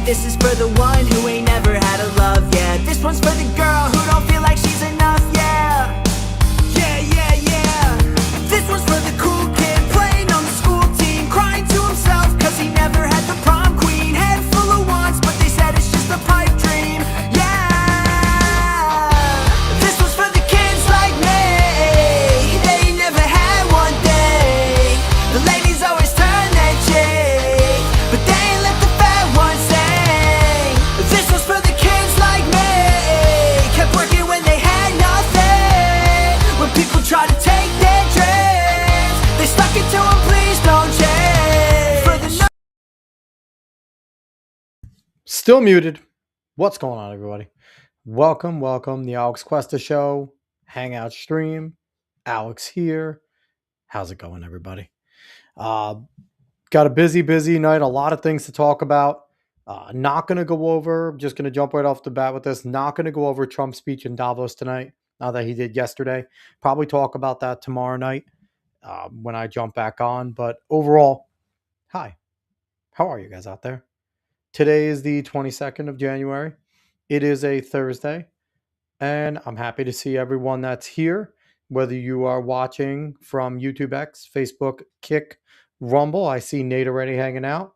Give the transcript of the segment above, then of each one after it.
This is for the one who ain't never had a love, yeah. This one's for the girl who don't feel like she's enough, yeah. Yeah, yeah, yeah. This one's for the cool kid playing on the school team, crying to himself cause he never had the prom queen. Head full of wants, but they said it's just a pipe dream, yeah. This one's for the kids like me, they ain't never had one day. The ladies always turn their cheek, but they ain't let the fat ones sing. This one's for the kids like me, kept working when they had nothing. When people try to take their dreams, they stuck it to them, please don't change. For the Still muted. What's going on, everybody? Welcome, the Alex Cuesta Show, Hangout stream. Alex here. How's it going, everybody? Got a busy night. A lot of things to talk about. Not going to go over, just going to jump right off the bat with this. Not going to go over Trump's speech in Davos tonight, now that he did yesterday. Probably talk about that tomorrow night when I jump back on. But overall, hi. How are you guys out there? Today is the 22nd of January. It is a Thursday, and I'm happy to see everyone that's here, whether you are watching from YouTube X, Facebook, Kick, Rumble. I see Nate already hanging out,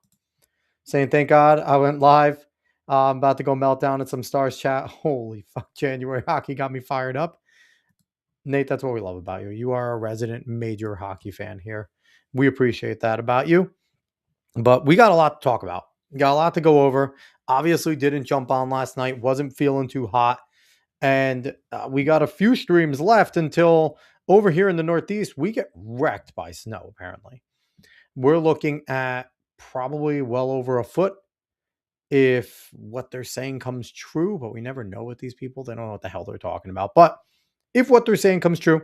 saying, thank God I went live. I'm about to go melt down in some Stars chat. Holy fuck, January hockey got me fired up. Nate, that's what we love about you. You are a resident major hockey fan here. We appreciate that about you. But we got a lot to talk about. Got a lot to go over. Obviously didn't jump on last night. Wasn't feeling too hot. And we got a few streams left until over here in the Northeast, we get wrecked by snow, apparently. We're looking at probably well over a foot if what they're saying comes true. But we never know with these people. They don't know what the hell they're talking about. But if what they're saying comes true,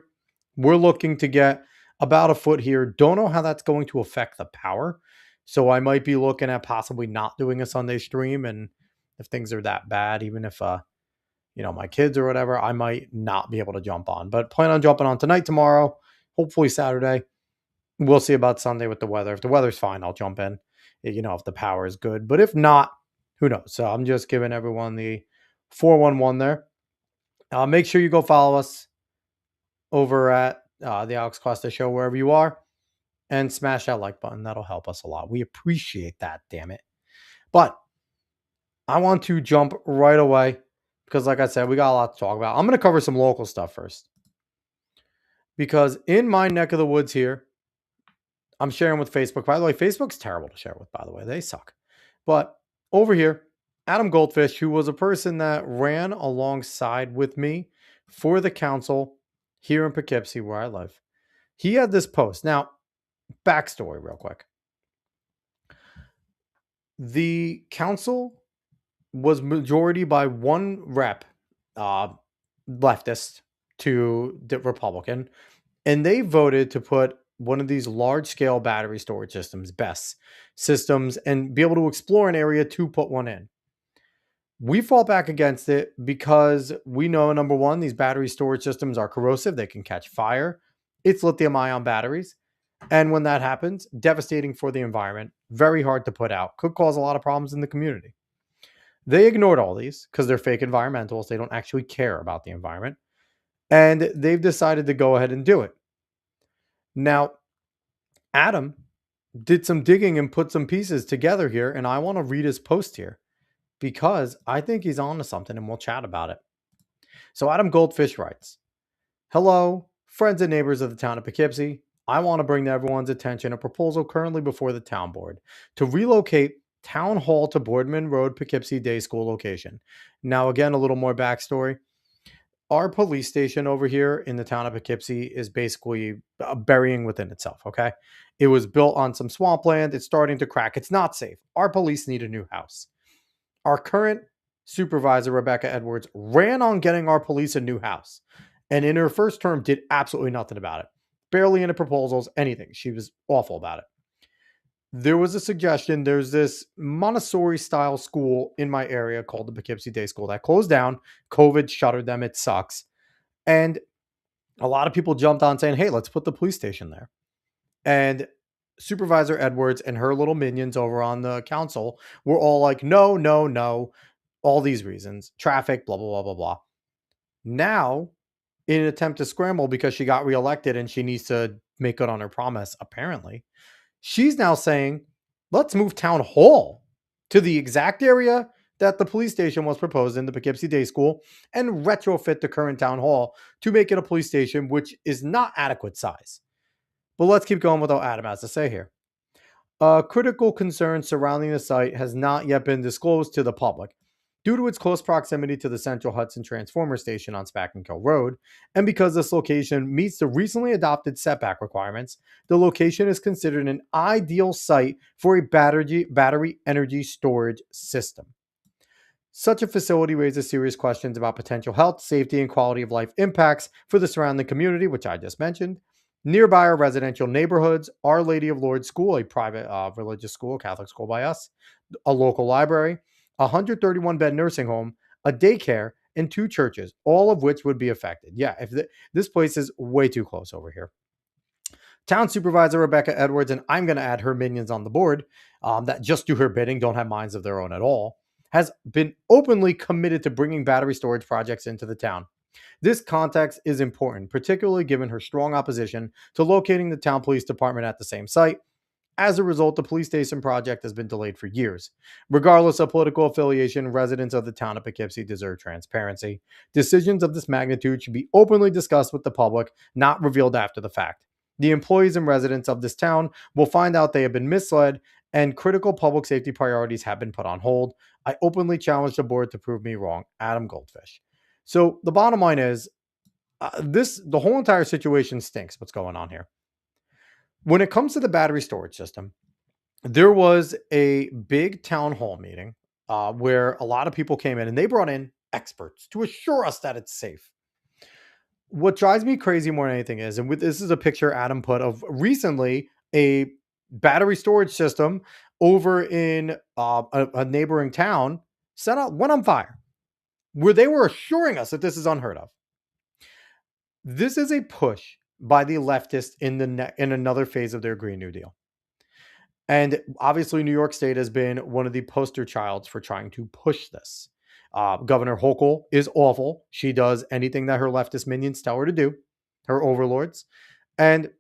we're looking to get about a foot here. Don't know how that's going to affect the power. So I might be looking at possibly not doing a Sunday stream. And if things are that bad, even if, my kids or whatever, I might not be able to jump on. But plan on jumping on tonight, tomorrow, hopefully Saturday. We'll see about Sunday with the weather. If the weather's fine, I'll jump in, if the power is good. But if not, who knows? So I'm just giving everyone the 411 there. Make sure you go follow us over at the Alex Cuesta Show, wherever you are. And smash that like button. That'll help us a lot. We appreciate that, damn it. But I want to jump right away because, like I said, we got a lot to talk about. I'm going to cover some local stuff first. Because in my neck of the woods here, I'm sharing with Facebook. By the way, Facebook's terrible to share with, by the way. They suck. But over here, Adam Goldfish, who was a person that ran alongside with me for the council here in Poughkeepsie, where I live, he had this post. Now, backstory real quick. The council was majority by one rep, leftist to the Republican, and they voted to put one of these large-scale battery storage systems, BESS systems, and be able to explore an area to put one in. We fought back against it because we know, number one, these battery storage systems are corrosive. They can catch fire. It's lithium-ion batteries. And when that happens, devastating for the environment, very hard to put out, could cause a lot of problems in the community. They ignored all these because they're fake environmentalists. They don't actually care about the environment. And they've decided to go ahead and do it. Now, Adam did some digging and put some pieces together here. And I want to read his post here because I think he's on to something and we'll chat about it. So Adam Goldfish writes, hello, friends and neighbors of the town of Poughkeepsie. I want to bring to everyone's attention a proposal currently before the town board to relocate Town Hall to Boardman Road, Poughkeepsie Day School location. Now, again, a little more backstory. Our police station over here in the town of Poughkeepsie is basically burying within itself, okay? It was built on some swampland. It's starting to crack. It's not safe. Our police need a new house. Our current supervisor, Rebecca Edwards, ran on getting our police a new house. And in her first term, did absolutely nothing about it. Barely any proposals, anything. She was awful about it. There was a suggestion. There's this Montessori-style school in my area called the Poughkeepsie Day School that closed down. COVID shuttered them. It sucks. And a lot of people jumped on saying, hey, let's put the police station there. And Supervisor Edwards and her little minions over on the council were all like, no, no, no, all these reasons, traffic, blah, blah, blah, blah, blah. Now, in an attempt to scramble because she got reelected and she needs to make good on her promise, apparently, she's now saying, let's move town hall to the exact area that the police station was proposed in the Poughkeepsie Day School and retrofit the current town hall to make it a police station, which is not adequate size. But let's keep going with what Adam has to say here. Critical concern surrounding the site has not yet been disclosed to the public due to its close proximity to the Central Hudson Transformer Station on Spackenkill Road, and because this location meets the recently adopted setback requirements, the location is considered an ideal site for a battery energy storage system. Such a facility raises serious questions about potential health, safety, and quality of life impacts for the surrounding community, which I just mentioned. Nearby are residential neighborhoods, Our Lady of Lourdes School, a private religious school, Catholic school by us, a local library, a 131 bed nursing home, a daycare, and 2 churches, all of which would be affected. Yeah, this place is way too close over here. Town Supervisor Rebecca Edwards, and I'm going to add her minions on the board that just do her bidding, don't have minds of their own at all, has been openly committed to bringing battery storage projects into the town. This context is important, particularly given her strong opposition to locating the town police department at the same site. As a result, the police station project has been delayed for years. Regardless of political affiliation, residents of the town of Poughkeepsie deserve transparency. Decisions of this magnitude should be openly discussed with the public, not revealed after the fact. The employees and residents of this town will find out they have been misled and critical public safety priorities have been put on hold. I openly challenge the board to prove me wrong. Adam Goldfish. So the bottom line is, the whole entire situation stinks. What's going on here? When it comes to the battery storage system, there was a big town hall meeting where a lot of people came in and they brought in experts to assure us that it's safe. What drives me crazy more than anything is, and this is a picture Adam put of recently a battery storage system over in a neighboring town went on fire, where they were assuring us that this is unheard of. This is a push by the leftists in another phase of their Green New Deal. And obviously, New York State has been one of the poster childs for trying to push this. Governor Hochul is awful. She does anything that her leftist minions tell her to do, her overlords. And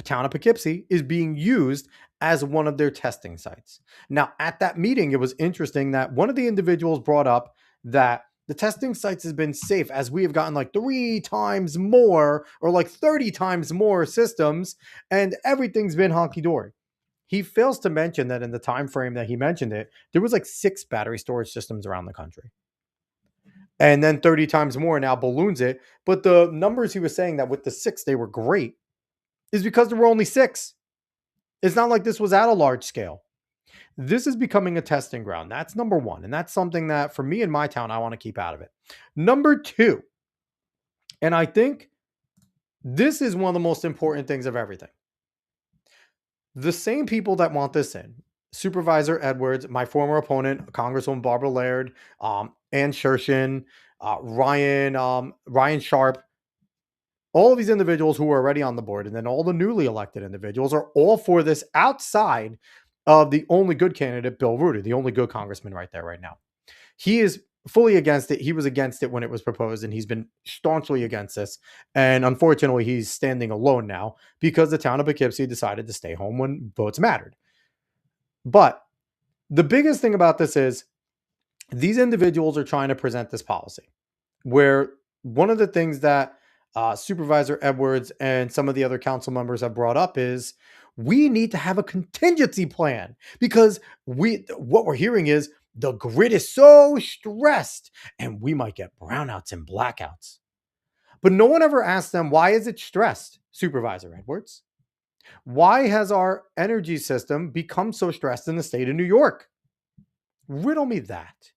town of Poughkeepsie is being used as one of their testing sites. Now, at that meeting, it was interesting that one of the individuals brought up that the testing sites has been safe as we have gotten like 3 times more or like 30 times more systems and everything's been honky-dory. He fails to mention that in the time frame that he mentioned it, there was like 6 battery storage systems around the country. And then 30 times more now balloons it. But the numbers he was saying that with the 6, they were great, is because there were only 6. It's not like this was at a large scale. This is becoming a testing ground. That's number 1. And that's something that for me in my town, I want to keep out of it. Number 2, and I think this is one of the most important things of everything. The same people that want this in, Supervisor Edwards, my former opponent, Congresswoman Barbara Laird, Ann Shershin, Ryan Sharp, all of these individuals who are already on the board, and then all the newly elected individuals are all for this outside of the only good candidate, Bill Ruder, the only good congressman right there right now. He is fully against it. He was against it when it was proposed, and he's been staunchly against this. And unfortunately, he's standing alone now because the town of Poughkeepsie decided to stay home when votes mattered. But the biggest thing about this is these individuals are trying to present this policy where one of the things that Supervisor Edwards and some of the other council members have brought up is we need to have a contingency plan because what we're hearing is the grid is so stressed and we might get brownouts and blackouts. But no one ever asked them, why is it stressed, Supervisor Edwards? Why has our energy system become so stressed in the state of New York? Riddle me that.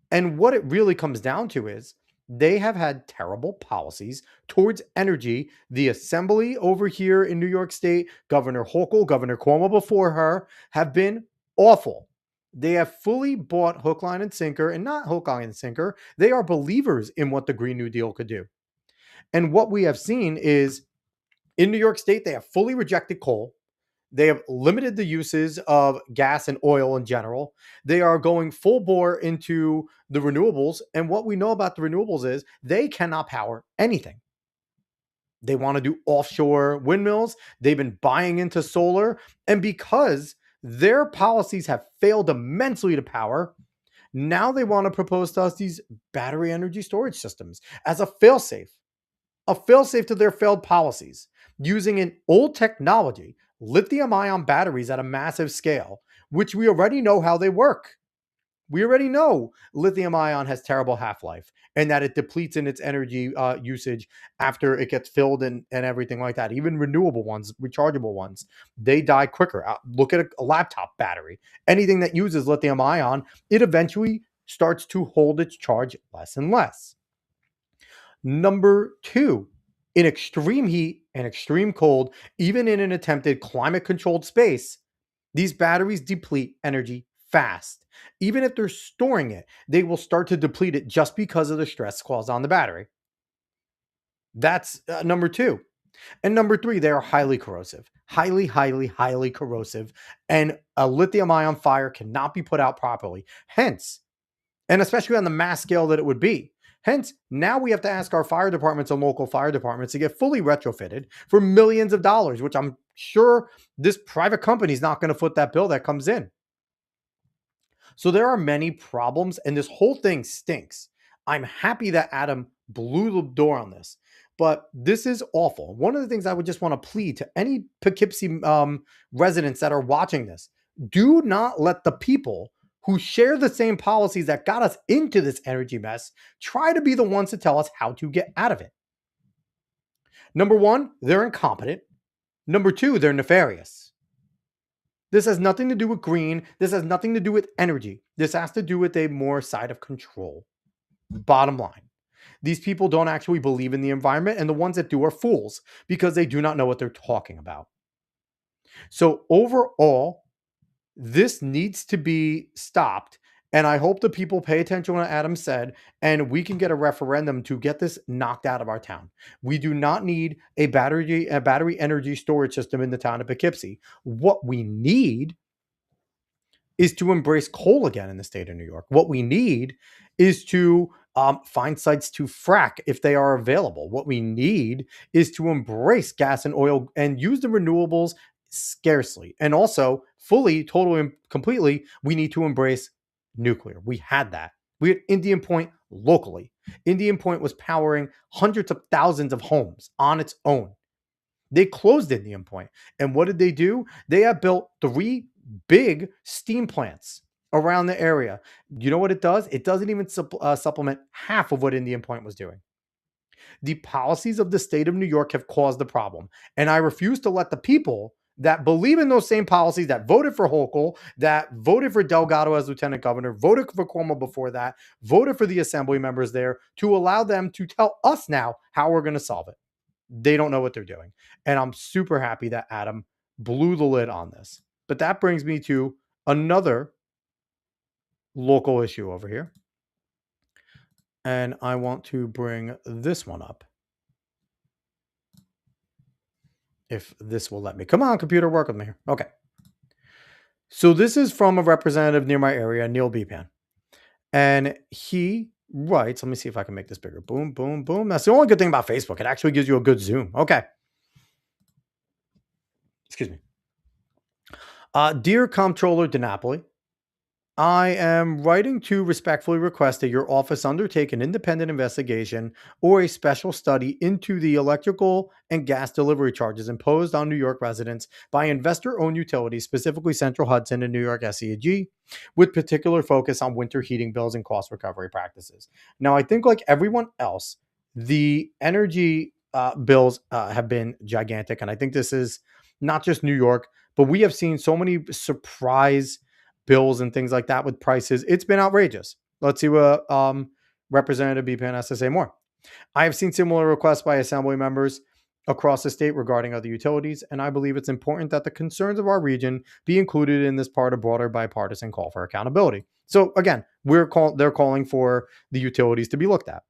And what it really comes down to is they have had terrible policies towards energy. The assembly over here in New York State, Governor Hochul, Governor Cuomo before her, have been awful. They have fully bought hook, line, and sinker, and not hook, line, and sinker. They are believers in what the Green New Deal could do. And what we have seen is in New York State, they have fully rejected coal. They have limited the uses of gas and oil in general. They are going full bore into the renewables. And what we know about the renewables is they cannot power anything. They want to do offshore windmills. They've been buying into solar. And because their policies have failed immensely to power, now they want to propose to us these battery energy storage systems as a failsafe to their failed policies, using an old technology, lithium ion batteries at a massive scale, which we already know how they work. We already know lithium ion has terrible half life and that it depletes in its energy usage after it gets filled and everything like that. Even renewable ones, rechargeable ones, they die quicker. Look at a laptop battery. Anything that uses lithium ion, it eventually starts to hold its charge less and less. Number two, in extreme heat and extreme cold, even in an attempted climate controlled space, these batteries deplete energy fast. Even if they're storing it, they will start to deplete it just because of the stress caused on the battery. That's number two. And number three, they are highly corrosive, highly corrosive. And a lithium ion fire cannot be put out properly. Hence, and especially on the mass scale that it would be. Hence, now we have to ask our fire departments and local fire departments to get fully retrofitted for millions of dollars, which I'm sure this private company is not going to foot that bill that comes in. So there are many problems, and this whole thing stinks. I'm happy that Adam blew the door on this, but this is awful. One of the things I would just want to plead to any Poughkeepsie residents that are watching this: do not let the people who share the same policies that got us into this energy mess try to be the ones to tell us how to get out of it. Number one, they're incompetent. Number two, they're nefarious. This has nothing to do with green. This has nothing to do with energy. This has to do with a more side of control. Bottom line, these people don't actually believe in the environment, and the ones that do are fools because they do not know what they're talking about. So overall, this needs to be stopped. And I hope the people pay attention to what Adam said, and we can get a referendum to get this knocked out of our town. We do not need a battery energy storage system in the town of Poughkeepsie. What we need is to embrace coal again in the state of New York. What we need is to find sites to frack if they are available. What we need is to embrace gas and oil and use the renewables scarcely. And also, fully, totally, and completely, we need to embrace nuclear. We had that. We had Indian Point locally. Indian Point was powering hundreds of thousands of homes on its own. They closed Indian Point. And what did they do? They have built 3 big steam plants around the area. You know what it does? It doesn't even supplement half of what Indian Point was doing. The policies of the state of New York have caused the problem. And I refuse to let the people that believe in those same policies, that voted for Hochul, that voted for Delgado as lieutenant governor, voted for Cuomo before that, voted for the assembly members there, to allow them to tell us now how we're going to solve it. They don't know what they're doing. And I'm super happy that Adam blew the lid on this. But that brings me to another local issue over here. And I want to bring this one up. If this will let me. Come on, computer, work with me here. Okay. So this is from a representative near my area, Neil Bepan. And he writes, let me see if I can make this bigger. Boom, boom, boom. That's the only good thing about Facebook. It actually gives you a good zoom. Okay. Excuse me. Dear Comptroller DiNapoli, I am writing to respectfully request that your office undertake an independent investigation or a special study into the electrical and gas delivery charges imposed on New York residents by investor-owned utilities, specifically Central Hudson and New York SEG, with particular focus on winter heating bills and cost recovery practices. Now, I think like everyone else, the energy bills have been gigantic, and I think this is not just New York, but we have seen so many surprise bills and things like that with prices. It's been outrageous. Let's see what Representative Bepan has to say more. I have seen similar requests by assembly members across the state regarding other utilities, and I believe it's important that the concerns of our region be included in this part of broader bipartisan call for accountability. So again, they're calling for the utilities to be looked at.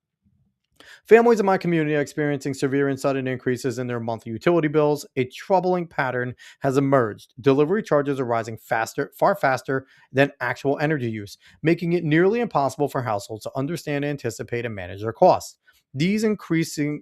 Families in my community are experiencing severe and sudden increases in their monthly utility bills. A troubling pattern has emerged. Delivery charges are rising faster, far faster than actual energy use, making it nearly impossible for households to understand, anticipate, and manage their costs. These increases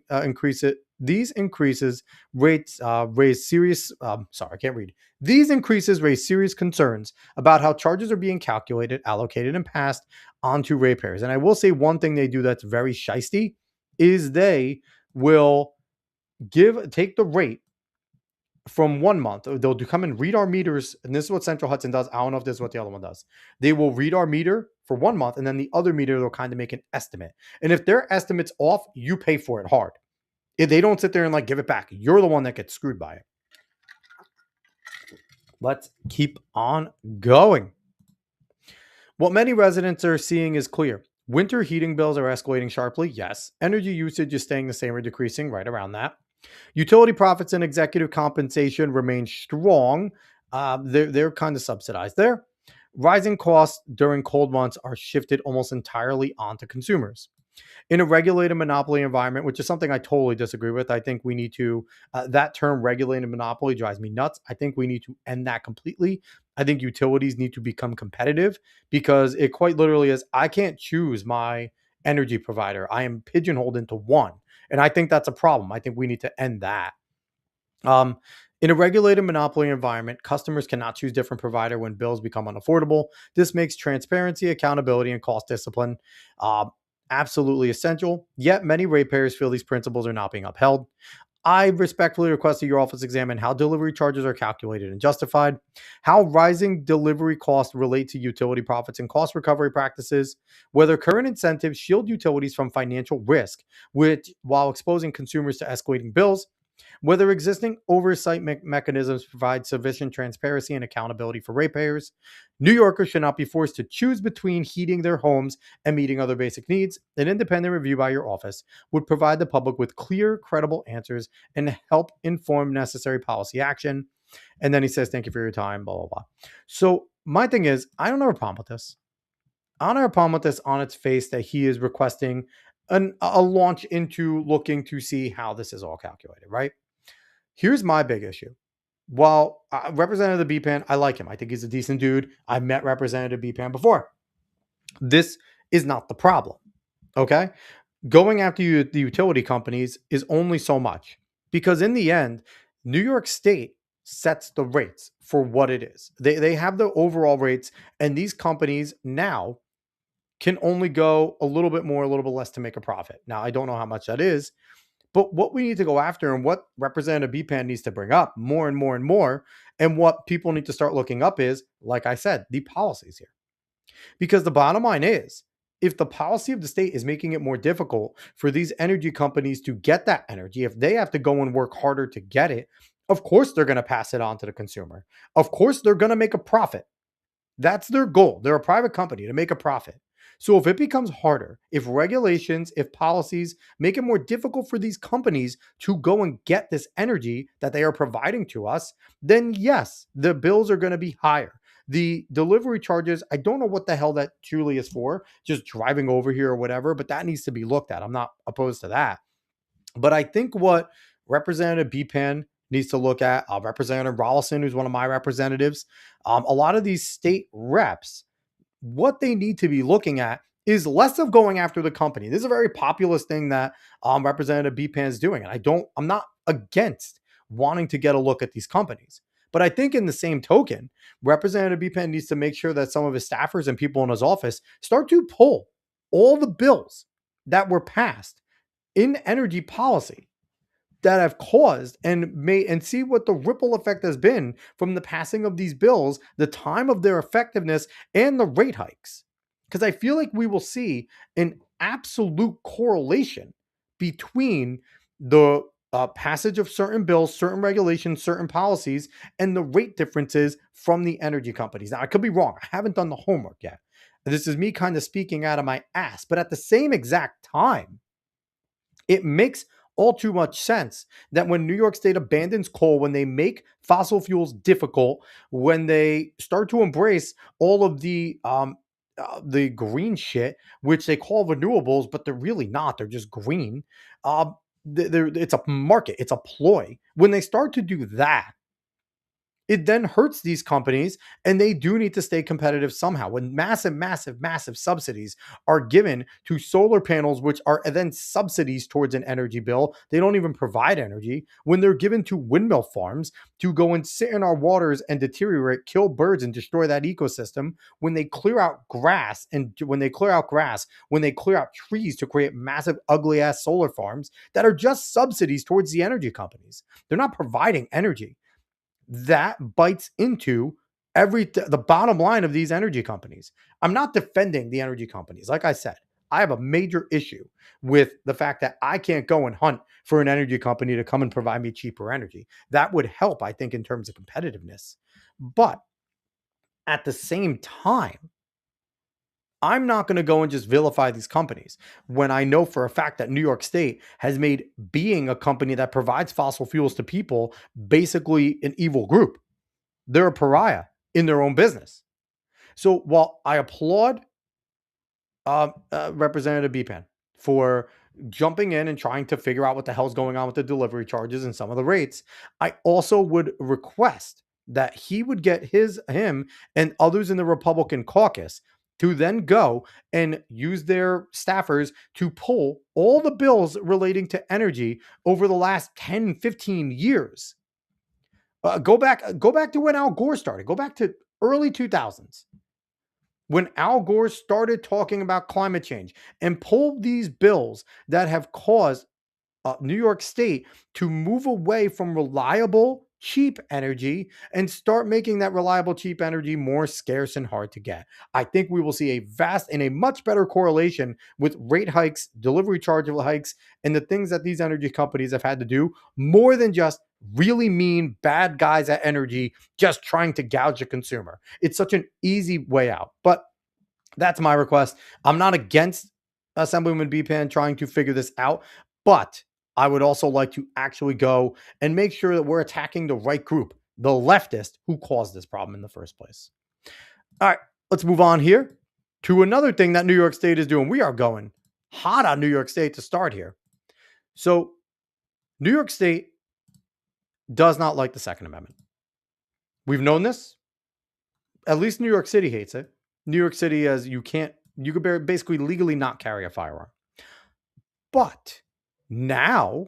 rates raise serious. Sorry, I can't read. These increases raise serious concerns about how charges are being calculated, allocated, and passed on to ratepayers. And I will say one thing they do that's very shisty is they will take the rate from 1 month. They'll come and read our meters, and this is what Central Hudson does. I don't know if this is what the other one does. They will read our meter for 1 month, and then the other meter they'll kind of make an estimate. And if their estimate's off, you pay for it hard. If they don't sit there and like give it back, you're the one that gets screwed by it. Let's keep on going. What many residents are seeing is clear. Winter heating bills are escalating sharply. Yes. Energy usage is staying the same or decreasing, right around that. Utility profits and executive compensation remain strong. They're kind of subsidized there. Rising costs during cold months are shifted almost entirely onto consumers. In a regulated monopoly environment, which is something I totally disagree with, I think we need to, that term regulated monopoly drives me nuts. I think we need to end that completely. I think utilities need to become competitive because it quite literally is, I can't choose my energy provider. I am pigeonholed into one. And I think that's a problem. I think we need to end that. Um, in a regulated monopoly environment, customers cannot choose different provider when bills become unaffordable. This makes transparency, accountability, and cost discipline uh, absolutely essential. Yet many ratepayers feel these principles are not being upheld. I respectfully request that your office examine how delivery charges are calculated and justified, how rising delivery costs relate to utility profits and cost recovery practices, whether current incentives shield utilities from financial risk, which while exposing consumers to escalating bills, whether existing oversight mechanisms provide sufficient transparency and accountability for ratepayers. New Yorkers should not be forced to choose between heating their homes and meeting other basic needs. An independent review by your office would provide the public with clear, credible answers and help inform necessary policy action. And then he says, thank you for your time, blah, blah, blah. So my thing is, I don't have a problem with this. I don't have a problem with this on its face that he is requesting a launch into looking to see how this is all calculated, right? Here's my big issue. While Representative BPAN, I like him. I think he's a decent dude. I met Representative BPAN before. This is not the problem. Okay. Going after the utility companies is only so much because in the end, New York State sets the rates for what it is. They have the overall rates, and these companies now can only go a little bit more, a little bit less to make a profit. Now, I don't know how much that is, but what we need to go after and what Representative BPAN needs to bring up more and more and more, and what people need to start looking up is, like I said, the policies here. Because the bottom line is, if the policy of the state is making it more difficult for these energy companies to get that energy, if they have to go and work harder to get it, of course they're going to pass it on to the consumer. Of course they're going to make a profit. That's their goal. They're a private company to make a profit. So if it becomes harder, if regulations, if policies make it more difficult for these companies to go and get this energy that they are providing to us, then yes, the bills are going to be higher. The delivery charges, I don't know what the hell that truly is for, just driving over here or whatever, but that needs to be looked at. I'm not opposed to that. But I think what Representative BPAN needs to look at, Representative Rollison, who's one of my representatives, a lot of these state reps, what they need to be looking at is less of going after the company. This is a very populist thing that Representative BPAN is doing. And I'm not against wanting to get a look at these companies. But I think in the same token, Representative BPAN needs to make sure that some of his staffers and people in his office start to pull all the bills that were passed in energy policy that have caused and see what the ripple effect has been from the passing of these bills, the time of their effectiveness, and the rate hikes. Because I feel like we will see an absolute correlation between the passage of certain bills, certain regulations, certain policies, and the rate differences from the energy companies. Now, I could be wrong. I haven't done the homework yet. This is me kind of speaking out of my ass. But at the same exact time, it makes all too much sense that when New York State abandons coal, when they make fossil fuels difficult, when they start to embrace all of the the green shit, which they call renewables, but they're really not. They're just green. It's a market. It's a ploy. When they start to do that, it then hurts these companies, and they do need to stay competitive somehow. When massive, massive, massive subsidies are given to solar panels, which are then subsidies towards an energy bill, they don't even provide energy. When they're given to windmill farms to go and sit in our waters and deteriorate, kill birds, and destroy that ecosystem, when they clear out grass, when they clear out trees to create massive, ugly ass solar farms that are just subsidies towards the energy companies, they're not providing energy. That bites into the bottom line of these energy companies. I'm not defending the energy companies. Like I said, I have a major issue with the fact that I can't go and hunt for an energy company to come and provide me cheaper energy. That would help, I think, in terms of competitiveness. But at the same time, I'm not going to go and just vilify these companies when I know for a fact that New York State has made being a company that provides fossil fuels to people basically an evil group. They're a pariah in their own business. So while I applaud Representative Bepan for jumping in and trying to figure out what the hell's going on with the delivery charges and some of the rates, I also would request that he would get him and others in the Republican caucus to then go and use their staffers to pull all the bills relating to energy over the last 10, 15 years. Go back to when Al Gore started. Go back to early 2000s when Al Gore started talking about climate change, and pull these bills that have caused New York State to move away from reliable, cheap energy and start making that reliable, cheap energy more scarce and hard to get. I think we will see a much better correlation with rate hikes, delivery charge hikes, and the things that these energy companies have had to do, more than just really mean bad guys at energy just trying to gouge a consumer. It's such an easy way out. But that's my request. I'm not against Assemblyman Bepan trying to figure this out, but I would also like to actually go and make sure that we're attacking the right group, the leftist who caused this problem in the first place. All right, let's move on here to another thing that New York State is doing. We are going hot on New York State to start here. So, New York State does not like the Second Amendment. We've known this. At least New York City hates it. New York City, as you could basically legally not carry a firearm. But now,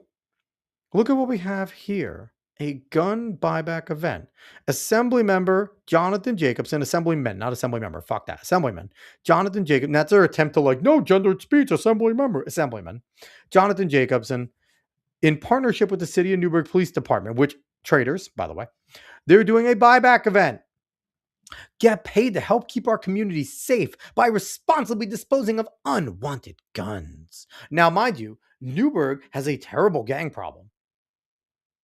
look at what we have here. A gun buyback event. Assembly member Jonathan Jacobson, assemblyman, not assembly member. Fuck that. Assemblyman. Jonathan Jacobson. That's their attempt to no gendered speech, assemblyman. Jonathan Jacobson, in partnership with the City of Newburgh Police Department, which traitors, by the way, they're doing a buyback event. Get paid to help keep our communities safe by responsibly disposing of unwanted guns. Now, mind you, Newburgh has a terrible gang problem.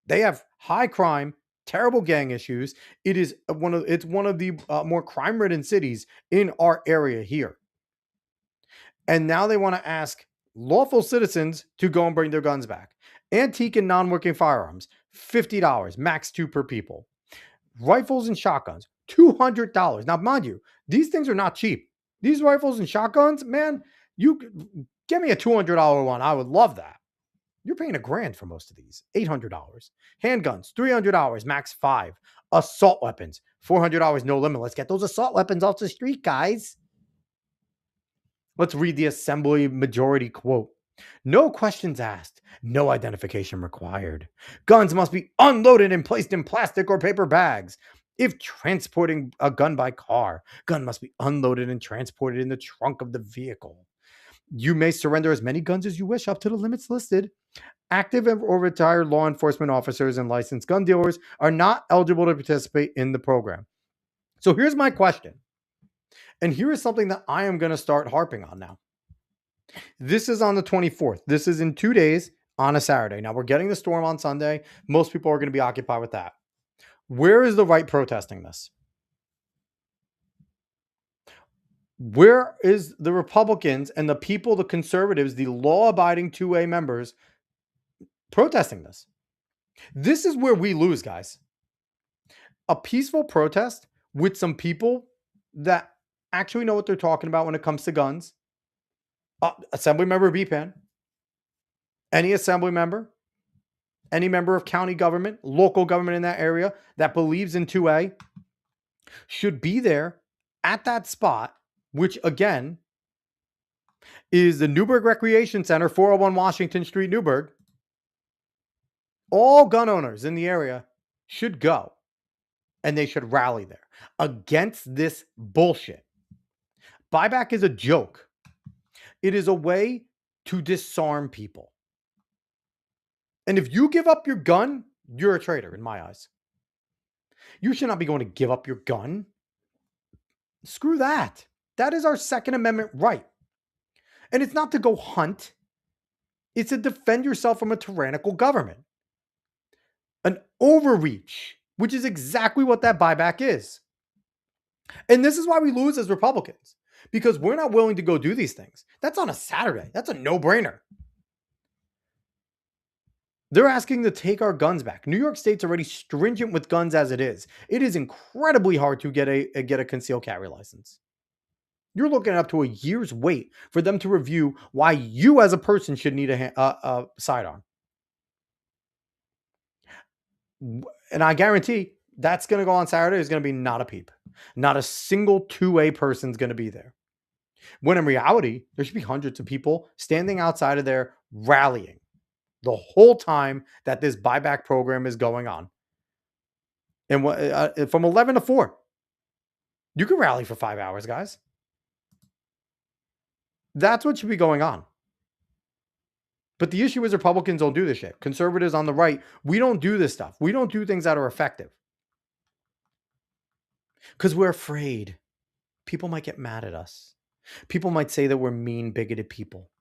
They have high crime, terrible gang issues. It's one of the more crime-ridden cities in our area here. And now they want to ask lawful citizens to go and bring their guns back. Antique and non-working firearms, $50, max 2 per people. Rifles and shotguns, $200. Now, mind you, these things are not cheap. These rifles and shotguns, man, you give me a $200 one. I would love that. You're paying $1,000 for most of these. $800. Handguns, $300, max 5. Assault weapons, $400, no limit. Let's get those assault weapons off the street, guys. Let's read the Assembly majority quote. No questions asked, no identification required. Guns must be unloaded and placed in plastic or paper bags. If transporting a gun by car, gun must be unloaded and transported in the trunk of the vehicle. You may surrender as many guns as you wish up to the limits listed. Active or retired law enforcement officers and licensed gun dealers are not eligible to participate in the program. So here's my question. And here is something that I am going to start harping on now. This is on the 24th. This is in 2 days on a Saturday. Now, we're getting the storm on Sunday. Most people are going to be occupied with that. Where is the right protesting this? Where is the Republicans and the people, the conservatives, the law-abiding 2A members protesting this? This is where we lose, guys. A peaceful protest with some people that actually know what they're talking about when it comes to guns. Assembly member BPAN, any assembly member, any member of county government, local government in that area that believes in 2A should be there at that spot, which again is the Newburgh Recreation Center, 401 Washington Street, Newburgh. All gun owners in the area should go and they should rally there against this bullshit. Buyback is a joke. It is a way to disarm people. And if you give up your gun, you're a traitor in my eyes. You should not be going to give up your gun. Screw that. That is our Second Amendment right. And it's not to go hunt. It's to defend yourself from a tyrannical government. An overreach, which is exactly what that buyback is. And this is why we lose as Republicans, because we're not willing to go do these things. That's on a Saturday. That's a no-brainer. They're asking to take our guns back. New York State's already stringent with guns as it is. It is incredibly hard to get a concealed carry license. You're looking up to a year's wait for them to review why you as a person should need a sidearm. And I guarantee that's going to go on Saturday. There's going to be not a peep. Not a single 2A person's going to be there. When in reality, there should be hundreds of people standing outside of there rallying the whole time that this buyback program is going on. And from 11 to 4, you can rally for 5 hours, guys. That's what should be going on. But the issue is Republicans don't do this shit. Conservatives on the right, we don't do this stuff. We don't do things that are effective. Because we're afraid. People might get mad at us. People might say that we're mean, bigoted people.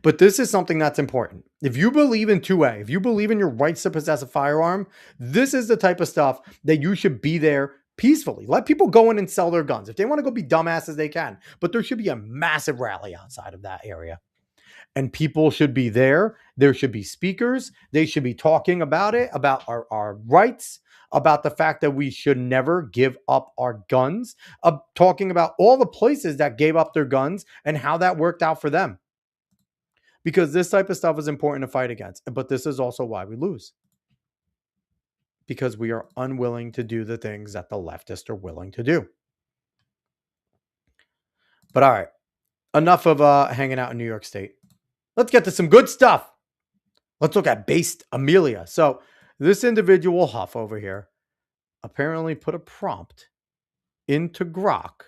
But this is something that's important. If you believe in 2A, if you believe in your rights to possess a firearm, this is the type of stuff that you should be there peacefully. Let people go in and sell their guns. If they want to go be dumbasses, they can. But there should be a massive rally outside of that area. And people should be there. There should be speakers. They should be talking about it, about our rights, about the fact that we should never give up our guns, talking about all the places that gave up their guns and how that worked out for them. Because this type of stuff is important to fight against. But this is also why we lose. Because we are unwilling to do the things that the leftists are willing to do. But all right, enough of hanging out in New York State. Let's get to some good stuff. Let's look at Based Amelia. So this individual Huff over here apparently put a prompt into Grok.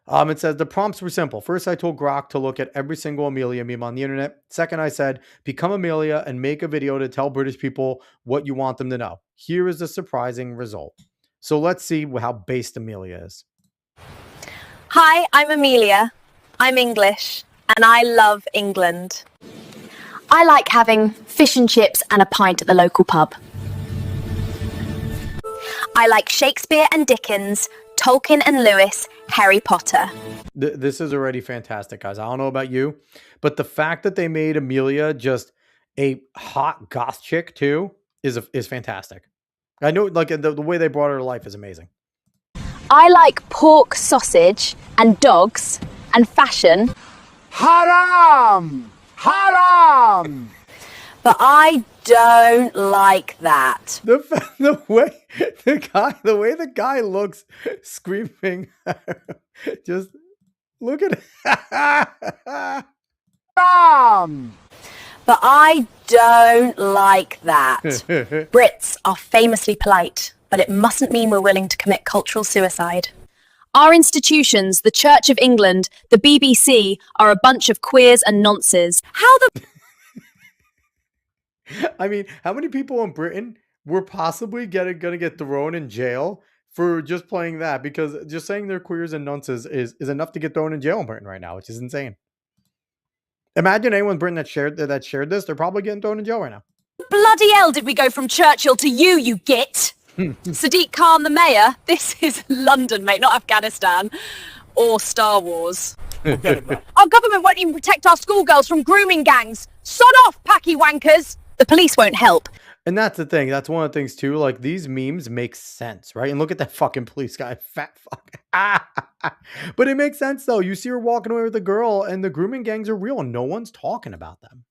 It says the prompts were simple. First, I told Grok to look at every single Amelia meme on the internet. Second, I said, become Amelia and make a video to tell British people what you want them to know. Here is the surprising result. So let's see how based Amelia is. Hi, I'm Amelia. I'm English and I love England. I like having fish and chips and a pint at the local pub. I like Shakespeare and Dickens, Tolkien and Lewis, Harry Potter. This is already fantastic, guys. I don't know about you, but the fact that they made Amelia just a hot goth chick too is fantastic. I know, like the way they brought her to life is amazing. I like pork sausage and dogs and fashion. Haram! Haram! But I don't like that. The way the guy looks screaming, just look at it. But I don't like that. Brits are famously polite, but it mustn't mean we're willing to commit cultural suicide. Our institutions, the Church of England, the BBC, are a bunch of queers and nonces. How the... I mean, how many people in Britain were possibly going to get thrown in jail for just playing that? Because just saying they're queers and nonces is enough to get thrown in jail in Britain right now, which is insane. Imagine anyone in Britain that shared this, they're probably getting thrown in jail right now. Bloody hell did we go from Churchill to you git? Sadiq Khan the mayor? This is London, mate, not Afghanistan. Or Star Wars. Our government won't even protect our schoolgirls from grooming gangs. Sod off, packy wankers! The police won't help. And that's the thing. That's one of the things too. Like these memes make sense, right? And look at that fucking police guy, fat fuck. But it makes sense though. You see her walking away with a girl, and the grooming gangs are real, and no one's talking about them.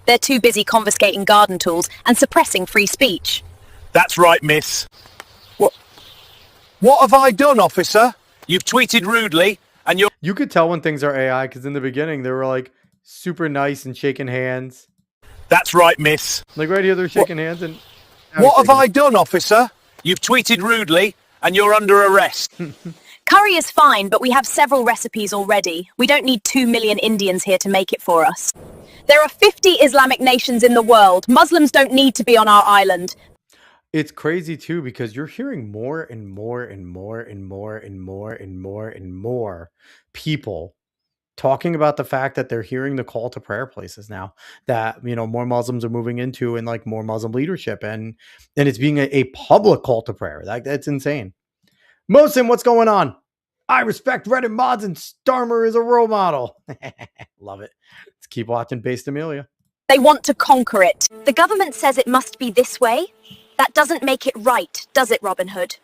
They're too busy confiscating garden tools and suppressing free speech. That's right, miss. What have I done, officer? You've tweeted rudely, and you're... You could tell when things are AI because in the beginning they were like super nice and shaking hands. That's right, miss. Like right here, they're shaking hands. And What have I done, officer? You've tweeted rudely, and you're under arrest. Curry is fine, but we have several recipes already. We don't need 2 million Indians here to make it for us. There are 50 Islamic nations in the world. Muslims don't need to be on our island. It's crazy too because you're hearing more and more and more and more and more and more and more people talking about the fact that they're hearing the call to prayer places now that more Muslims are moving into, and like more Muslim leadership, and it's being a public call to prayer. That's insane. Mohsin, what's going on? I respect Reddit mods, and Starmer is a role model. Love it. Let's keep watching Based Amelia. They want to conquer it. The government says it must be this way. That doesn't make it right, does it, Robin Hood?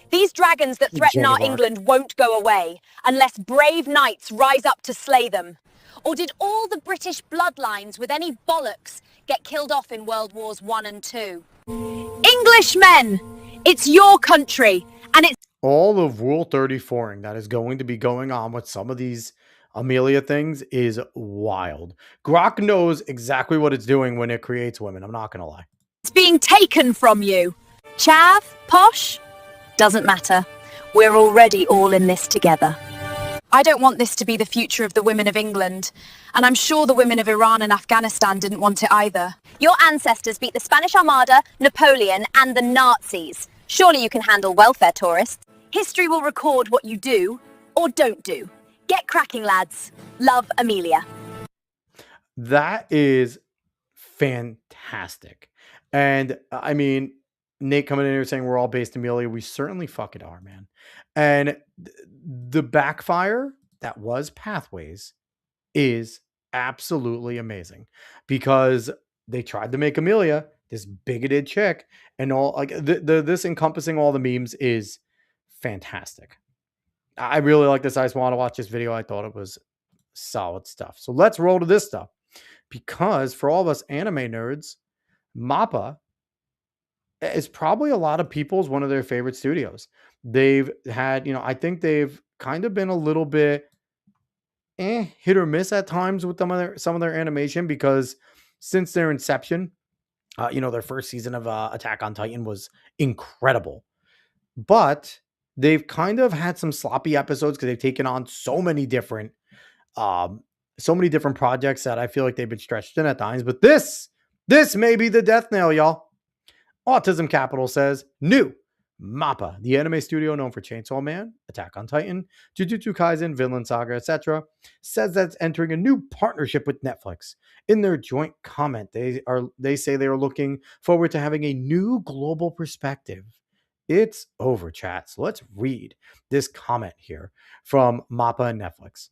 These dragons that threaten our England won't go away unless brave knights rise up to slay them. Or did all the British bloodlines with any bollocks get killed off in World Wars I and II? Englishmen! It's your country, and it's all of Rule 34ing that is going to be going on with some of these Amelia things is wild. Grok knows exactly what it's doing when it creates women. I'm not going to lie. It's being taken from you. Chav, posh, doesn't matter. We're already all in this together. I don't want this to be the future of the women of England, and I'm sure the women of Iran and Afghanistan didn't want it either. Your ancestors beat the Spanish Armada, Napoleon, and the Nazis. Surely you can handle welfare tourists. History will record what you do or don't do. Get cracking, lads. Love, Amelia. That is fantastic. And I mean, Nate coming in here saying we're all Based Amelia. We certainly fucking are, man. And the backfire that was Pathways is absolutely amazing because they tried to make Amelia this bigoted chick, and all like this encompassing all the memes is fantastic. I really like this. I just want to watch this video. I thought it was solid stuff. So let's roll to this stuff because for all of us anime nerds, MAPPA is probably a lot of people's one of their favorite studios. They've had, I think they've kind of been a little bit hit or miss at times with some of their animation because since their inception, their first season of Attack on Titan was incredible. But they've kind of had some sloppy episodes because they've taken on so many different projects that I feel like they've been stretched thin at times. But this may be the death nail, y'all. Autism Capital says, new MAPPA, the anime studio known for Chainsaw Man, Attack on Titan, Jujutsu Kaisen, Vinland Saga, etc., says that it's entering a new partnership with Netflix. In their joint comment, they say they are looking forward to having a new global perspective. It's over, chat. So let's read this comment here from MAPPA and Netflix.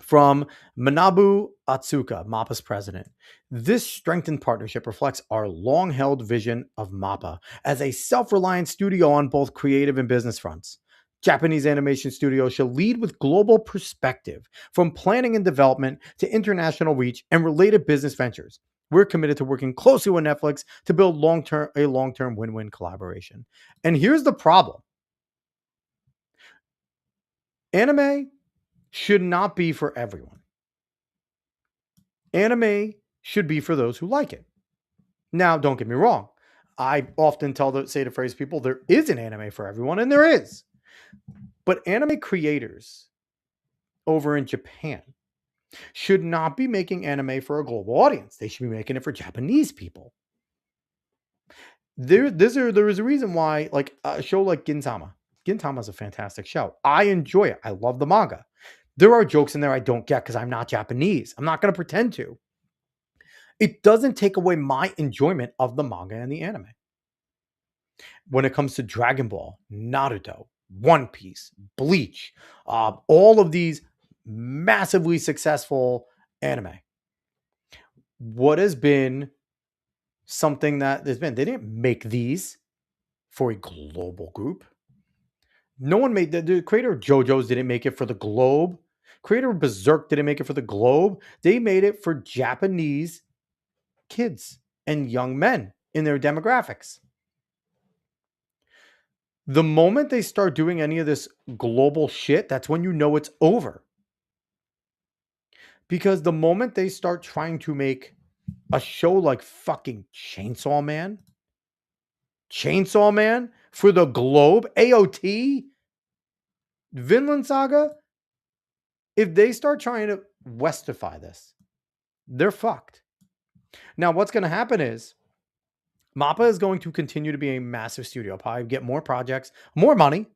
From Manabu Atsuka, MAPPA's president. This strengthened partnership reflects our long-held vision of MAPPA as a self-reliant studio on both creative and business fronts. Japanese animation studios shall lead with global perspective, from planning and development to international reach and related business ventures. We're committed to working closely with Netflix to build a long-term win-win collaboration. And here's the problem. Anime should not be for everyone. Anime should be for those who like it. Now, don't get me wrong. I often say to phrase people, there is an anime for everyone, and there is. But anime creators over in Japan should not be making anime for a global audience. They should be making it for Japanese people. There is a reason why, like a show like Gintama. Gintama is a fantastic show. I enjoy it. I love the manga. There are jokes in there I don't get because I'm not Japanese. I'm not going to pretend to. It doesn't take away my enjoyment of the manga and the anime. When it comes to Dragon Ball, Naruto, One Piece, Bleach, all of these massively successful anime, what has been something that there's been. They didn't make these for a global group. No one made the creator of JoJo's didn't make it for the globe. Creator of Berserk didn't make it for the globe. They made it for Japanese kids and young men in their demographics. The moment they start doing any of this global shit, that's when you know it's over. Because the moment they start trying to make a show like fucking Chainsaw Man for the globe, AOT, Vinland Saga, if they start trying to westify this, they're fucked. Now, what's going to happen is MAPPA is going to continue to be a massive studio, probably get more projects, more money,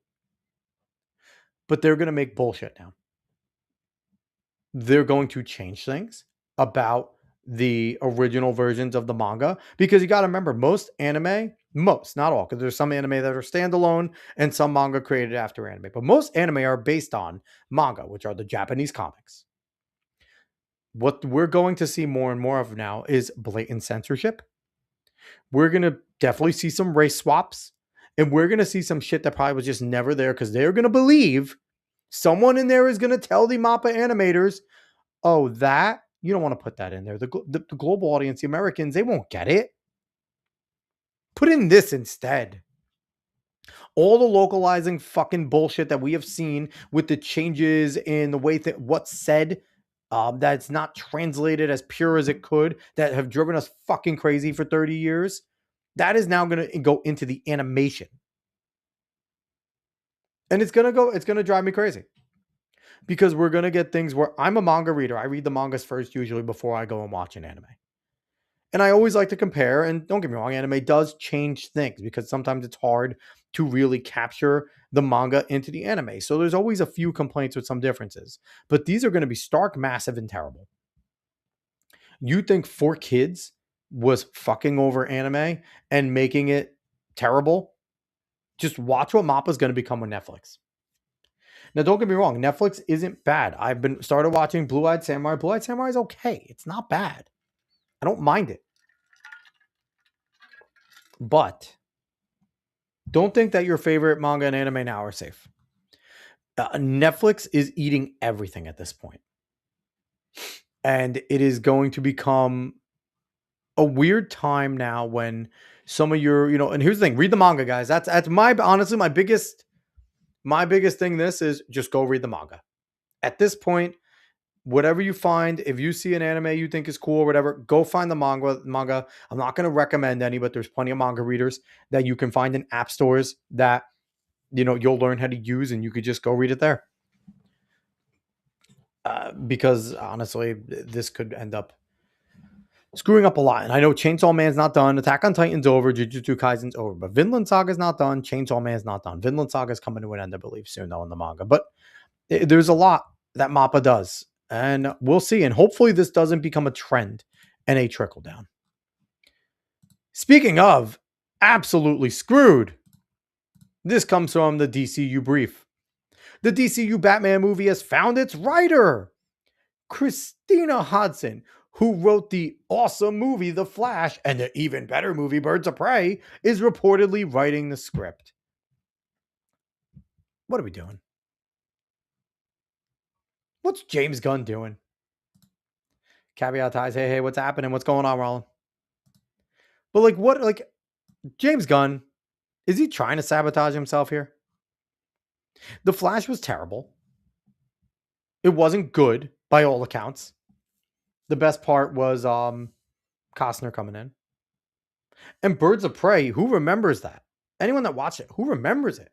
but they're going to make bullshit now. They're going to change things about the original versions of the manga, because you got to remember, most anime, not all, because there's some anime that are standalone and some manga created after anime, but most anime are based on manga, which are the Japanese comics. What we're going to see more and more of now is blatant censorship. We're going to definitely see some race swaps, and we're going to see some shit that probably was just never there, because they're going to believe someone in there is going to tell the MAPPA animators, oh, that you don't want to put that in there. The global audience, the Americans, they won't get it. Put in this instead. All the localizing fucking bullshit that we have seen with the changes in the way that what's said, that's not translated as pure as it could, that have driven us fucking crazy for 30 years. That is now going to go into the animation. And it's going to drive me crazy. Because we're going to get things where I'm a manga reader. I read the mangas first usually before I go and watch an anime. And I always like to compare, and don't get me wrong, anime does change things because sometimes it's hard to really capture the manga into the anime. So there's always a few complaints with some differences. But these are going to be stark, massive, and terrible. You think 4Kids was fucking over anime and making it terrible? Just watch what MAPPA is going to become with Netflix. Now, don't get me wrong. Netflix isn't bad. I've been started watching Blue-Eyed Samurai. Blue-Eyed Samurai is okay. It's not bad. I don't mind it. But don't think that your favorite manga and anime now are safe. Netflix is eating everything at this point. And it is going to become a weird time now when some of your, and here's the thing, read the manga, guys. That's my, honestly, my biggest thing this is just go read the manga. At this point, whatever you find, if you see an anime you think is cool or whatever, go find the manga. I'm not going to recommend any, but there's plenty of manga readers that you can find in app stores that, you'll learn how to use, and you could just go read it there. Because honestly, this could end up screwing up a lot. And I know Chainsaw Man's not done. Attack on Titan's over. Jujutsu Kaisen's over. But Vinland Saga's not done. Chainsaw Man's not done. Vinland Saga's coming to an end, I believe, soon, though, in the manga. But there's a lot that MAPPA does. And we'll see. And hopefully this doesn't become a trend and a trickle down. Speaking of absolutely screwed, this comes from the DCU brief. The DCU Batman movie has found its writer. Christina Hodson, who wrote the awesome movie The Flash and the even better movie Birds of Prey, is reportedly writing the script. What are we doing? What's James Gunn doing? Caveat ties, hey, what's happening? What's going on, Roland? But James Gunn, is he trying to sabotage himself here? The Flash was terrible. It wasn't good by all accounts. The best part was Costner coming in. And Birds of Prey, who remembers that? Anyone that watched it, who remembers it?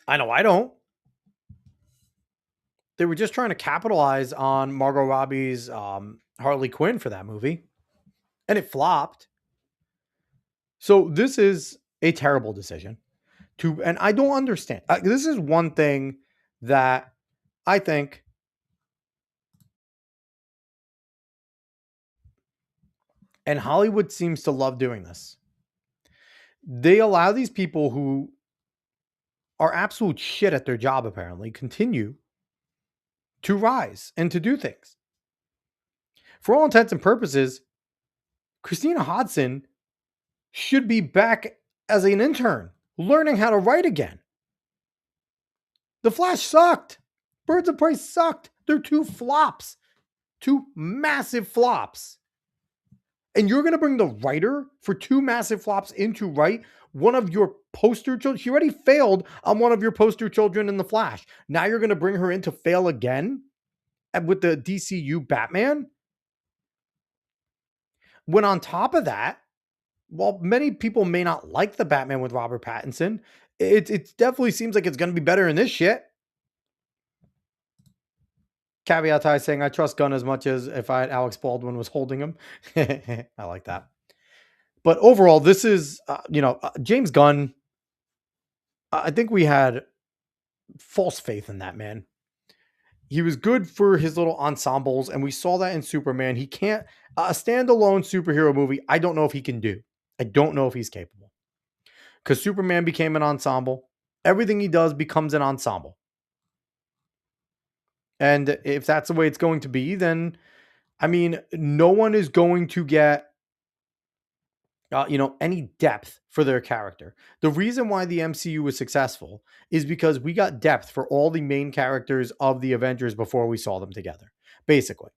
I know I don't. They were just trying to capitalize on Margot Robbie's Harley Quinn for that movie. And it flopped. So this is a terrible decision. And I don't understand. This is one thing that I think and Hollywood seems to love doing this. They allow these people who are absolute shit at their job, apparently, continue to rise and to do things. For all intents and purposes, Christina Hodson should be back as an intern, learning how to write again. The Flash sucked. Birds of Prey sucked. They're two flops, two massive flops. And you're going to bring the writer for two massive flops in to write one of your poster children. She already failed on one of your poster children in The Flash. Now you're going to bring her in to fail again with the DCU Batman? When on top of that, while many people may not like the Batman with Robert Pattinson, it definitely seems like it's going to be better in this shit. Caveat I saying I trust Gunn as much as if I had Alex Baldwin was holding him. I like that. But overall, this is, James Gunn. I think we had false faith in that man. He was good for his little ensembles, and we saw that in Superman. He can't, a standalone superhero movie, I don't know if he can do. I don't know if he's capable. Because Superman became an ensemble. Everything he does becomes an ensemble. And if that's the way it's going to be, then, I mean, no one is going to get, any depth for their character. The reason why the MCU was successful is because we got depth for all the main characters of the Avengers before we saw them together. Basically,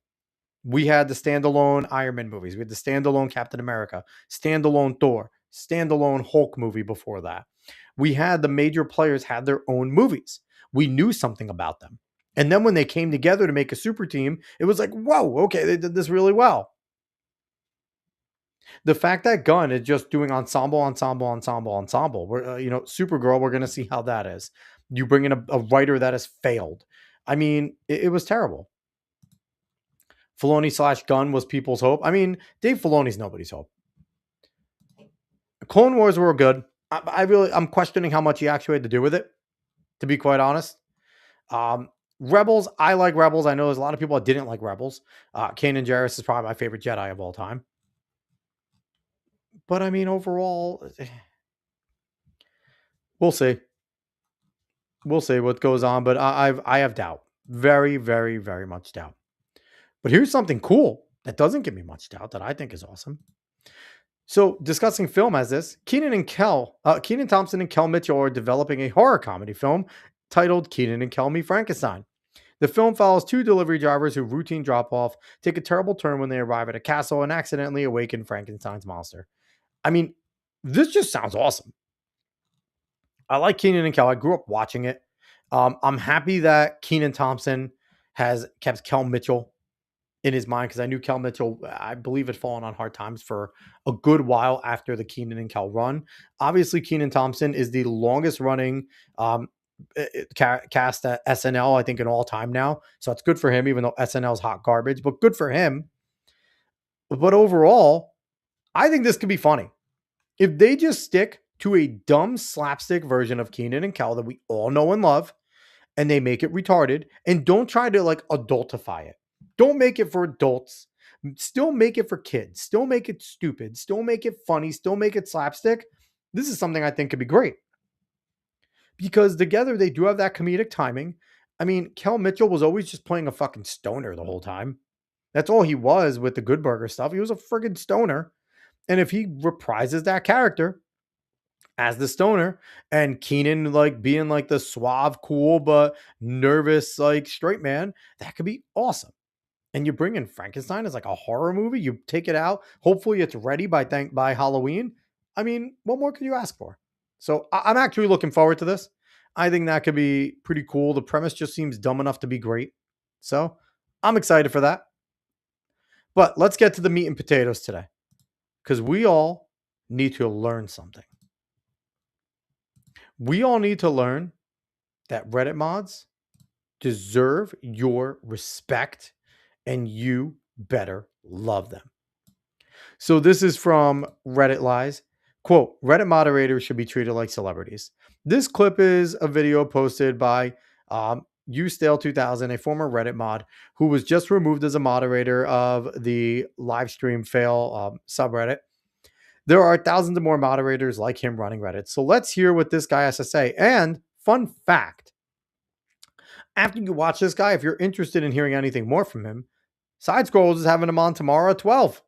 we had the standalone Iron Man movies. We had the standalone Captain America, standalone Thor, standalone Hulk movie before that. We had the major players had their own movies. We knew something about them. And then when they came together to make a super team, it was like, whoa, okay, they did this really well. The fact that Gunn is just doing ensemble. We're, Supergirl, we're going to see how that is. You bring in a writer that has failed. I mean, it was terrible. Filoni / Gunn was people's hope. I mean, Dave Filoni's nobody's hope. Clone Wars were good. I'm questioning how much he actually had to do with it, to be quite honest. Rebels, I like Rebels. I know there's a lot of people that didn't like Rebels. Kanan Jarrus is probably my favorite Jedi of all time. But I mean, overall, we'll see. We'll see what goes on. But I have doubt. Very, very, very much doubt. But here's something cool that doesn't give me much doubt that I think is awesome. So, discussing film as this, Kenan Thompson and Kel Mitchell are developing a horror comedy film titled Kenan and Kel Meet Frankenstein. The film follows two delivery drivers who routine drop-off take a terrible turn when they arrive at a castle and accidentally awaken Frankenstein's monster. I mean, this just sounds awesome. I like Kenan and Kel. I grew up watching it. I'm happy that Kenan Thompson has kept Kel Mitchell in his mind because I knew Kel Mitchell, I believe, had fallen on hard times for a good while after the Kenan and Kel run. Obviously, Kenan Thompson is the longest running cast at SNL, I think, in all time now. So it's good for him, even though SNL's hot garbage, but good for him. But overall, I think this could be funny. If they just stick to a dumb slapstick version of Kenan and Kel that we all know and love, and they make it retarded, and don't try to like adultify it. Don't make it for adults. Still make it for kids. Still make it stupid. Still make it funny. Still make it slapstick. This is something I think could be great. Because together they do have that comedic timing. I mean, Kel Mitchell was always just playing a fucking stoner the whole time. That's all he was with the Good Burger stuff. He was a friggin' stoner. And if he reprises that character as the stoner and Kenan like being like the suave, cool, but nervous, like straight man, that could be awesome. And you bring in Frankenstein as like a horror movie. You take it out. Hopefully it's ready by Halloween. I mean, what more could you ask for? So I'm actually looking forward to this. I think that could be pretty cool. The premise just seems dumb enough to be great. So I'm excited for that. But let's get to the meat and potatoes today, because we all need to learn something. We all need to learn that Reddit mods deserve your respect, and you better love them. So this is from Reddit Lies. Quote, Reddit moderators should be treated like celebrities. This clip is a video posted by Ustale2000, a former Reddit mod who was just removed as a moderator of the live stream fail subreddit. There are thousands of more moderators like him running Reddit. So let's hear what this guy has to say. And fun fact, after you watch this guy, if you're interested in hearing anything more from him, Side Scrolls is having him on tomorrow at 12.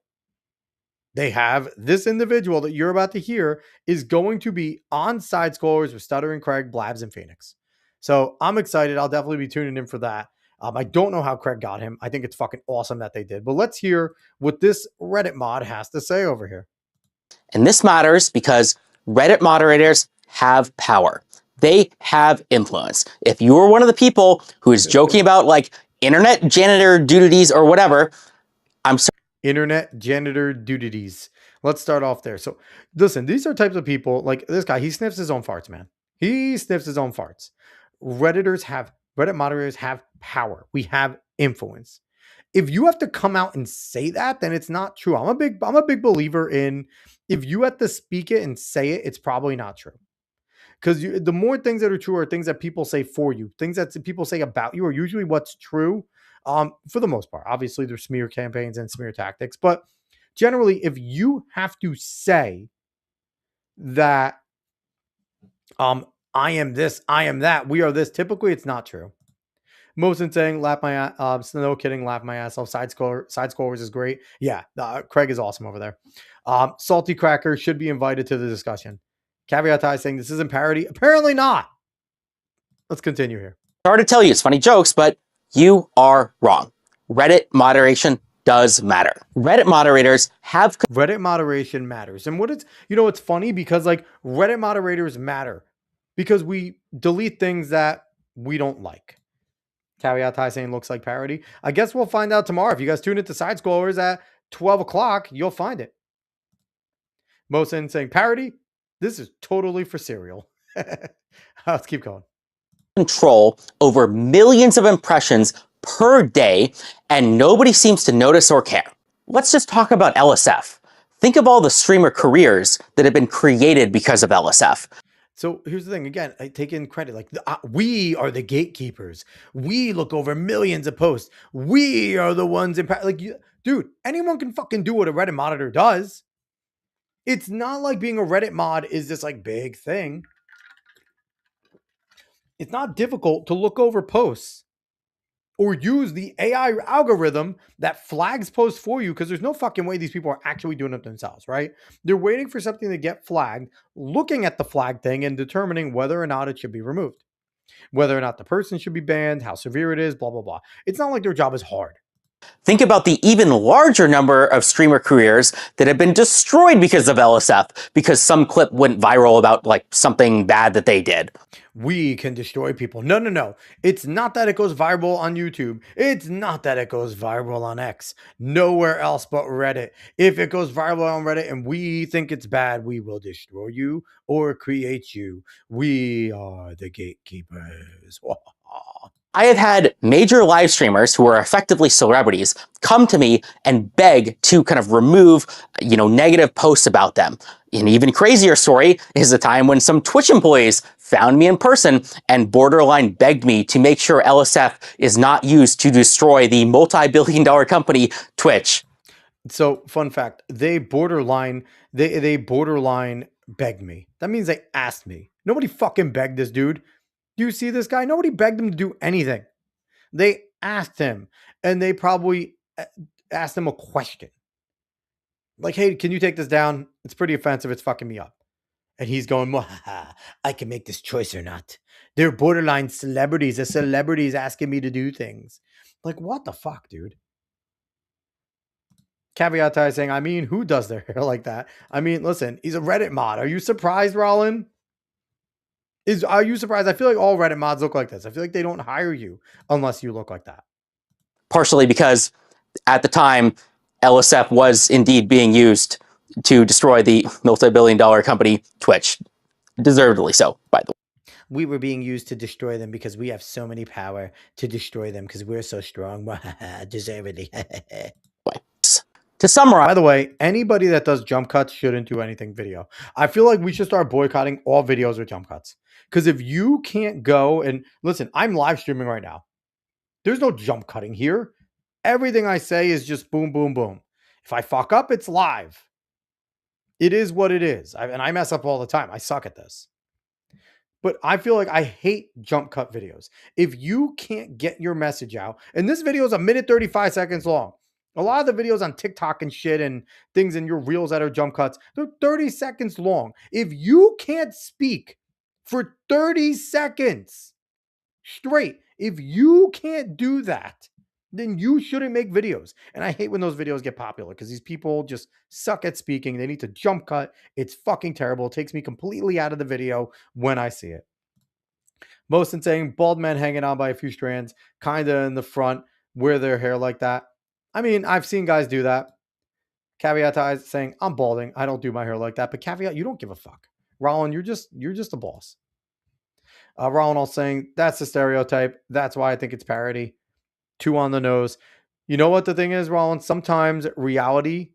They have this individual that you're about to hear is going to be on side scrollers with Stuttering Craig, Blabs, and Phoenix. So I'm excited. I'll definitely be tuning in for that. I don't know how Craig got him. I think it's fucking awesome that they did. But let's hear what this Reddit mod has to say over here. And this matters because Reddit moderators have power. They have influence. If you are one of the people who is joking about like internet janitor duties or whatever, I'm sorry. Internet janitor duties. Let's start off there. So listen, these are types of people like this guy. He sniffs his own farts, man. He sniffs his own farts. Reddit moderators have power. We have influence. If you have to come out and say that, then it's not true. I'm a big believer in if you have to speak it and say it, it's probably not true. Because the more things that are true are things that people say for you. Things that people say about you are usually what's true. For the most part, obviously there's smear campaigns and smear tactics, but generally, if you have to say that, I am this, I am that, we are this, typically it's not true. Mosin saying, laugh my ass, no kidding, laugh my ass off. Side scrollers is great. Yeah, Craig is awesome over there. Salty Cracker should be invited to the discussion. Caveat Ty saying this isn't parody. Apparently not. Let's continue here. Sorry to tell you, it's funny jokes, but you are wrong. Reddit moderation does matter. Reddit moderators have Reddit moderation matters. And it's funny because like Reddit moderators matter because we delete things that we don't like. Caveat Ty saying looks like parody. I guess we'll find out tomorrow. If you guys tune into Side Scrollers at 12 o'clock, you'll find it. Mosin saying parody. This is totally for cereal. Let's keep going. control over millions of impressions per day, and nobody seems to notice or care. Let's just talk about LSF. Think of all the streamer careers that have been created because of LSF. So here's the thing. Again, I take in credit. Like we are the gatekeepers. We look over millions of posts. We are the ones dude, anyone can fucking do what a Reddit monitor does. It's not like being a Reddit mod is this like big thing. It's not difficult to look over posts or use the AI algorithm that flags posts for you because there's no fucking way these people are actually doing it themselves, right? They're waiting for something to get flagged, looking at the flag thing and determining whether or not it should be removed, whether or not the person should be banned, how severe it is, blah, blah, blah. It's not like their job is hard. Think about the even larger number of streamer careers that have been destroyed because of LSF, because some clip went viral about like something bad that they did. We can destroy people. No. It's not that it goes viral on YouTube. It's not that it goes viral on X. Nowhere else but Reddit. If it goes viral on Reddit and we think it's bad, we will destroy you or create you. We are the gatekeepers. I have had major live streamers who are effectively celebrities come to me and beg to kind of remove, negative posts about them. An even crazier story is the time when some Twitch employees found me in person and borderline begged me to make sure LSF is not used to destroy the multi-billion-dollar company Twitch. So, fun fact, they borderline begged me. That means they asked me. Nobody fucking begged this dude. Do you see this guy? Nobody begged him to do anything. They asked him, and they probably asked him a question. Like, hey, can you take this down? It's pretty offensive. It's fucking me up. And he's going, I can make this choice or not. They're borderline celebrities. A celebrity is asking me to do things. Like, what the fuck, dude? Caveat Ty saying, who does their hair like that? Listen, he's a Reddit mod. Are you surprised, Rollin? Are you surprised? I feel like all Reddit mods look like this. I feel like they don't hire you unless you look like that. Partially because at the time, LSF was indeed being used to destroy the multi-billion-dollar company Twitch. Deservedly so, by the way. We were being used to destroy them because we have so many power to destroy them because we're so strong. Deservedly. To summarize, by the way, anybody that does jump cuts shouldn't do anything video. I feel like we should start boycotting all videos with jump cuts. Because if you can't go and listen, I'm live streaming right now. There's no jump cutting here. Everything I say is just boom, boom, boom. If I fuck up, it's live. It is what it is. And I mess up all the time. I suck at this. But I feel like I hate jump cut videos. If you can't get your message out, and this video is 1 minute 35 seconds long. A lot of the videos on TikTok and shit and things in your reels that are jump cuts, they're 30 seconds long. If you can't speak for 30 seconds straight, if you can't do that, then you shouldn't make videos. And I hate when those videos get popular because these people just suck at speaking. They need to jump cut. It's fucking terrible. It takes me completely out of the video when I see it. Bosun saying bald men hanging on by a few strands, kind of in the front, wear their hair like that. I mean, I've seen guys do that. Caveat eyes saying, I'm balding. I don't do my hair like that. But caveat, you don't give a fuck. Rollin, you're just a boss. Rollin saying, that's the stereotype. That's why I think it's parody. Too on the nose. You know what the thing is, Rollin? Sometimes reality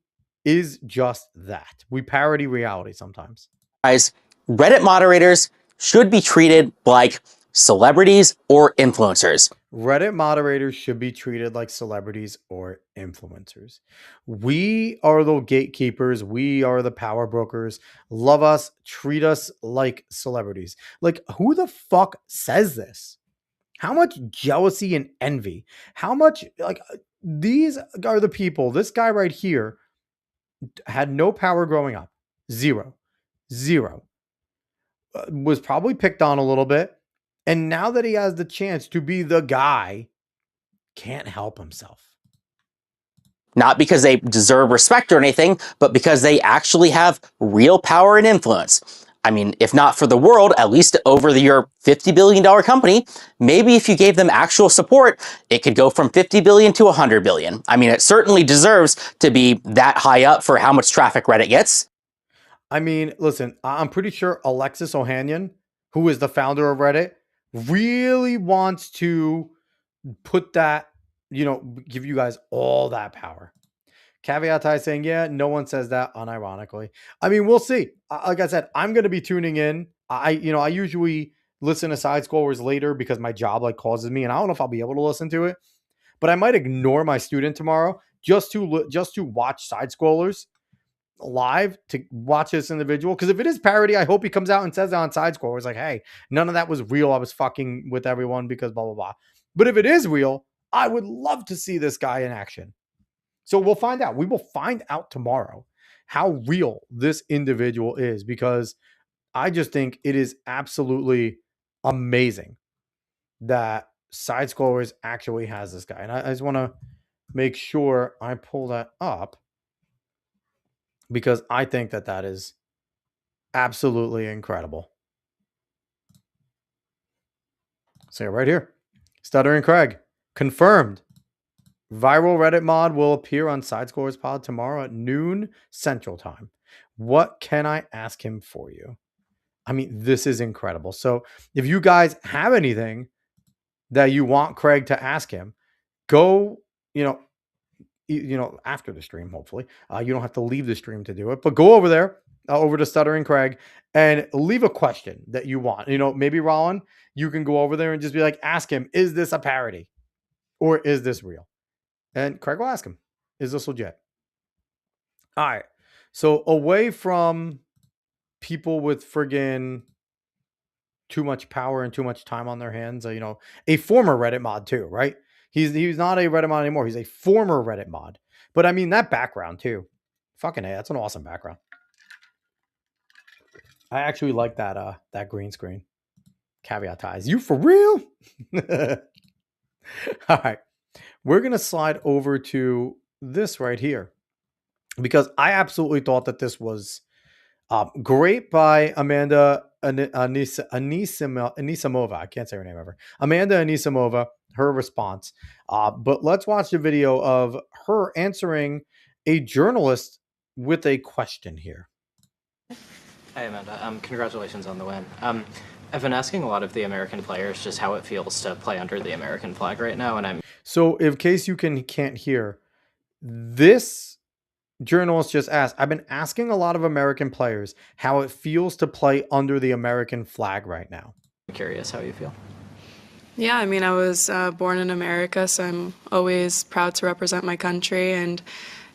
is just that. We parody reality sometimes. Guys, Reddit moderators should be treated like celebrities or influencers. Reddit moderators should be treated like celebrities or influencers. We are the gatekeepers. We are the power brokers. Love us, treat us like celebrities. Like, who the fuck says this? How much jealousy and envy? How much, like, these are the people. This guy right here had no power growing up. Zero. Was probably picked on a little bit. And now that he has the chance to be the guy, can't help himself. Not because they deserve respect or anything, but because they actually have real power and influence. I mean, if not for the world, at least over your $50 billion company, maybe if you gave them actual support, it could go from 50 billion to 100 billion. I mean, it certainly deserves to be that high up for how much traffic Reddit gets. I mean, listen, I'm pretty sure Alexis Ohanian, who is the founder of Reddit, really wants to put that, give you guys all that power. Caveat I saying, yeah, no one says that unironically. I mean, we'll see. Like I said, I'm going to be tuning in. I usually listen to side scrollers later because my job causes me, and I don't know if I'll be able to listen to it, but I might ignore my student tomorrow just to watch side scrollers live, to watch this individual. Because if it is parody, I hope he comes out and says that on side scrollers, like, hey, none of that was real. I was fucking with everyone because blah, blah, blah. But if it is real, I would love to see this guy in action. So we'll find out. We will find out tomorrow how real this individual is, because I just think it is absolutely amazing that side scrollers actually has this guy. And I just want to make sure I pull that up, because I think that is absolutely incredible. So right here, Stuttering Craig, confirmed. Viral Reddit mod will appear on Side Scrollers Pod tomorrow at noon Central Time. What can I ask him for you? I mean, this is incredible. So if you guys have anything that you want Craig to ask him, go, after the stream, hopefully. You don't have to leave the stream to do it, but go over there, over to Stuttering Craig, and leave a question that you want. Maybe Rollin, you can go over there and just be like, ask him, is this a parody or is this real? And Craig will ask him, is this legit? All right. So away from people with friggin' too much power and too much time on their hands, a former Reddit mod too, right? He's not a Reddit mod anymore. He's a former Reddit mod. But I mean, that background too. Fucking A, that's an awesome background. I actually like that green screen. Caveat ties. You for real? All right. We're going to slide over to this right here, because I absolutely thought that this was great by Amanda Anisimova. I can't say her name ever. Amanda Anisimova, her response. But let's watch the video of her answering a journalist with a question here. Hey Amanda, congratulations on the win. I've been asking a lot of the American players just how it feels to play under the American flag right now, and I'm... So in case you can't hear, this journalist just asked, I've been asking a lot of American players how it feels to play under the American flag right now. I'm curious how you feel. Yeah, I mean, I was born in America, so I'm always proud to represent my country, and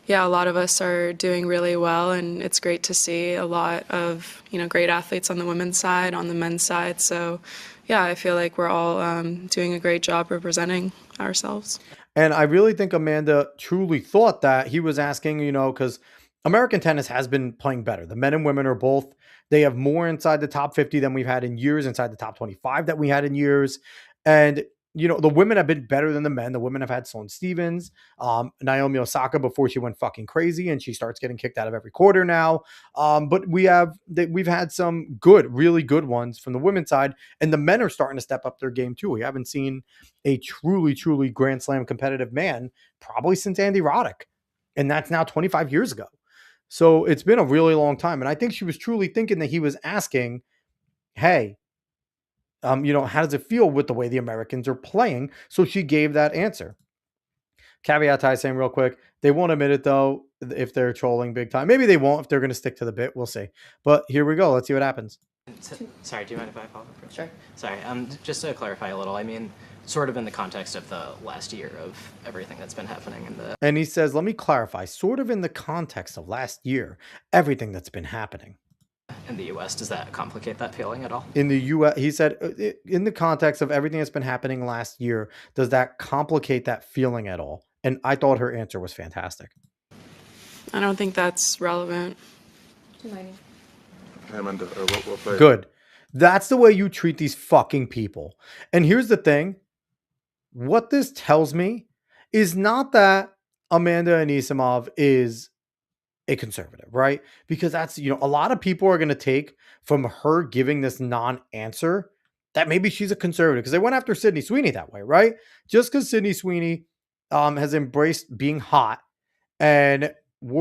yeah, a lot of us are doing really well, and it's great to see a lot of, great athletes on the women's side, on the men's side. So yeah, I feel like we're all doing a great job representing ourselves. And I really think Amanda truly thought that he was asking, because American tennis has been playing better. The men and women are both, they have more inside the top 50 than we've had in years, inside the top 25 that we had in years. And, the women have been better than the men. The women have had Sloane Stevens, Naomi Osaka before she went fucking crazy and she starts getting kicked out of every quarter now. But we've had some good, really good ones from the women's side, and the men are starting to step up their game too. We haven't seen a truly, truly Grand Slam competitive man probably since Andy Roddick. And that's now 25 years ago. So it's been a really long time. And I think she was truly thinking that he was asking, hey, how does it feel with the way the Americans are playing? So she gave that answer. Caveat Ty saying real quick, they won't admit it though if they're trolling big time. Maybe they won't if they're going to stick to the bit. We'll see. But here we go. Let's see what happens. Sorry, do you mind if I follow up? Sure. Sorry, just to clarify a little, I mean, sort of in the context of the last year of everything that's been happening in the And he says, let me clarify, sort of in the context of last year, everything that's been happening. US, does that complicate that feeling at all? In the US, he said, in the context of everything that's been happening last year, does that complicate that feeling at all? And I thought her answer was fantastic. I don't think that's relevant. Amanda, what player? Good. That's the way you treat these fucking people. And here's the thing. What this tells me is not that Amanda Anisimov is a conservative, right? Because that's, a lot of people are going to take from her giving this non-answer that maybe she's a conservative because they went after Sydney Sweeney that way, right? Just because Sydney Sweeney has embraced being hot and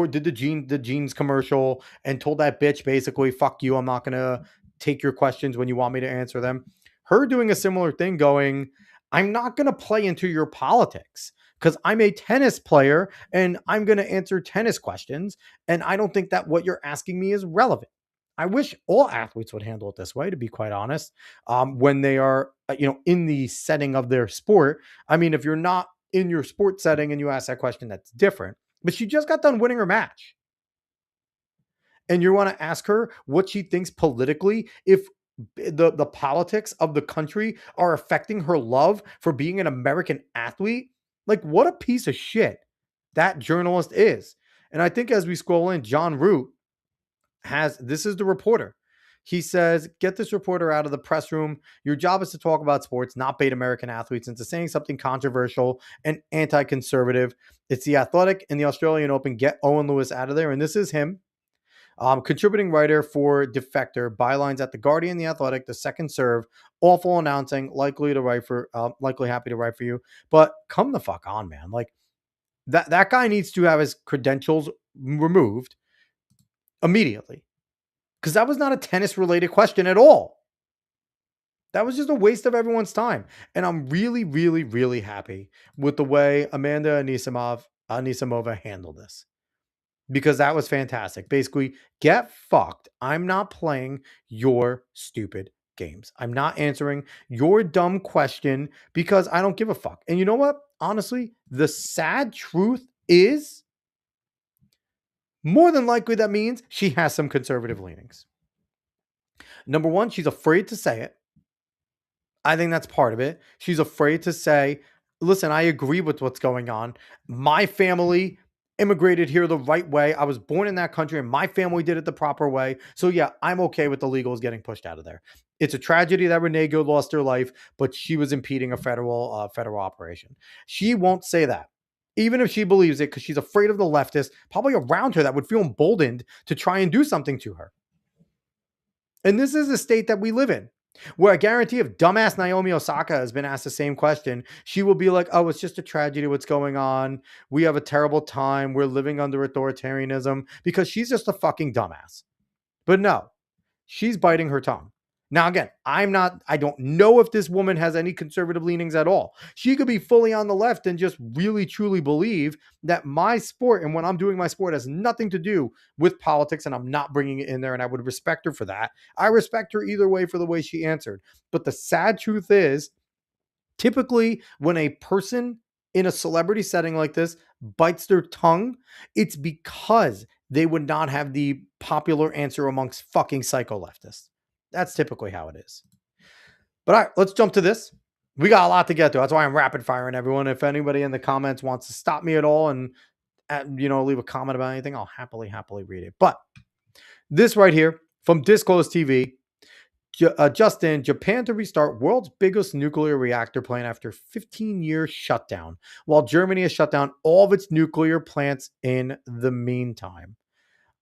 did the jeans commercial and told that bitch basically, fuck you, I'm not going to take your questions when you want me to answer them. Her doing a similar thing going, I'm not going to play into your politics because I'm a tennis player and I'm going to answer tennis questions. And I don't think that what you're asking me is relevant. I wish all athletes would handle it this way, to be quite honest, when they are, in the setting of their sport. I mean, if you're not in your sport setting and you ask that question, that's different. But she just got done winning her match. And you want to ask her what she thinks politically if the politics of the country are affecting her love for being an American athlete? Like, what a piece of shit that journalist is. And I think as we scroll in, John Root this is the reporter. He says, get this reporter out of the press room. Your job is to talk about sports, not bait American athletes into saying something controversial and anti-conservative. It's The Athletic and the Australian Open. Get Owen Lewis out of there. And this is him. Contributing writer for Defector, bylines at The Guardian, The Athletic, The Second Serve, awful announcing, likely happy to write for you. But come the fuck on, man. Like, that guy needs to have his credentials removed immediately. Because that was not a tennis-related question at all. That was just a waste of everyone's time. And I'm really, really, really happy with the way Amanda Anisimova handled this. Because that was fantastic. Basically, get fucked. I'm not playing your stupid games. I'm not answering your dumb question because I don't give a fuck. And you know what? Honestly, the sad truth is more than likely that means she has some conservative leanings. Number one, she's afraid to say it. I think that's part of it. She's afraid to say, listen, I agree with what's going on. My family immigrated here the right way. I was born in that country and my family did it the proper way. So yeah, I'm okay with the legals getting pushed out of there. It's a tragedy that Renee Good lost her life, but she was impeding a federal operation. She won't say that. Even if she believes it, because she's afraid of the leftists probably around her that would feel emboldened to try and do something to her. And this is the state that we live in, where I guarantee if dumbass Naomi Osaka has been asked the same question, she will be like, oh, it's just a tragedy what's going on. We have a terrible time. We're living under authoritarianism, because she's just a fucking dumbass. But no, she's biting her tongue. Now, again, I don't know if this woman has any conservative leanings at all. She could be fully on the left and just really, truly believe that my sport and when I'm doing my sport has nothing to do with politics and I'm not bringing it in there, and I would respect her for that. I respect her either way for the way she answered. But the sad truth is, typically when a person in a celebrity setting like this bites their tongue, it's because they would not have the popular answer amongst fucking psycho leftists. That's typically how it is. But all right, let's jump to this. We got a lot to get to. That's why I'm rapid firing everyone. If anybody in the comments wants to stop me at all and leave a comment about anything, I'll happily read it. But this right here from Disclosed TV, Justin, Japan to restart world's biggest nuclear reactor plant after 15-year shutdown, while Germany has shut down all of its nuclear plants in the meantime.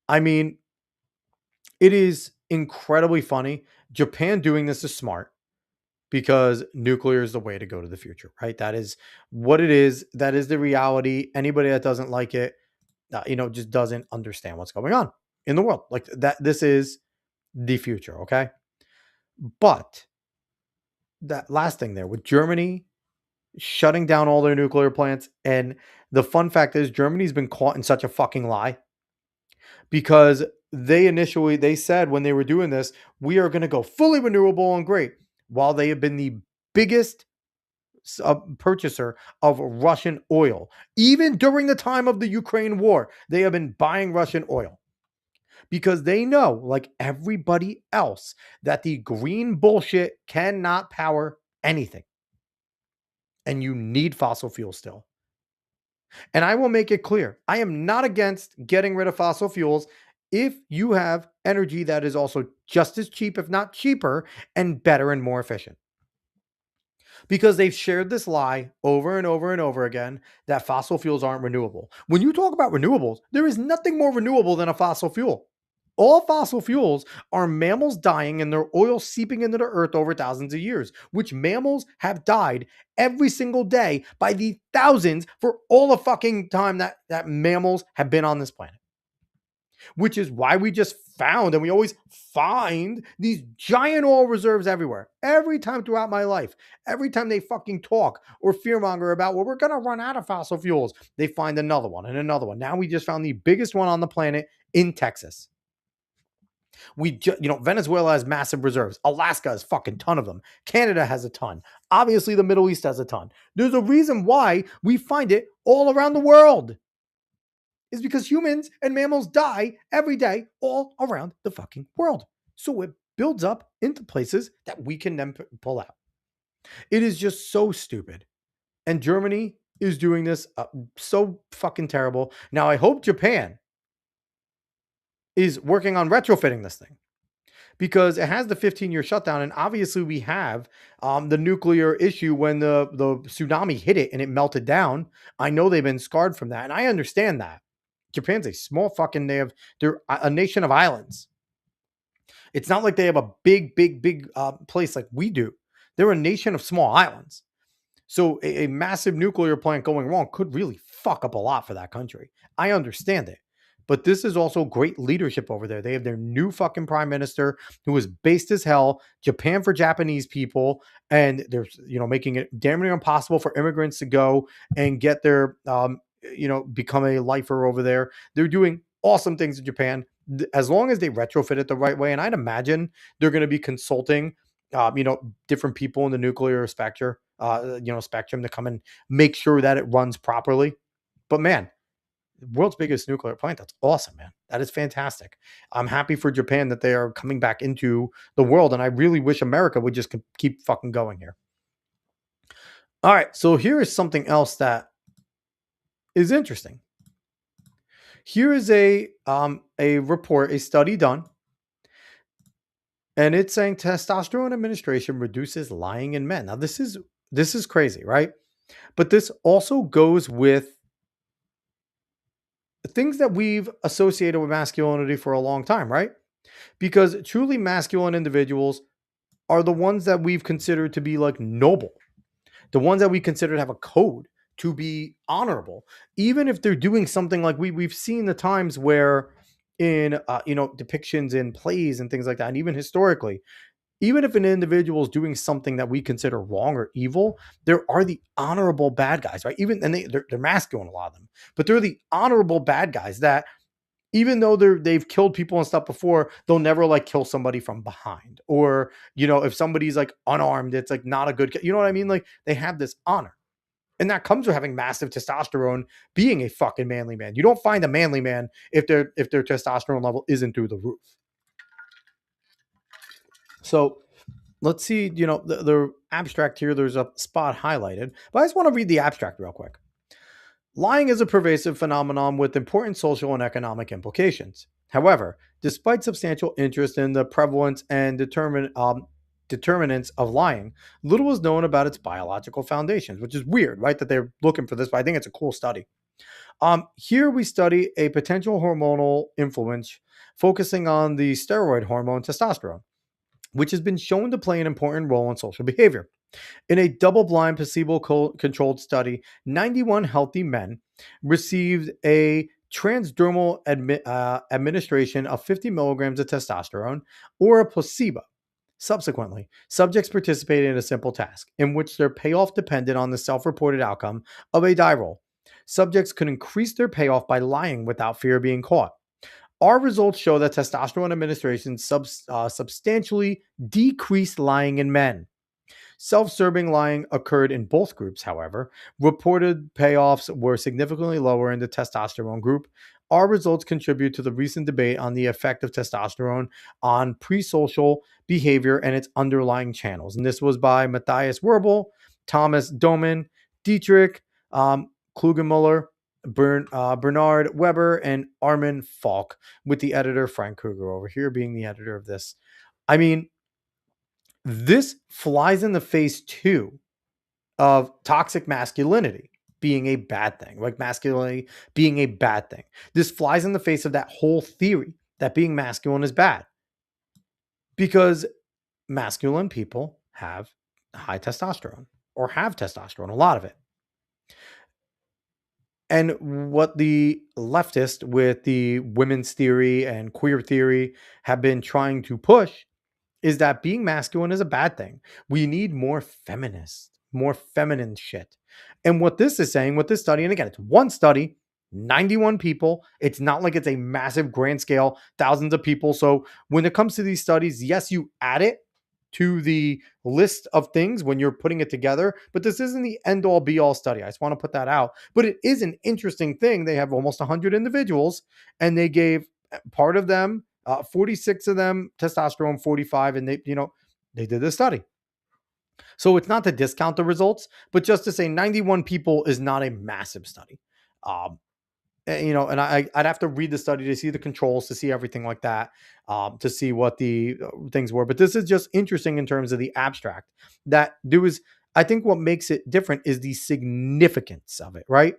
I mean, it is incredibly funny. Japan doing this is smart because nuclear is the way to go to the future, right? That is what it is. That is the reality. Anybody that doesn't like it, just doesn't understand what's going on in the world. Like that, this is the future, okay? But that last thing there with Germany shutting down all their nuclear plants, and the fun fact is Germany's been caught in such a fucking lie because they said when they were doing this, we are going to go fully renewable and great, while they have been the biggest purchaser of Russian oil. Even during the time of the Ukraine war, they have been buying Russian oil because they know, like everybody else, that the green bullshit cannot power anything. And you need fossil fuels still. And I will make it clear, I am not against getting rid of fossil fuels if you have energy that is also just as cheap, if not cheaper, and better and more efficient. Because they've shared this lie over and over and over again that fossil fuels aren't renewable. When you talk about renewables, there is nothing more renewable than a fossil fuel. All fossil fuels are mammals dying and their oil seeping into the earth over thousands of years, which mammals have died every single day by the thousands for all the fucking time that mammals have been on this planet. Which is why we just found, and we always find, these giant oil reserves everywhere. Every time throughout my life, every time they fucking talk or fearmonger about, well, we're going to run out of fossil fuels, they find another one and another one. Now we just found the biggest one on the planet in Texas. Venezuela has massive reserves. Alaska has fucking ton of them. Canada has a ton. Obviously, the Middle East has a ton. There's a reason why we find it all around the world. Is because humans and mammals die every day all around the fucking world. So it builds up into places that we can then pull out. It is just so stupid. And Germany is doing this so fucking terrible. Now, I hope Japan is working on retrofitting this thing because it has the 15-year shutdown. And obviously we have the nuclear issue when the tsunami hit it and it melted down. I know they've been scarred from that. And I understand that. Japan's a small fucking, they're a nation of islands. It's not like they have a big place like we do. They're a nation of small islands. So a massive nuclear plant going wrong could really fuck up a lot for that country. I understand it. But this is also great leadership over there. They have their new fucking prime minister who is based as hell, Japan for Japanese people, and they're making it damn near impossible for immigrants to go and get their become a lifer over there. They're doing awesome things in Japan as long as they retrofit it the right way. And I'd imagine they're going to be consulting, different people in the nuclear spectrum to come and make sure that it runs properly. But man, the world's biggest nuclear plant, that's awesome, man. That is fantastic. I'm happy for Japan that they are coming back into the world. And I really wish America would just keep fucking going here. All right. So here is something else that is interesting. Here is a report, a study done, and it's saying testosterone administration reduces lying in men. Now this is crazy, right? But this also goes with things that we've associated with masculinity for a long time, right? Because truly masculine individuals are the ones that we've considered to be like noble, the ones that we consider to have a code, to be honorable, even if they're doing something like we've seen the times where in depictions in plays and things like that, and even historically, even if an individual is doing something that we consider wrong or evil, there are the honorable bad guys, right? They're masculine, a lot of them, but they're the honorable bad guys that even though they've killed people and stuff before, they'll never like kill somebody from behind, or if somebody's like unarmed, it's like not a good, you know what I mean? Like they have this honor. And that comes with having massive testosterone, being a fucking manly man. You don't find a manly man if their testosterone level isn't through the roof. So let's see, the abstract here, there's a spot highlighted, but I just want to read the abstract real quick. Lying is a pervasive phenomenon with important social and economic implications. However, despite substantial interest in the prevalence and determinants of lying, little is known about its biological foundations, which is weird, right? That they're looking for this, but I think it's a cool study. Here we study a potential hormonal influence focusing on the steroid hormone testosterone, which has been shown to play an important role in social behavior. In a double blind, placebo controlled study, 91 healthy men received a transdermal administration of 50 milligrams of testosterone or a placebo. Subsequently, subjects participated in a simple task in which their payoff depended on the self reported outcome of a die roll. Subjects could increase their payoff by lying without fear of being caught. Our results show that testosterone administration substantially decreased lying in men. Self-serving lying occurred in both groups, however. Reported payoffs were significantly lower in the testosterone group. Our results contribute to the recent debate on the effect of testosterone on pre-social behavior and its underlying channels. And this was by Matthias Werbel, Thomas Domen, Dietrich Klugemuller, Bernard Weber, and Armin Falk, with the editor Frank Kruger over here being the editor of this. I mean, this flies in the face too of toxic masculinity being a bad thing, like masculinity being a bad thing. This flies in the face of that whole theory that being masculine is bad, because masculine people have high testosterone or have testosterone, a lot of it. And what the leftist with the women's theory and queer theory have been trying to push is that being masculine is a bad thing. We need more feminist, more feminine shit. And what this is saying, what this study, and again, it's one study, 91 people. It's not like it's a massive grand scale, thousands of people. So when it comes to these studies, yes, you add it to the list of things when you're putting it together, but this isn't the end all be all study. I just want to put that out. But it is an interesting thing. They have almost 100 individuals, and they gave part of them 46 of them testosterone, 45, and they did this study. So it's not to discount the results, but just to say 91 people is not a massive study. And I'd have to read the study to see the controls, to see everything like that, to see what the things were. But this is just interesting in terms of the abstract. I think what makes it different is the significance of it, right?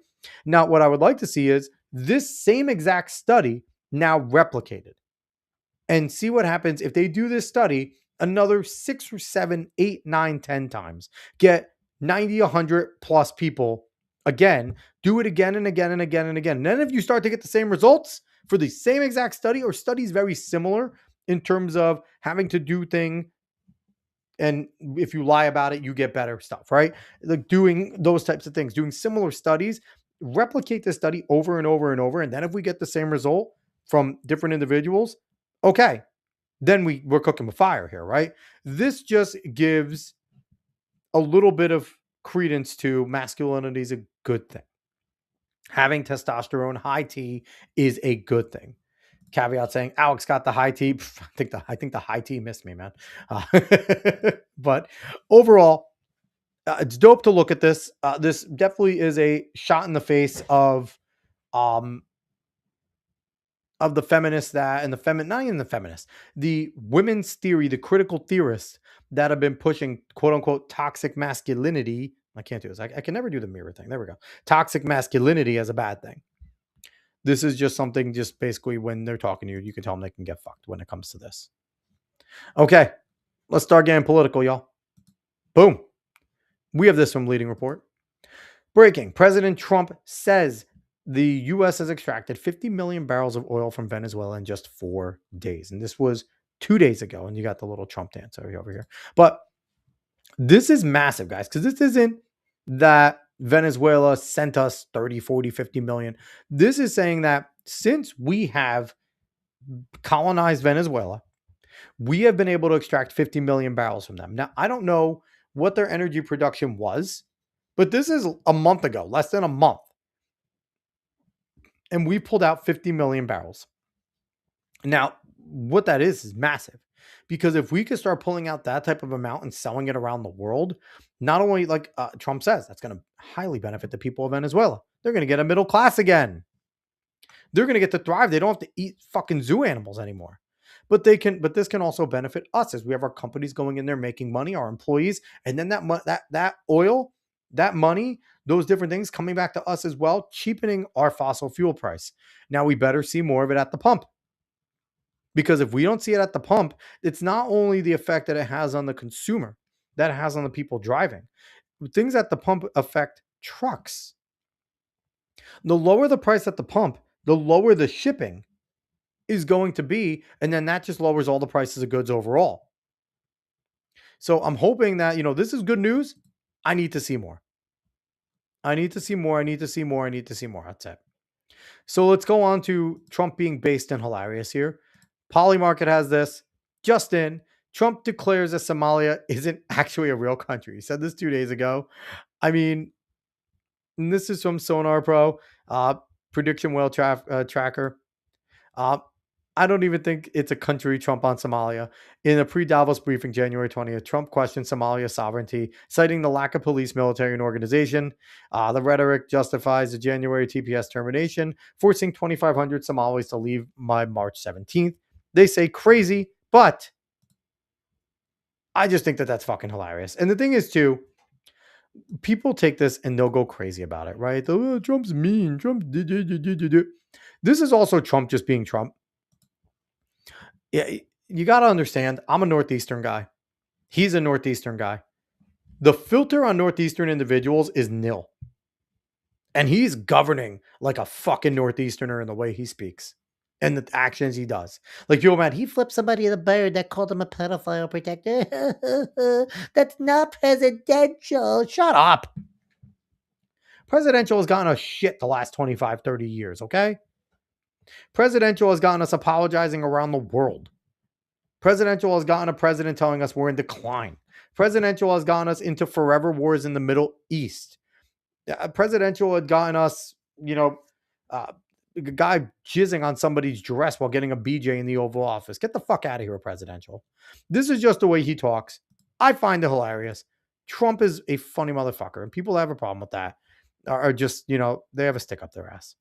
Now, what I would like to see is this same exact study now replicated, and see what happens if they do this study another 6 or 7, 8, 9, 10 times. Get 90, 100 plus people again, do it again and again and again and again. And then if you start to get the same results for the same exact study or studies very similar in terms of having to do thing, and if you lie about it, you get better stuff, right? Like doing those types of things, doing similar studies, replicate the study over and over and over. And then if we get the same result from different individuals, okay, then we're cooking with fire here, right? This just gives a little bit of credence to masculinity is a good thing. Having testosterone, high T, is a good thing. Caveat saying Alex got the high T. I think the high T missed me, man. But overall, it's dope to look at this. This definitely is a shot in the face of the feminists not even the feminists, the women's theory, the critical theorists that have been pushing quote unquote toxic masculinity. I can't do this. I can never do the mirror thing. There we go. Toxic masculinity as a bad thing. This is just something, just basically when they're talking to you, you can tell them they can get fucked when it comes to this. Okay, let's start getting political, y'all. Boom. We have this from Leading Report. Breaking. President Trump says the U.S. has extracted 50 million barrels of oil from Venezuela in just 4 days. And this was 2 days ago. And you got the little Trump dance over here. But this is massive, guys, because this isn't that Venezuela sent us 30, 40, 50 million. This is saying that since we have colonized Venezuela, we have been able to extract 50 million barrels from them. Now, I don't know what their energy production was, but this is a month ago, less than a month. And we pulled out 50 million barrels. Now, what that is massive. Because if we could start pulling out that type of amount and selling it around the world, not only like Trump says, that's going to highly benefit the people of Venezuela. They're going to get a middle class again. They're going to get to thrive. They don't have to eat fucking zoo animals anymore. But this can also benefit us as we have our companies going in there making money, our employees, and then that oil, that money, those different things coming back to us as well, cheapening our fossil fuel price. Now we better see more of it at the pump. Because if we don't see it at the pump, it's not only the effect that it has on the consumer, that it has on the people driving. Things at the pump affect trucks. The lower the price at the pump, the lower the shipping is going to be, and then that just lowers all the prices of goods overall. So I'm hoping that, this is good news. I need to see more. I need to see more. That's it. So let's go on to Trump being based and hilarious here. Polymarket has this. Justin, Trump declares that Somalia isn't actually a real country. He said this 2 days ago. I mean, this is from Sonar Pro, prediction whale tracker. I don't even think it's a country, Trump on Somalia. In a pre-Davos briefing January 20th, Trump questioned Somalia's sovereignty, citing the lack of police, military, and organization. The rhetoric justifies the January TPS termination, forcing 2,500 Somalis to leave by March 17th. They say crazy, but I just think that that's fucking hilarious. And the thing is, too, people take this and they'll go crazy about it, right? Oh, Trump's mean. This is also Trump just being Trump. Yeah, you got to understand, I'm a Northeastern guy. He's a Northeastern guy. The filter on Northeastern individuals is nil. And he's governing like a fucking Northeasterner in the way he speaks and the actions he does. Like, yo, man, he flipped somebody the bird that called him a pedophile protector. That's not presidential. Shut up. Presidential has gotten us shit the last 25, 30 years, okay? Presidential has gotten us apologizing around the world. Presidential has gotten a president telling us we're in decline. Presidential has gotten us into forever wars in the Middle East. Presidential had gotten us, a guy jizzing on somebody's dress while getting a BJ in the Oval Office. Get the fuck out of here, presidential. This is just the way he talks. I find it hilarious. Trump is a funny motherfucker, and people that have a problem with that are just, they have a stick up their ass.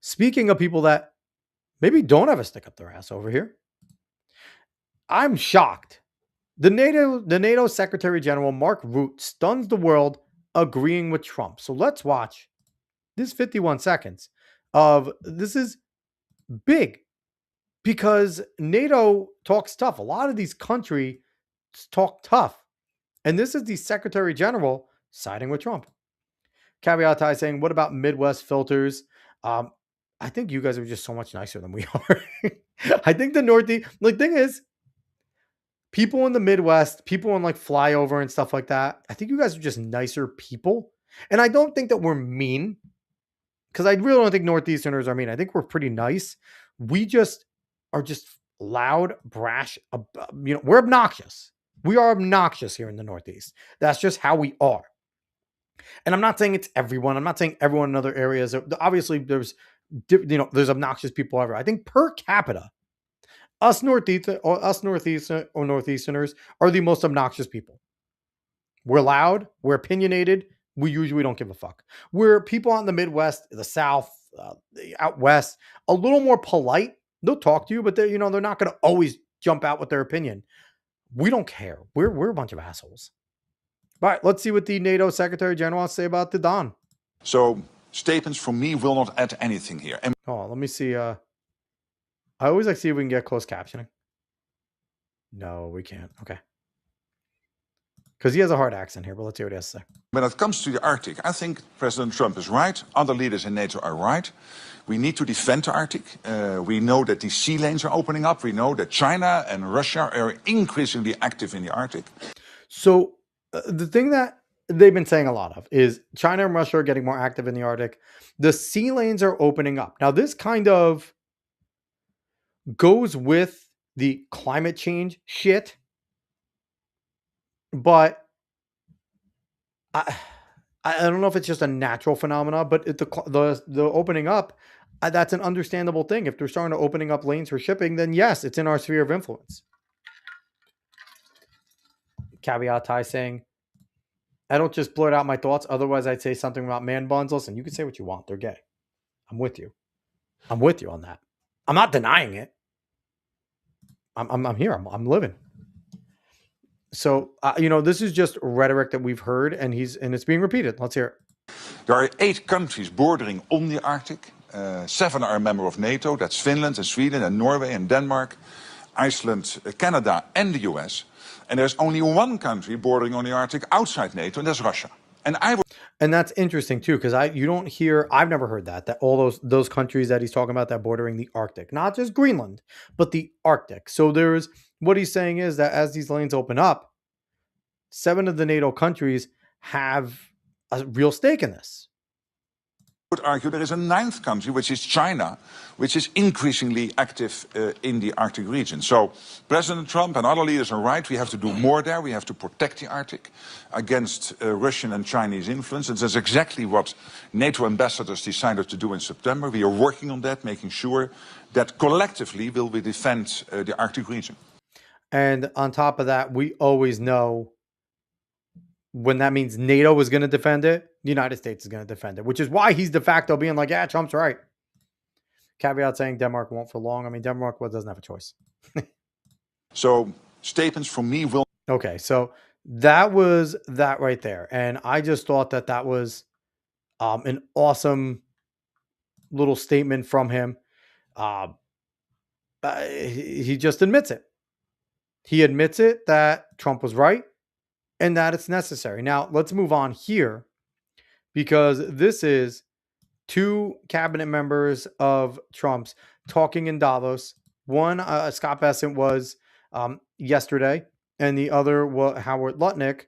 Speaking of people that maybe don't have a stick up their ass over here, I'm shocked. The NATO Secretary General Mark Rutte stuns the world, agreeing with Trump. So let's watch this 51 seconds of this is big because NATO talks tough. A lot of these countries talk tough. And this is the Secretary General siding with Trump. Caveat saying, what about Midwest filters? I think you guys are just so much nicer than we are. I think the Northeast, the thing is, people in the Midwest, people in like flyover and stuff like that, I think you guys are just nicer people. And I don't think that we're mean, because I really don't think Northeasterners are mean. I think we're pretty nice. We just are just loud, brash. We're obnoxious. We are obnoxious here in the Northeast. That's just how we are. And I'm not saying it's everyone. I'm not saying everyone in other areas. Obviously, there's obnoxious people everywhere. I think per capita, us Northeasterners are the most obnoxious people. We're loud. We're opinionated. We usually don't give a fuck. We're people out in the Midwest, the South, out West, a little more polite. They'll talk to you, but they're not going to always jump out with their opinion. We don't care. We're a bunch of assholes. All right, let's see what the NATO Secretary General wants to say about the Don. So statements from me will not add anything here. Let me see. I always like to see if we can get closed captioning. No, we can't. Okay. Because he has a hard accent here, but let's see what he has to say. When it comes to the Arctic, I think President Trump is right. Other leaders in NATO are right. We need to defend the Arctic. We know that the sea lanes are opening up. We know that China and Russia are increasingly active in the Arctic. So the thing that they've been saying a lot of is China and Russia are getting more active in the Arctic. The sea lanes are opening up. Now, this kind of goes with the climate change shit. But I don't know if it's just a natural phenomenon, but the opening up, That's an understandable thing. If they're starting to opening up lanes for shipping, then yes, it's in our sphere of influence. Caveat Ty saying, I don't just blurt out my thoughts. Otherwise, I'd say something about man buns. Listen, you can say what you want. They're gay. I'm with you. I'm with you on that. I'm not denying it. I'm here. I'm living. So, this is just rhetoric that we've heard, and it's being repeated. Let's hear it. There are 8 countries bordering on the Arctic. 7 are a member of NATO. That's Finland and Sweden and Norway and Denmark, Iceland, Canada and the US. And there's only one country bordering on the Arctic outside NATO, and that's Russia. And that's interesting too, because I've never heard that all those countries that he's talking about that bordering the Arctic, not just Greenland, but the Arctic. So what he's saying is that as these lanes open up, 7 of the NATO countries have a real stake in this. I would argue there is a 9th country, which is China, which is increasingly active in the Arctic region. So President Trump and other leaders are right. We have to do more there. We have to protect the Arctic against Russian and Chinese influence. And that's exactly what NATO ambassadors decided to do in September. We are working on that, making sure that collectively will we defend the Arctic region. And on top of that, we always know when that means NATO is going to defend it, the United States is going to defend it, which is why he's de facto being like, yeah, Trump's right. Caveat saying Denmark won't for long. I mean, Denmark doesn't have a choice. So statements from me will... Okay, so that was that right there. And I just thought that was an awesome little statement from him. He just admits it. He admits it that Trump was right and that it's necessary. Now, let's move on here because this is 2 cabinet members of Trump's talking in Davos. One, Scott Bessent, was yesterday, and the other, Howard Lutnick,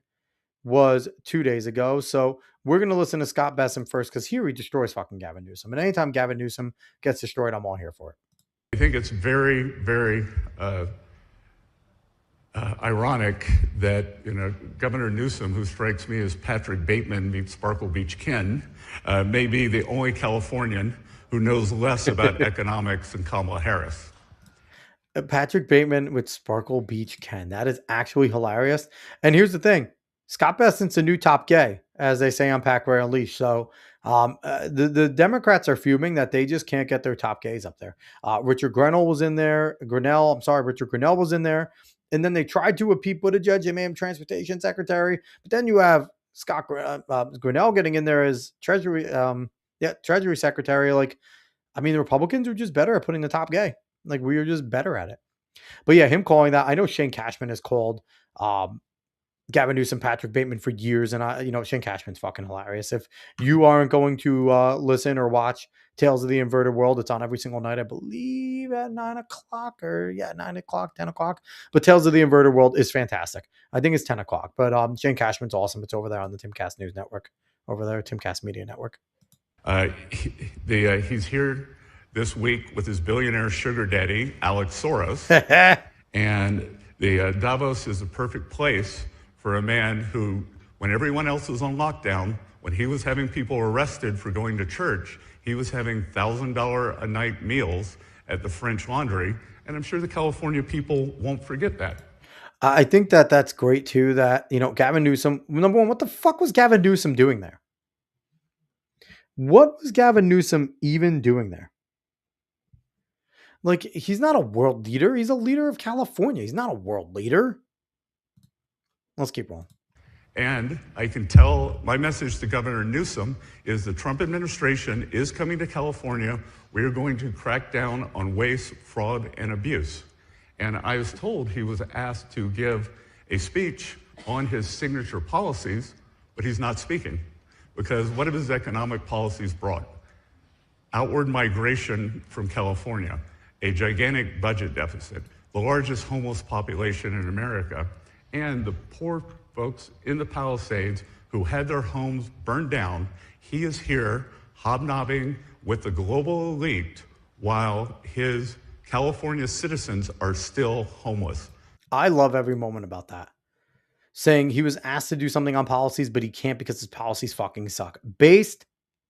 was 2 days ago. So we're going to listen to Scott Bessent first because here he destroys fucking Gavin Newsom. And anytime Gavin Newsom gets destroyed, I'm all here for it. I think it's very, very ironic that Governor Newsom, who strikes me as Patrick Bateman meets Sparkle Beach Ken, may be the only Californian who knows less about economics than Kamala Harris. Patrick Bateman with Sparkle Beach Ken. That is actually hilarious. And here's the thing. Scott Bessent's a new top gay, as they say on Pack Ray Unleashed. So the Democrats are fuming that they just can't get their top gays up there. Richard Grenell was in there. Richard Grenell was in there. And then they tried to Pete Buttigieg, MAM Transportation Secretary. But then you have Scott Grenell getting in there as Treasury Secretary. Like, I mean, the Republicans are just better at putting the top gay. Like, we are just better at it. But yeah, him calling that. I know Shane Cashman has called Gavin Newsom Patrick Bateman for years. And Shane Cashman's fucking hilarious. If you aren't going to listen or watch Tales of the Inverted World, it's on every single night, I believe at 9 o'clock 10 o'clock. But Tales of the Inverted World is fantastic. I think it's 10 o'clock, but Shane Cashman's awesome. It's over there on the Timcast News Network, Timcast Media Network. He's here this week with his billionaire sugar daddy, Alex Soros. And the Davos is the perfect place for a man who, when everyone else was on lockdown, when he was having people arrested for going to church, he was having $1,000 a night meals at the French Laundry. And I'm sure the California people won't forget that. I think that's great too, that, Gavin Newsom, number one, what the fuck was Gavin Newsom doing there? What was Gavin Newsom even doing there? Like, he's not a world leader. He's a leader of California. He's not a world leader. Let's keep rolling. And I can tell my message to Governor Newsom is the Trump administration is coming to California. We are going to crack down on waste, fraud, and abuse. And I was told he was asked to give a speech on his signature policies, but he's not speaking because what have his economic policies brought? Outward migration from California, a gigantic budget deficit, the largest homeless population in America, and the poor folks in the Palisades who had their homes burned down. He is here hobnobbing with the global elite while his California citizens are still homeless. I love every moment about that. Saying he was asked to do something on policies, but he can't because his policies fucking suck. Based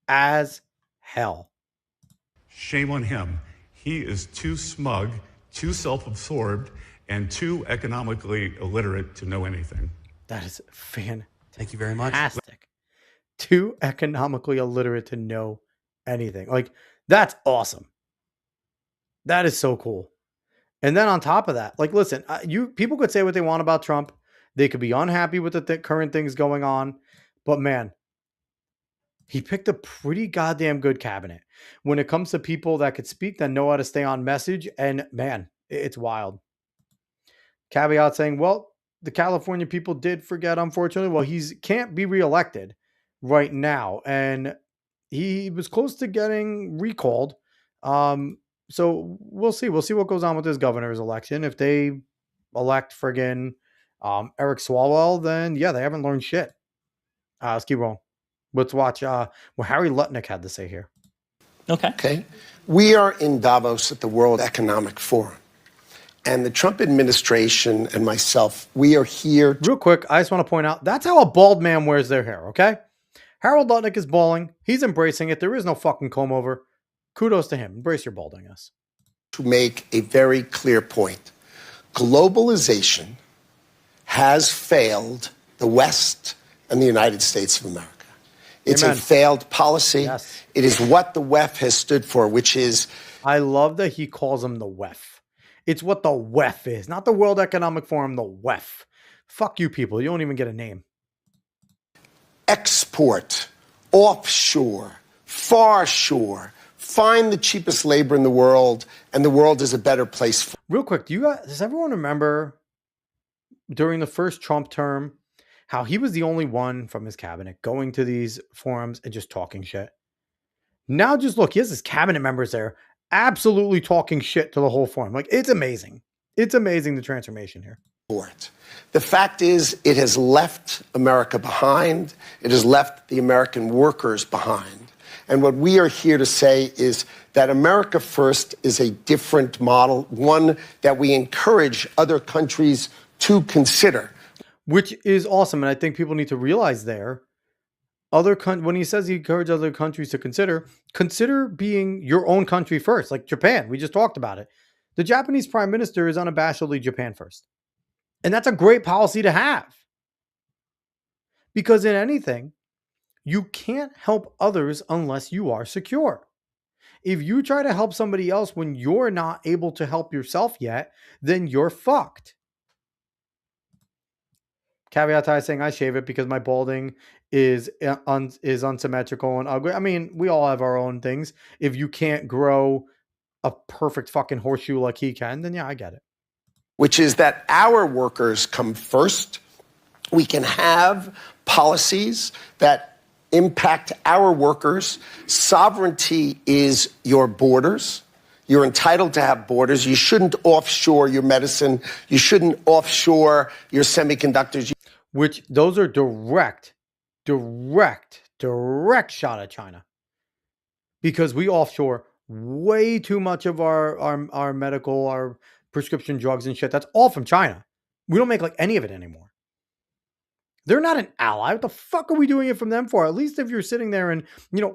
as hell. Shame on him. He is too smug, too self-absorbed, and too economically illiterate to know anything. That is fantastic. Thank you very much. Too economically illiterate to know anything. Like, that's awesome. That is so cool. And then on top of that, like, listen, people could say what they want about Trump. They could be unhappy with the current things going on. But man, he picked a pretty goddamn good cabinet when it comes to people that could speak, that know how to stay on message. And man, it's wild. Caveat saying, well, the California people did forget, unfortunately. Well, he can't be reelected right now. And he was close to getting recalled. So we'll see. We'll see what goes on with this governor's election. If they elect friggin' Eric Swalwell, then yeah, they haven't learned shit. Let's keep rolling. Let's watch what Harry Lutnick had to say here. Okay. We are in Davos at the World Economic Forum. And the Trump administration and myself, we are here. Real quick, I just want to point out, that's how a bald man wears their hair, okay? Harold Lutnick is balding. He's embracing it. There is no fucking comb over. Kudos to him. Embrace your baldingness. To make a very clear point. Globalization has failed the West and the United States of America. It's Amen. a failed policy. Yes. It is what the WEF has stood for, which is... I love that he calls them the WEF. It's what the WEF is, not the World Economic Forum, the WEF. Fuck you people. You don't even get a name. Export, offshore, far shore, find the cheapest labor in the world, and the world is a better place for. Real quick, does everyone remember during the first Trump term how he was the only one from his cabinet going to these forums and just talking shit? Now just look, he has his cabinet members there absolutely talking shit to the whole forum. Like, it's amazing. It's amazing, the transformation here. The fact is, it has left America behind. It has left the American workers behind. And what we are here to say is that America First is a different model, one that we encourage other countries to consider. Which is awesome. And I think people need to realize there, when he says he encourages other countries to consider being your own country first, like Japan. We just talked about it. The Japanese prime minister is unabashedly Japan first. And that's a great policy to have. Because in anything, you can't help others unless you are secure. If you try to help somebody else when you're not able to help yourself yet, then you're fucked. Caveat saying I shave it because my balding is unsymmetrical and ugly. I mean, we all have our own things. If you can't grow a perfect fucking horseshoe like he can, then yeah, I get it. Which is that our workers come first. We can have policies that impact our workers. Sovereignty is your borders. You're entitled to have borders. You shouldn't offshore your medicine. You shouldn't offshore your semiconductors. Which those are direct shot at China. Because we offshore way too much of our medical, our prescription drugs and shit. That's all from China. We don't make like any of it anymore. They're not an ally. What the fuck are we doing it from them for? At least if you're sitting there and,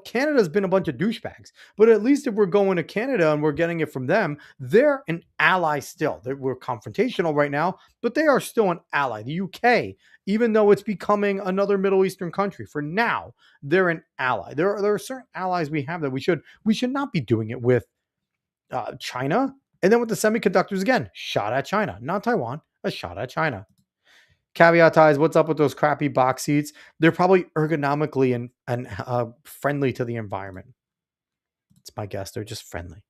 Canada's been a bunch of douchebags. But at least if we're going to Canada and we're getting it from them, they're an ally still. We're confrontational right now, but they are still an ally. The UK, even though it's becoming another Middle Eastern country, for now, they're an ally. There are certain allies we have that we should not be doing it with China. And then with the semiconductors, again, shot at China. Not Taiwan, a shot at China. Caveat ties, what's up with those crappy box seats? They're probably ergonomically and friendly to the environment. It's my guess. They're just friendly.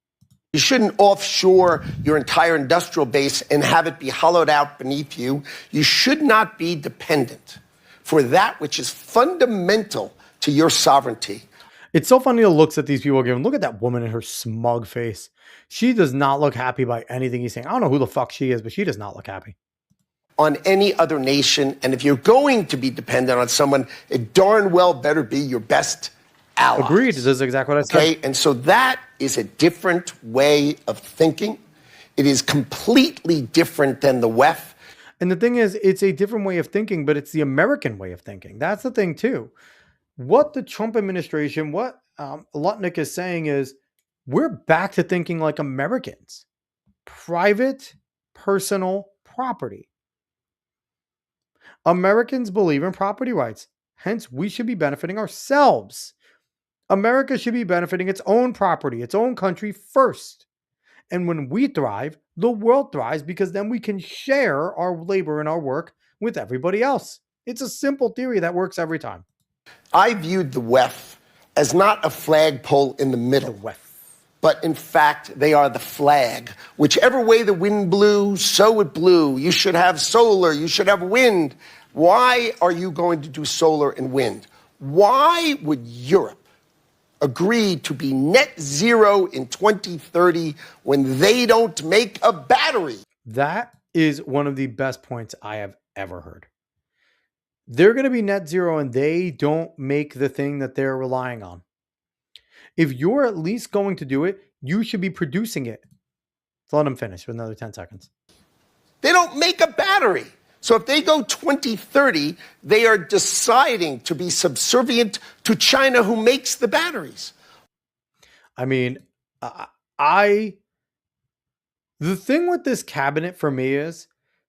You shouldn't offshore your entire industrial base and have it be hollowed out beneath you. You should not be dependent for that which is fundamental to your sovereignty. It's so funny the looks that these people are giving. Look at that woman in her smug face. She does not look happy by anything he's saying. I don't know who the fuck she is, but she does not look happy. On any other nation, and if you're going to be dependent on someone, it darn well better be your best ally. Agreed. This is exactly what I said. Okay, and so that is a different way of thinking. It is completely different than the WEF. And the thing is, it's a different way of thinking, but it's the American way of thinking. That's the thing too. What the Trump administration, what Lutnick is saying is, we're back to thinking like Americans. Private, personal property. Americans believe in property rights. Hence, we should be benefiting ourselves. America should be benefiting its own property, its own country first. And when we thrive, the world thrives because then we can share our labor and our work with everybody else. It's a simple theory that works every time. I viewed the WEF as not a flagpole in the middle, but in fact, they are the flag. Whichever way the wind blew, so it blew. You should have solar, you should have wind. Why are you going to do solar and wind? Why would Europe agree to be net zero in 2030 when they don't make a battery? That is one of the best points I have ever heard. They're going to be net zero and they don't make the thing that they're relying on. If you're at least going to do it, you should be producing it. So let them finish with another 10 seconds. They don't make a battery. So if they go 2030, they are deciding to be subservient to China, who makes the batteries. I mean, the thing with this cabinet for me is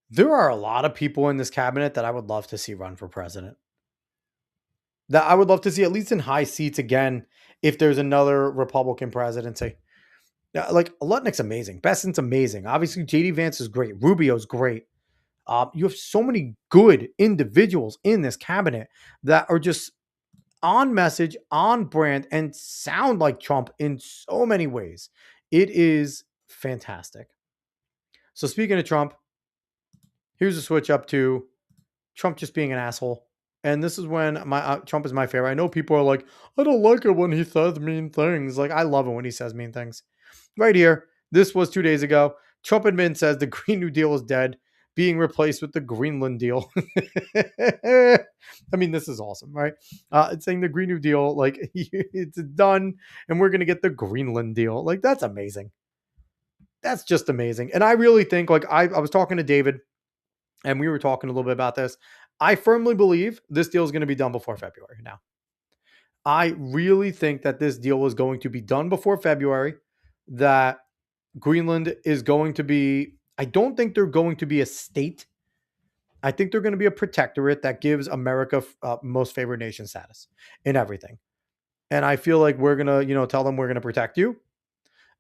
there are a lot of people in this cabinet that I would love to see run for president. That I would love to see at least in high seats again if there's another Republican presidency. Like Lutnick's amazing. Besant's amazing. Obviously, J.D. Vance is great. Rubio's great. You have so many good individuals in this cabinet that are just on message, on brand, and sound like Trump in so many ways. It is fantastic. So speaking of Trump, here's a switch up to Trump just being an asshole. And this is when my Trump is my favorite. I know people are like, I don't like it when he says mean things. Like, I love it when he says mean things. Right here, this was 2 days ago. Trump admin says the Green New Deal is dead, being replaced with the Greenland deal. I mean, this is awesome, right? It's saying the Green New Deal, like, it's done, and we're going to get the Greenland deal. Like, that's amazing. That's just amazing. And I really think, like, I was talking to David, and we were talking a little bit about this. I firmly believe this deal is going to be done before February now. I really think that this deal is going to be done before February, that Greenland is going to be, I don't think they're going to be a state. I think they're going to be a protectorate that gives America most favored nation status in everything. And I feel like we're going to, tell them we're going to protect you.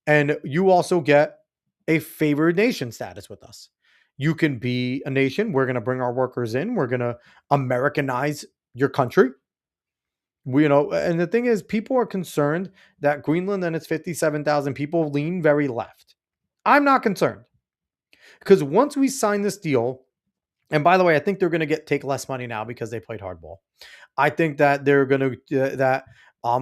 And you also get a favored nation status with us. You can be a nation. We're going to bring our workers in. We're going to Americanize your country. And the thing is, people are concerned that Greenland and its 57,000 people lean very left. I'm not concerned. Because once we sign this deal, and by the way, I think they're going to take less money now because they played hardball. I think that they're going to,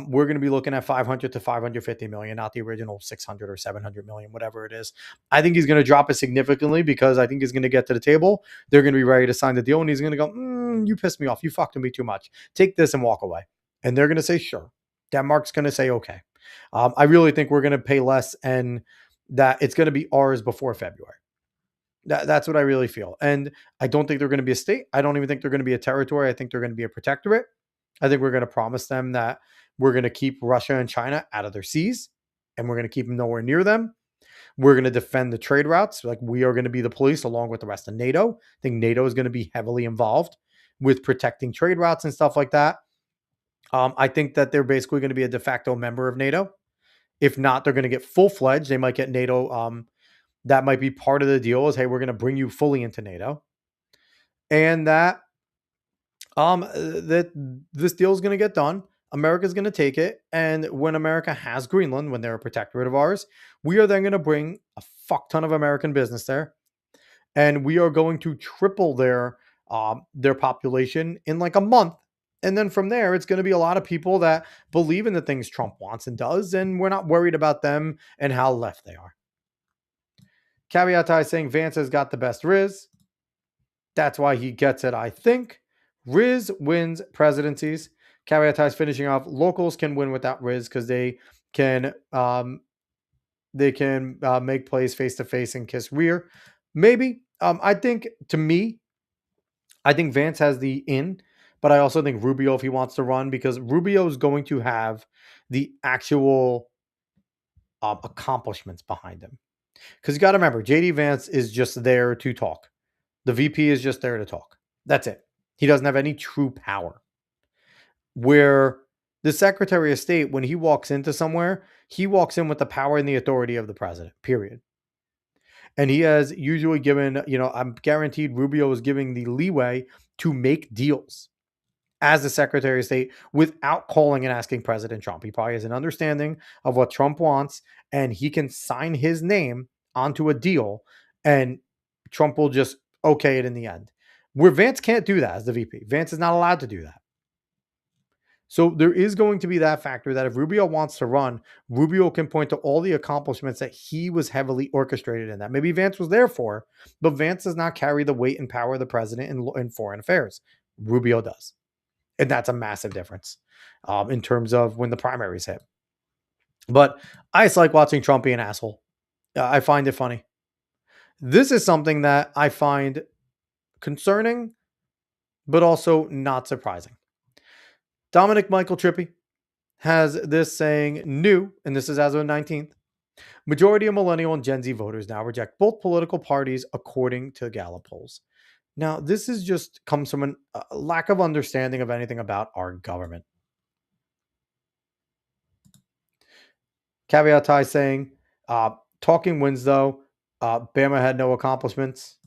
we're going to be looking at 500 to 550 million, not the original 600 or 700 million, whatever it is. I think he's going to drop it significantly because I think he's going to get to the table. They're going to be ready to sign the deal. And he's going to go, you pissed me off. You fucked with me too much. Take this and walk away. And they're going to say, sure. Denmark's going to say, okay. I really think we're going to pay less and that it's going to be ours before February. That's what I really feel. And I don't think they're going to be a state. I don't even think they're going to be a territory. I think they're going to be a protectorate. I think we're going to promise them that we're going to keep Russia and China out of their seas and we're going to keep them nowhere near them. We're going to defend the trade routes. Like, we are going to be the police along with the rest of NATO. I think NATO is going to be heavily involved with protecting trade routes and stuff like that. I think that they're basically going to be a de facto member of NATO. If not, they're going to get full-fledged. They might get NATO. That might be part of the deal is, hey, we're going to bring you fully into NATO. And that this deal is going to get done. America's going to take it. And when America has Greenland, when they're a protectorate of ours, we are then going to bring a fuck ton of American business there. And we are going to triple their population in like a month. And then from there, it's going to be a lot of people that believe in the things Trump wants and does. And we're not worried about them and how left they are. Caveat is saying Vance has got the best Riz. That's why he gets it, I think. Riz wins presidencies. Caveat is finishing off. Locals can win without Riz because they can make plays face to face and kiss rear. Maybe. I think, to me, I think Vance has the in, but I also think Rubio, if he wants to run, because Rubio is going to have the actual accomplishments behind him. Because you got to remember, JD Vance is just there to talk. The VP is just there to talk. That's it. He doesn't have any true power. Where the Secretary of State, when he walks into somewhere, he walks in with the power and the authority of the president, period. And he has usually given, I'm guaranteed Rubio is giving the leeway to make deals as the Secretary of State without calling and asking President Trump. He probably has an understanding of what Trump wants, and he can sign his name onto a deal, and Trump will just okay it in the end. Where Vance can't do that as the VP. Vance is not allowed to do that. So there is going to be that factor that if Rubio wants to run, Rubio can point to all the accomplishments that he was heavily orchestrated in that. Maybe Vance was there for, but Vance does not carry the weight and power of the president in foreign affairs. Rubio does. And that's a massive difference in terms of when the primaries hit. But I just like watching Trump be an asshole. I find it funny. This is something that I find concerning, but also not surprising. Dominic Michael Trippi has this saying new, and this is as of the 19th. Majority of millennial and Gen Z voters now reject both political parties according to Gallup polls. Now, this is just comes from a lack of understanding of anything about our government. Caveat Ty saying, talking wins though. Bama had no accomplishments.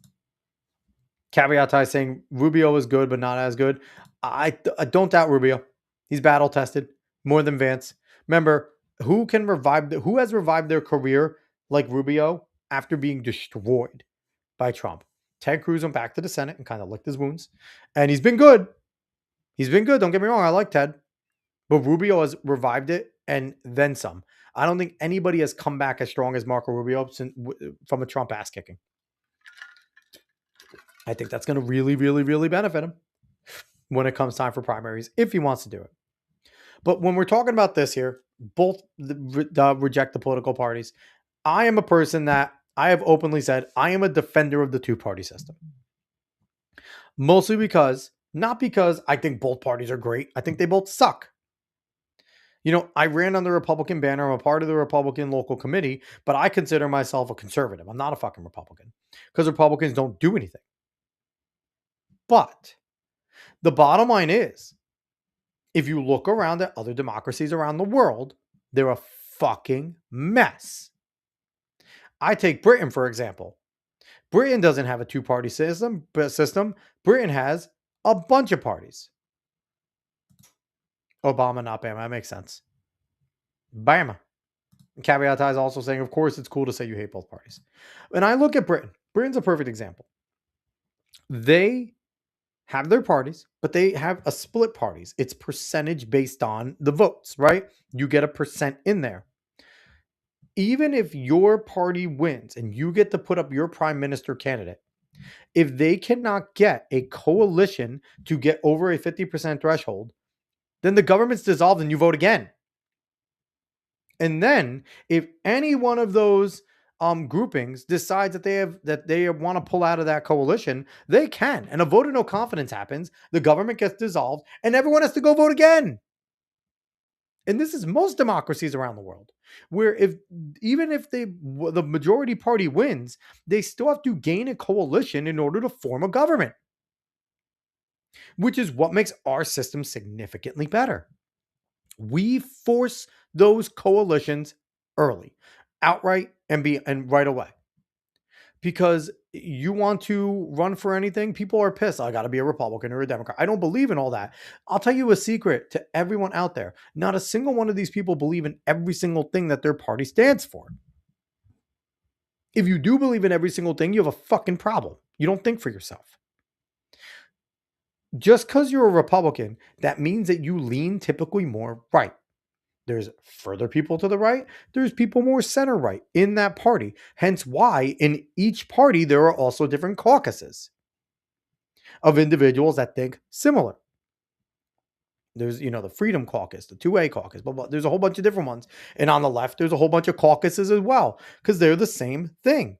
Caveat Ty saying Rubio is good, but not as good. I don't doubt Rubio. He's battle tested more than Vance. Remember, who has revived their career like Rubio after being destroyed by Trump? Ted Cruz went back to the Senate and kind of licked his wounds. And he's been good. He's been good. Don't get me wrong. I like Ted. But Rubio has revived it and then some. I don't think anybody has come back as strong as Marco Rubio from a Trump ass kicking. I think that's going to really, really, really benefit him when it comes time for primaries, if he wants to do it. But when we're talking about this here, both reject the political parties. I am a person that I have openly said I am a defender of the two-party system. Mostly not because I think both parties are great. I think they both suck. I ran on the Republican banner. I'm a part of the Republican local committee, but I consider myself a conservative. I'm not a fucking Republican because Republicans don't do anything. But the bottom line is, if you look around at other democracies around the world, they're a fucking mess. I take Britain, for example. Britain doesn't have a two-party system. Britain has a bunch of parties. Obama, not Bama. That makes sense. Bama. Caveat is also saying, of course, it's cool to say you hate both parties. And I look at Britain. Britain's a perfect example. They have their parties, but they have a split parties. It's percentage based on the votes, right? You get a percent in there. Even if your party wins and you get to put up your prime minister candidate, if they cannot get a coalition to get over a 50% threshold, then the government's dissolved and you vote again. And then if any one of those groupings decides that they want to pull out of that coalition, they can. And a vote of no confidence happens. The government gets dissolved and everyone has to go vote again. And this is most democracies around the world, where even if the majority party wins, they still have to gain a coalition in order to form a government, which is what makes our system significantly better. We force those coalitions early, outright, and right away. Because you want to run for anything, people are pissed. I got to be a Republican or a Democrat. I don't believe in all that. I'll tell you a secret to everyone out there. Not a single one of these people believe in every single thing that their party stands for. If you do believe in every single thing, you have a fucking problem. You don't think for yourself. Just because you're a Republican, that means that you lean typically more right. There's further people to the right. There's people more center right in that party. Hence why in each party, there are also different caucuses of individuals that think similar. There's, the Freedom Caucus, the 2A caucus, but there's a whole bunch of different ones. And on the left, there's a whole bunch of caucuses as well, because they're the same thing.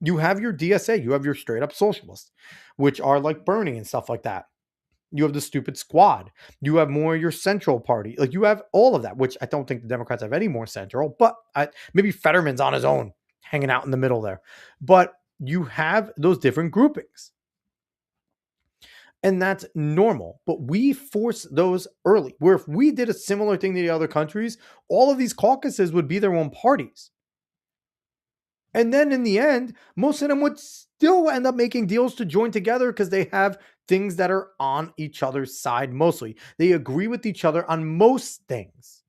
You have your DSA, you have your straight up socialists, which are like Bernie and stuff like that. You have the stupid squad. You have more of your central party. Like you have all of that, which I don't think the Democrats have any more central, but maybe Fetterman's on his own, hanging out in the middle there. But you have those different groupings. And that's normal. But we force those early, where if we did a similar thing to the other countries, all of these caucuses would be their own parties. And then in the end, most of them would still end up making deals to join together because they have things that are on each other's side mostly. They agree with each other on most things.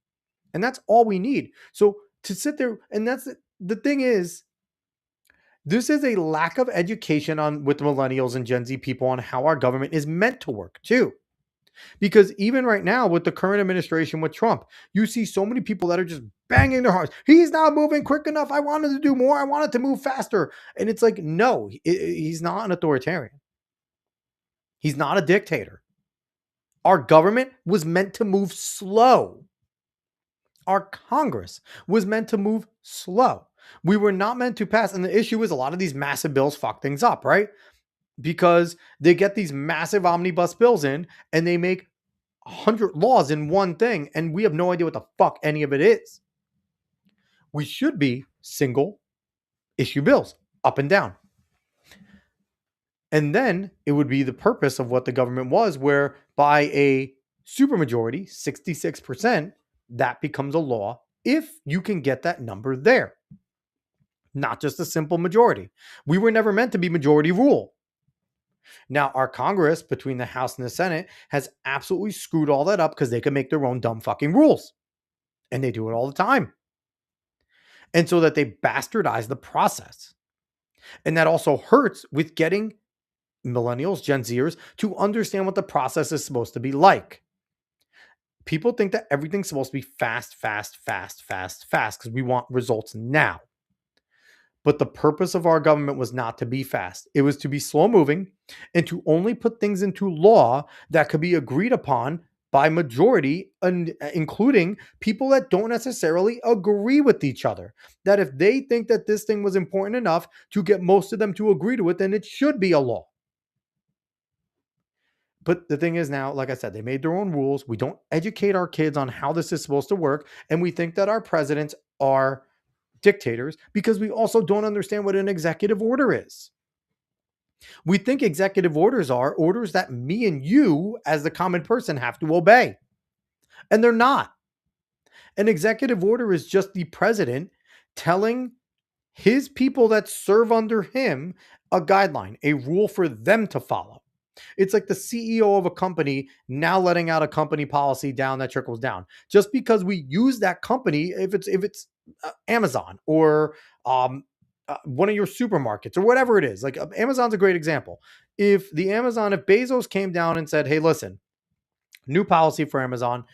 And that's all we need. So to sit there, and that's the thing is, this is a lack of education on with millennials and Gen Z people on how our government is meant to work too. Because even right now with the current administration with Trump, you see so many people that are just banging their hearts. He's not moving quick enough. I wanted to do more. I wanted to move faster. And it's like, no, he's not an authoritarian. He's not a dictator. Our government was meant to move slow. Our Congress was meant to move slow. We were not meant to pass. And the issue is a lot of these massive bills fuck things up, right? Because they get these massive omnibus bills in and they make 100 laws in one thing, and we have no idea what the fuck any of it is. We should be single issue bills, up and down. And then it would be the purpose of what the government was, where by a supermajority, 66%, that becomes a law if you can get that number there. Not just a simple majority. We were never meant to be majority rule. Now, our Congress, between the House and the Senate, has absolutely screwed all that up because they can make their own dumb fucking rules. And they do it all the time. And so that they bastardize the process. And that also hurts with getting millennials, Gen Zers, to understand what the process is supposed to be like. People think that everything's supposed to be fast, because we want results now. But the purpose of our government was not to be fast. It was to be slow moving and to only put things into law that could be agreed upon by majority, and including people that don't necessarily agree with each other. That if they think that this thing was important enough to get most of them to agree to it, then it should be a law. But the thing is now, like I said, they made their own rules. We don't educate our kids on how this is supposed to work. And we think that our presidents are dictators because we also don't understand what an executive order is. We think executive orders are orders that me and you as the common person have to obey. And they're not. An executive order is just the president telling his people that serve under him a guideline, a rule for them to follow. It's like the CEO of a company now letting out a company policy down that trickles down. Just because we use that company, if it's Amazon or one of your supermarkets or whatever it is, like Amazon's a great example. If Bezos came down and said, hey, listen, new policy for Amazon,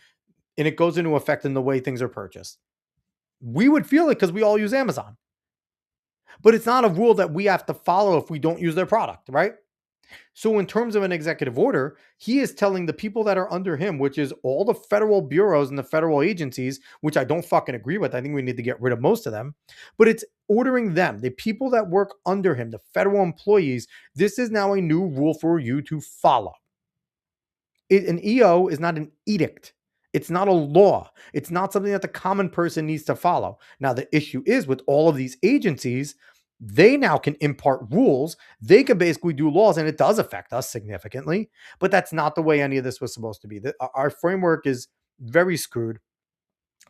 and it goes into effect in the way things are purchased, we would feel it because we all use Amazon. But it's not a rule that we have to follow if we don't use their product, right? So in terms of an executive order, he is telling the people that are under him, which is all the federal bureaus and the federal agencies, which I don't fucking agree with. I think we need to get rid of most of them. But it's ordering them, the people that work under him, the federal employees, this is now a new rule for you to follow. An EO is not an edict. It's not a law. It's not something that the common person needs to follow. Now, the issue is with all of these agencies, they now can impart rules. They can basically do laws, and it does affect us significantly. But that's not the way any of this was supposed to be. Our framework is very screwed.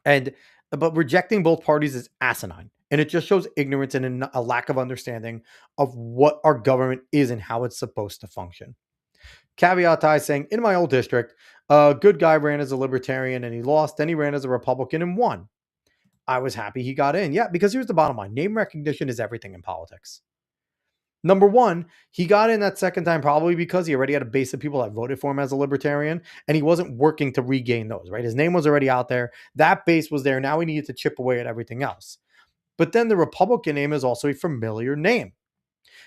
But rejecting both parties is asinine. And it just shows ignorance and a lack of understanding of what our government is and how it's supposed to function. Caveat I saying, in my old district, a good guy ran as a libertarian and he lost. Then he ran as a Republican and won. I was happy he got in. Yeah, because here's the bottom line. Name recognition is everything in politics. Number one, he got in that second time probably because he already had a base of people that voted for him as a libertarian, and he wasn't working to regain those, right? His name was already out there. That base was there. Now he needed to chip away at everything else. But then the Republican name is also a familiar name.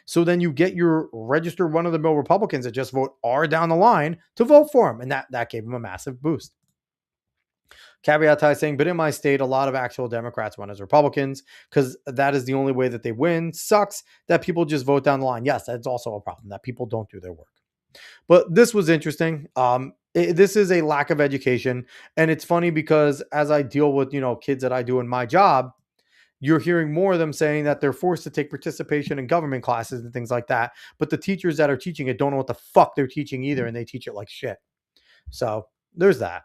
So then you get your registered run-of-the-mill Republicans that just vote R down the line to vote for him, and that gave him a massive boost. Caveat I saying, but in my state, a lot of actual Democrats run as Republicans because that is the only way that they win. Sucks that people just vote down the line. Yes, that's also a problem, that people don't do their work. But this was interesting. This is a lack of education, and it's funny because as I deal with kids that I do in my job, you're hearing more of them saying that they're forced to take participation in government classes and things like that. But the teachers that are teaching it don't know what the fuck they're teaching either, and they teach it like shit. So there's that.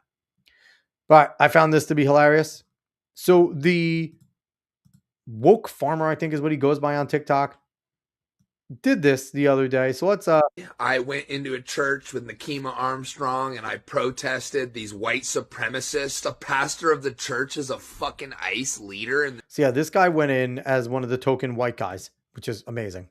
But I found this to be hilarious. So the woke farmer, I think is what he goes by on TikTok, did this the other day. So let's I went into a church with Nakima Armstrong and I protested these white supremacists. The pastor of the church is a fucking ICE leader in so yeah, this guy went in as one of the token white guys, which is amazing.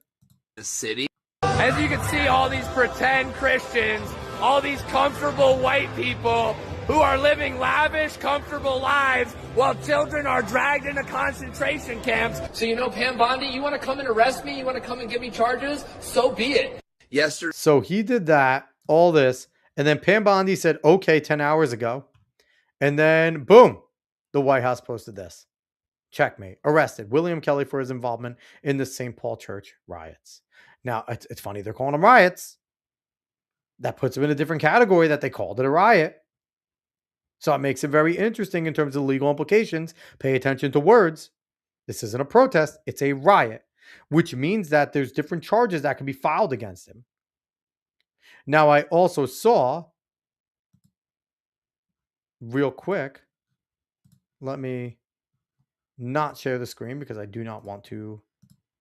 the city. As you can see, all these pretend Christians, all these comfortable white people who are living lavish, comfortable lives while children are dragged into concentration camps. So Pam Bondi, you want to come and arrest me? You want to come and give me charges? So be it. Yesterday. So he did that, all this, and then Pam Bondi said, okay, 10 hours ago. And then boom, the White House posted this. Checkmate. Arrested William Kelly for his involvement in the St. Paul Church riots. Now, it's funny they're calling them riots. That puts them in a different category that they called it a riot. So it makes it very interesting in terms of legal implications. Pay attention to words. This isn't a protest. It's a riot, which means that there's different charges that can be filed against him. Now, I also saw, real quick, let me not share the screen because I do not want to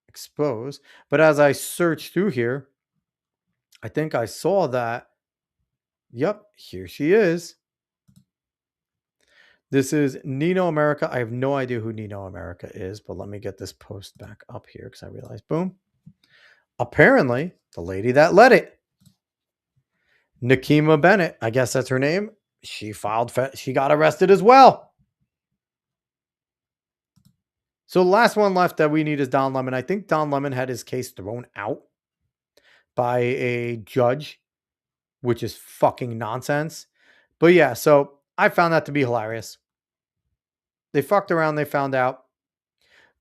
expose. But as I searched through here, I think I saw that. Yep, here she is. This is Nino America. I have no idea who Nino America is, but let me get this post back up here because I realized, boom. Apparently, the lady that led it, Nakima Bennett, I guess that's her name. She got arrested as well. So the last one left that we need is Don Lemon. I think Don Lemon had his case thrown out by a judge, which is fucking nonsense. But yeah, so I found that to be hilarious. They fucked around, they found out.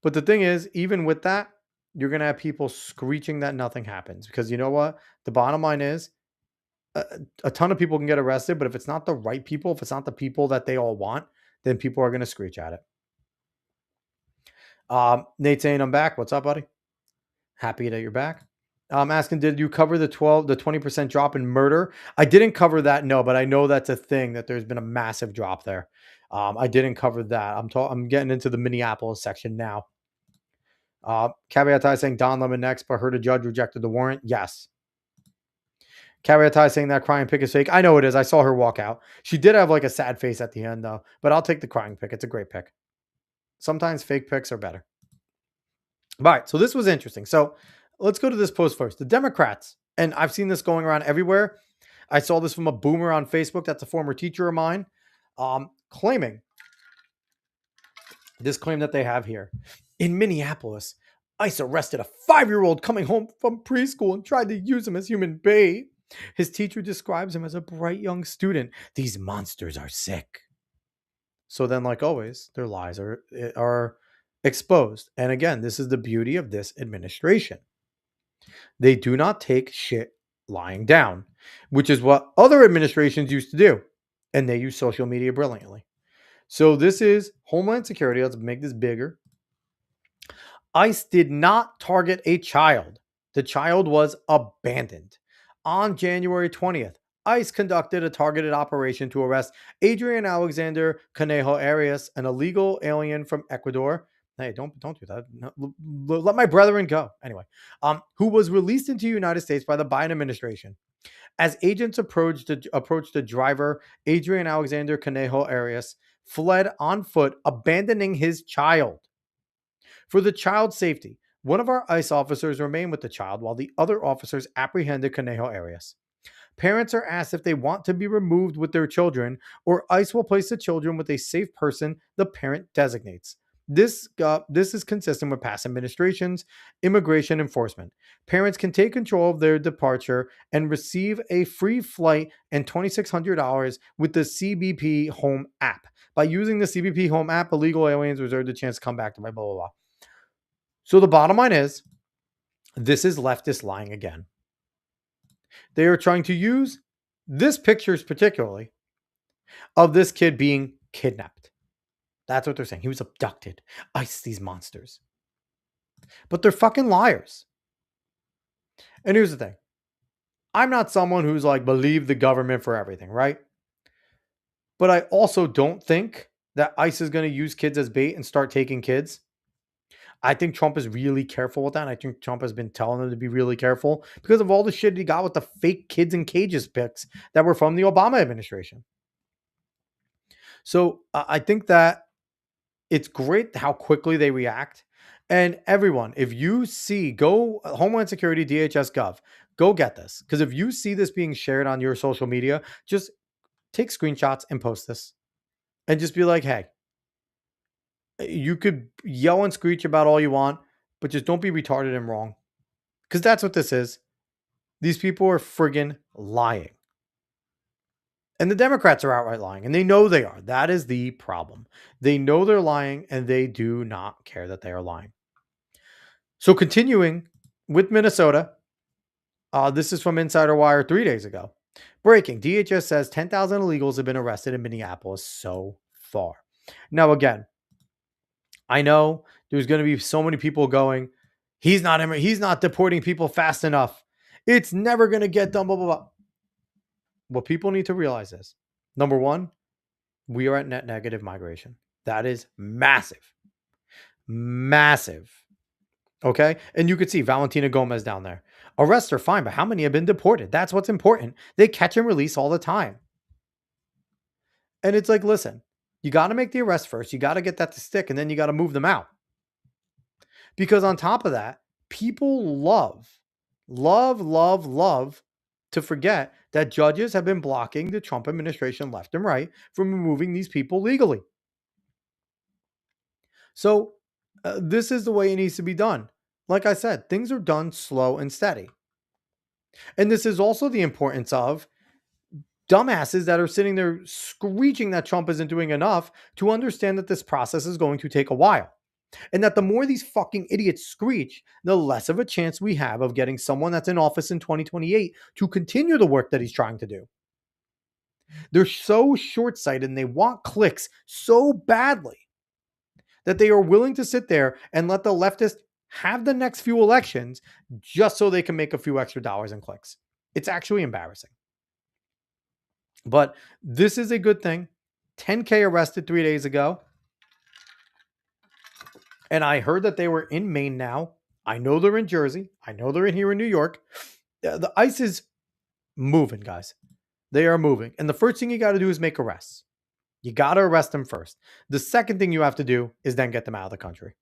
But the thing is, even with that, you're going to have people screeching that nothing happens. Because you know what? The bottom line is, a ton of people can get arrested, but if it's not the right people, if it's not the people that they all want, then people are going to screech at it. Nate saying, I'm back. What's up, buddy? Happy that you're back. I'm asking, did you cover the 20% drop in murder? I didn't cover that, no, but I know that's a thing, that there's been a massive drop there. I didn't cover that. I'm getting into the Minneapolis section now. Caveat saying Don Lemon next, but heard a judge rejected the warrant. Yes. Caveat saying that crying pic is fake. I know it is. I saw her walk out. She did have like a sad face at the end though, but I'll take the crying pic. It's a great pic. Sometimes fake pics are better. All right. So this was interesting. So let's go to this post first. The Democrats, and I've seen this going around everywhere. I saw this from a boomer on Facebook. That's a former teacher of mine, claiming this claim that they have here. In Minneapolis, ICE arrested a 5-year-old coming home from preschool and tried to use him as human bait. His teacher describes him as a bright young student. These monsters are sick. So then, like always, their lies are exposed. And again, this is the beauty of this administration. They do not take shit lying down, which is what other administrations used to do. And they use social media brilliantly. So this is Homeland Security. Let's make this bigger. ICE did not target a child. The child was abandoned. On January 20th, ICE conducted a targeted operation to arrest Adrian Alexander Conejo Arias, an illegal alien from Ecuador. Hey, don't do that. No, let my brethren go. Anyway, who was released into the United States by the Biden administration. As agents approached the driver, Adrian Alexander Conejo Arias fled on foot, abandoning his child. For the child's safety, one of our ICE officers remained with the child while the other officers apprehended Conejo Arias. Parents are asked if they want to be removed with their children, or ICE will place the children with a safe person the parent designates. This is consistent with past administrations' immigration enforcement. Parents can take control of their departure and receive a free flight and $2,600 with the CBP Home app. By using the CBP Home app, illegal aliens reserve the chance to come back to my blah, blah, blah. So the bottom line is, this is leftist lying again. They are trying to use this pictures particularly of this kid being kidnapped. That's what they're saying. He was abducted. ICE these monsters. But they're fucking liars. And here's the thing. I'm not someone who's like, believe the government for everything, right? But I also don't think that ICE is going to use kids as bait and start taking kids. I think Trump is really careful with that. And I think Trump has been telling them to be really careful because of all the shit he got with the fake kids in cages pics that were from the Obama administration. So I think that it's great how quickly they react. And everyone, if you see, go Homeland Security, DHS Gov, go get this. Because if you see this being shared on your social media, just take screenshots and post this. And just be like, hey, you could yell and screech about all you want, but just don't be retarded and wrong. Because that's what this is. These people are friggin' lying. And the Democrats are outright lying, and they know they are. That is the problem. They know they're lying, and they do not care that they are lying. So continuing with Minnesota, this is from Insider Wire 3 days ago. Breaking, DHS says 10,000 illegals have been arrested in Minneapolis so far. Now, again, I know there's going to be so many people going, he's not deporting people fast enough. It's never going to get done, blah, blah, blah. What people need to realize is, number one, we are at net negative migration. That is massive. Massive. Okay? And you could see Valentina Gomez down there. Arrests are fine, but how many have been deported? That's what's important. They catch and release all the time. And it's like, listen, you got to make the arrest first. You got to get that to stick, and then you got to move them out. Because on top of that, people love to forget that judges have been blocking the Trump administration left and right from removing these people legally. So this is the way it needs to be done. Like I said, things are done slow and steady. And this is also the importance of dumbasses that are sitting there screeching that Trump isn't doing enough to understand that this process is going to take a while. And that the more these fucking idiots screech, the less of a chance we have of getting someone that's in office in 2028 to continue the work that he's trying to do. They're so short-sighted and they want clicks so badly that they are willing to sit there and let the leftists have the next few elections just so they can make a few extra dollars and clicks. It's actually embarrassing. But this is a good thing. 10K arrested 3 days ago. And I heard that they were in Maine now. I know they're in Jersey. I know they're in here in New York. The ICE is moving, guys. They are moving. And the first thing you got to do is make arrests. You got to arrest them first. The second thing you have to do is then get them out of the country.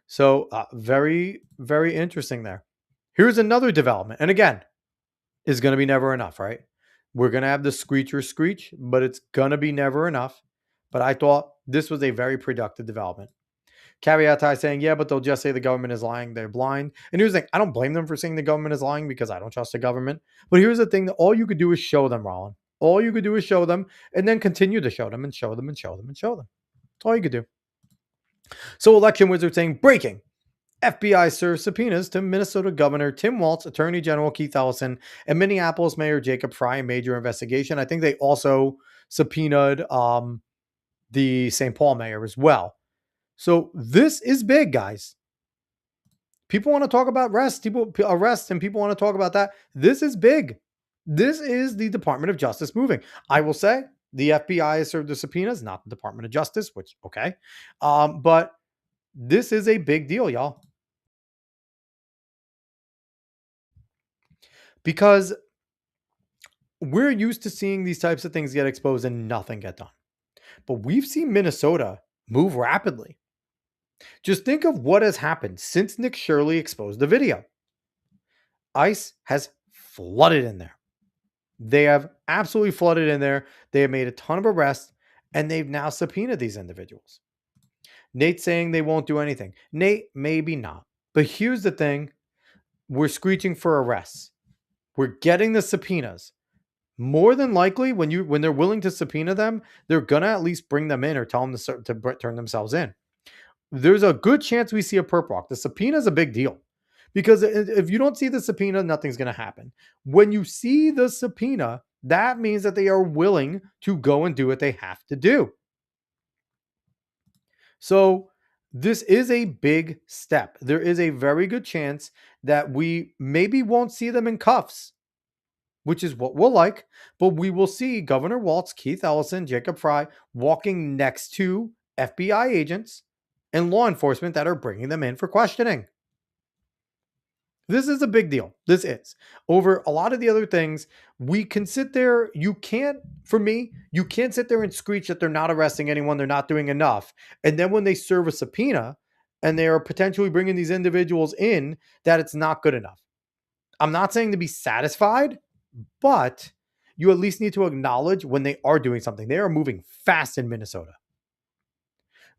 So very, very interesting there. Here's another development. And again, it's going to be never enough, right? We're going to have the screecher screech, but it's going to be never enough. But I thought this was a very productive development. Caveat saying, yeah, but they'll just say the government is lying. They're blind. And here's the thing. I don't blame them for saying the government is lying because I don't trust the government. But here's the thing that all you could do is show them, Rollin. All you could do is show them and then continue to show them and show them and show them and show them. That's all you could do. So Election Wizard saying, breaking. FBI serves subpoenas to Minnesota Governor Tim Walz, Attorney General Keith Ellison, and Minneapolis Mayor Jacob Frey in major investigation. I think they also subpoenaed the St. Paul mayor as well. So this is big, guys. People want to talk about arrests and people want to talk about that. This is big. This is the Department of Justice moving. I will say the FBI has served the subpoenas, not the Department of Justice, which, okay. But this is a big deal, y'all. Because we're used to seeing these types of things get exposed and nothing get done. But we've seen Minnesota move rapidly. Just think of what has happened since Nick Shirley exposed the video. ICE has flooded in there. They have absolutely flooded in there. They have made a ton of arrests, and they've now subpoenaed these individuals. Nate's saying they won't do anything. Nate, maybe not. But here's the thing. We're screeching for arrests. We're getting the subpoenas. More than likely, when they're willing to subpoena them, they're going to at least bring them in or tell them to turn themselves in. There's a good chance we see a perp walk. The subpoena is a big deal Because if you don't see the subpoena, nothing's going to happen. When you see the subpoena, that means that they are willing to go and do what they have to do. So this is a big step. There is a very good chance that we maybe won't see them in cuffs, which is what we'll like, but we will see Governor Walz, Keith Ellison, Jacob Frey walking next to FBI agents and law enforcement that are bringing them in for questioning. This is a big deal. This is. Over a lot of the other things, we can sit there. You can't sit there and screech that they're not arresting anyone, they're not doing enough. And then when they serve a subpoena and they are potentially bringing these individuals in, that it's not good enough. I'm not saying to be satisfied, but you at least need to acknowledge when they are doing something. They are moving fast in Minnesota.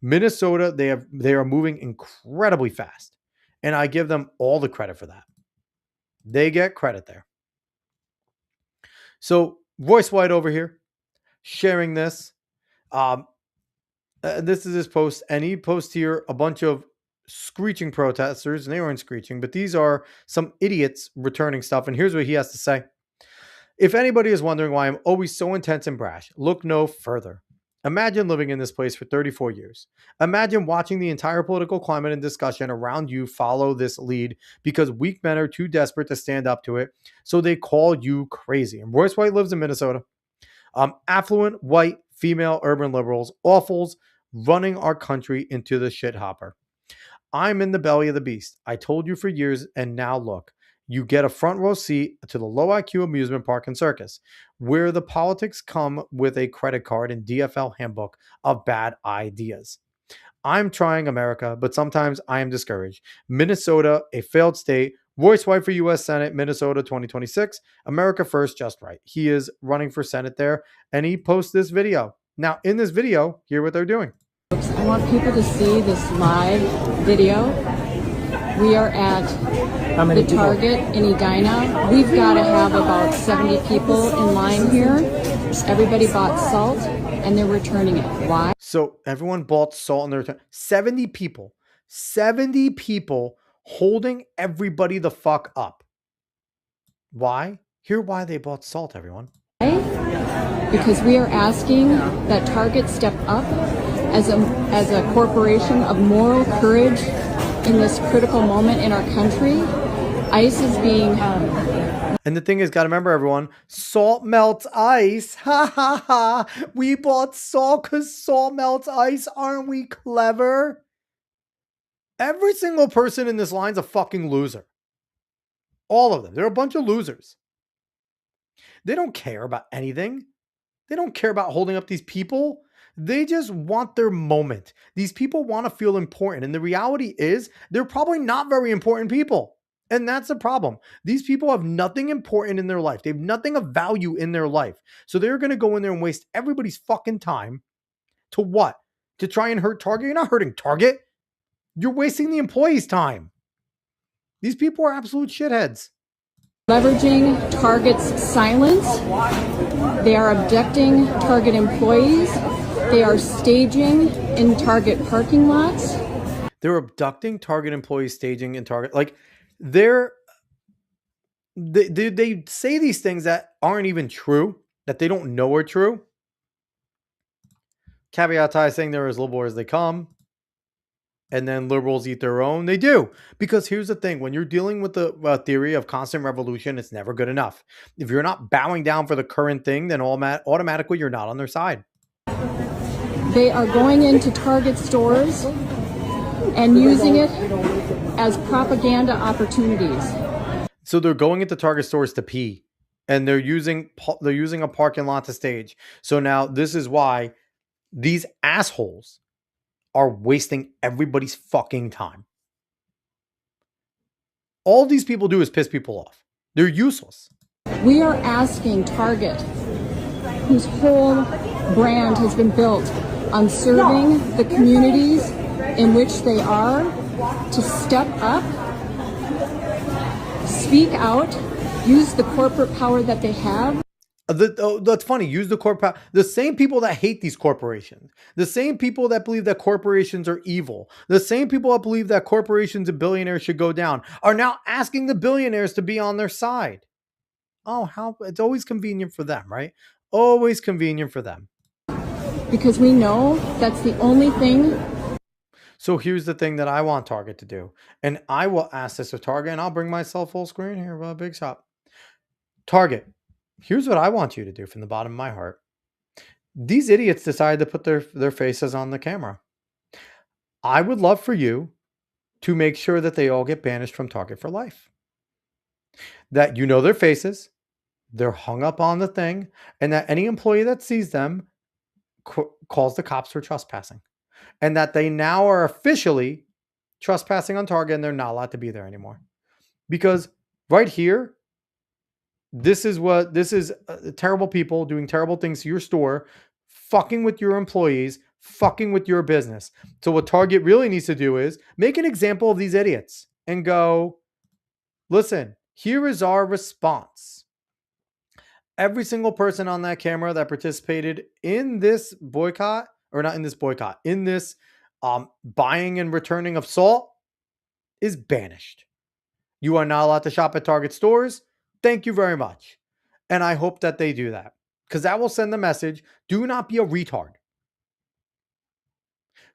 They are moving incredibly fast. And I give them all the credit for that. They get credit there. So Royce White over here sharing this. This is his post. And he posts here a bunch of screeching protesters. And they weren't screeching, but these are some idiots returning stuff. And here's what he has to say. If anybody is wondering why I'm always so intense and brash, look no further. Imagine living in this place for 34 years. Imagine watching the entire political climate and discussion around you follow this lead because weak men are too desperate to stand up to it, so they call you crazy. And Royce White lives in Minnesota. Affluent, white, female, urban liberals, awfuls, running our country into the shit hopper. I'm in the belly of the beast. I told you for years, and now look. You get a front row seat to the low IQ amusement park and circus, where the politics come with a credit card and DFL handbook of bad ideas. I'm trying America, but sometimes I am discouraged. Minnesota, a failed state. Royce White for U.S. Senate, Minnesota 2026. America first, just right. He is running for Senate there, and he posts this video. Now, in this video, hear what they're doing. I want people to see this live video. We are at the Target in Edina. We've got to have about 70 people in line here. Everybody bought salt and they're returning it. Why? So everyone bought salt and they're returning. 70 people holding everybody the fuck up. Why? Hear why they bought salt, everyone. Because we are asking that Target step up as a corporation of moral courage in this critical moment in our country. ICE is being... And the thing is, got to remember, everyone, salt melts ice. Ha ha ha. We bought salt because salt melts ice. Aren't we clever? Every single person in this line is a fucking loser. All of them. They're a bunch of losers. They don't care about anything. They don't care about holding up these people. They just want their moment. These people want to feel important. And the reality is they're probably not very important people. And that's the problem. These people have nothing important in their life. They have nothing of value in their life. So they're going to go in there and waste everybody's fucking time to what? To try and hurt Target? You're not hurting Target. You're wasting the employees' time. These people are absolute shitheads. Leveraging Target's silence. They are abducting Target employees. They are staging in Target parking lots. They're abducting Target employees, staging in Target. Like, they say these things that aren't even true, that they don't know are true. Caveat saying they're as liberal as they come. And then liberals eat their own. They do. Because here's the thing. When you're dealing with the theory of constant revolution, it's never good enough. If you're not bowing down for the current thing, then automatically you're not on their side. They are going into Target stores and using it as propaganda opportunities. So they're going into Target stores to pee. And they're using a parking lot to stage. So now this is why these assholes are wasting everybody's fucking time. All these people do is piss people off. They're useless. We are asking Target, whose whole brand has been built on serving the communities in which they are, to step up, speak out, use the corporate power that they have. That's funny. Use the corporate. The same people that hate these corporations, the same people that believe that corporations are evil, the same people that believe that corporations and billionaires should go down, are now asking the billionaires to be on their side. Oh, how it's always convenient for them, right? Always convenient for them. Because we know that's the only thing. So here's the thing that I want Target to do, and I will ask this of Target, and I'll bring myself full screen here, big shop. Target, here's what I want you to do from the bottom of my heart. These idiots decided to put their faces on the camera. I would love for you to make sure that they all get banished from Target for life. That you know their faces, they're hung up on the thing, and that any employee that sees them calls the cops for trespassing. And that they now are officially trespassing on Target and they're not allowed to be there anymore. Because right here, this is terrible people doing terrible things to your store, fucking with your employees, fucking with your business. So what Target really needs to do is make an example of these idiots and go, listen, here is our response. Every single person on that camera that participated in this boycott, or not in this boycott, in this buying and returning of salt is banished. You are not allowed to shop at Target stores. Thank you very much. And I hope that they do that, because that will send the message, do not be a retard.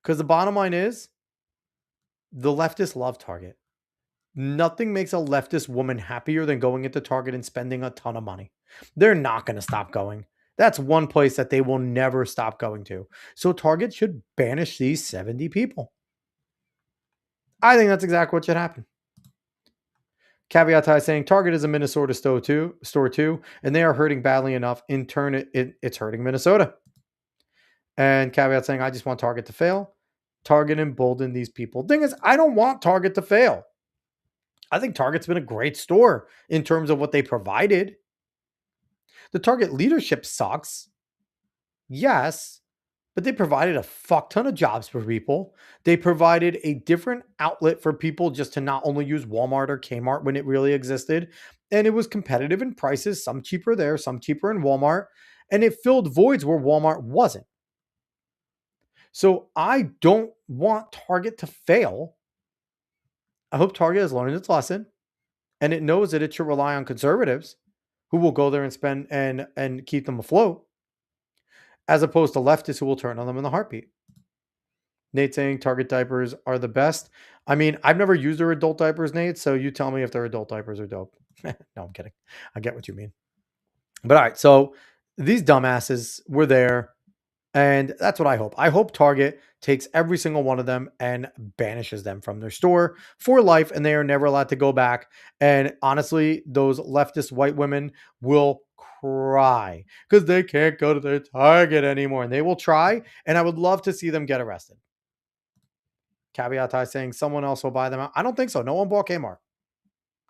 Because the bottom line is, the leftists love Target. Nothing makes a leftist woman happier than going into Target and spending a ton of money. They're not going to stop going. That's one place that they will never stop going to. So Target should banish these 70 people. I think that's exactly what should happen. Caveat is saying Target is a Minnesota store too, and they are hurting badly enough. In turn, it's hurting Minnesota. And Caveat saying, I just want Target to fail. Target embolden these people. Thing is, I don't want Target to fail. I think Target's been a great store in terms of what they provided. The Target leadership sucks. Yes, but they provided a fuck ton of jobs for people. They provided a different outlet for people just to not only use Walmart or Kmart when it really existed. And it was competitive in prices, some cheaper there, some cheaper in Walmart. And it filled voids where Walmart wasn't. So I don't want Target to fail. I hope Target has learned its lesson. And it knows that it should rely on conservatives who will go there and spend and keep them afloat, as opposed to leftists who will turn on them in a heartbeat. Nate saying Target diapers are the best. I mean, I've never used their adult diapers, Nate, so you tell me if their adult diapers are dope. No, I'm kidding. I get what you mean. But all right, so these dumbasses were there, and that's what I hope. I hope Target takes every single one of them and banishes them from their store for life, and they are never allowed to go back. And honestly, those leftist white women will cry because they can't go to their Target anymore, and they will try, and I would love to see them get arrested. Caveat saying someone else will buy them out. I don't think so. No one bought Kmart.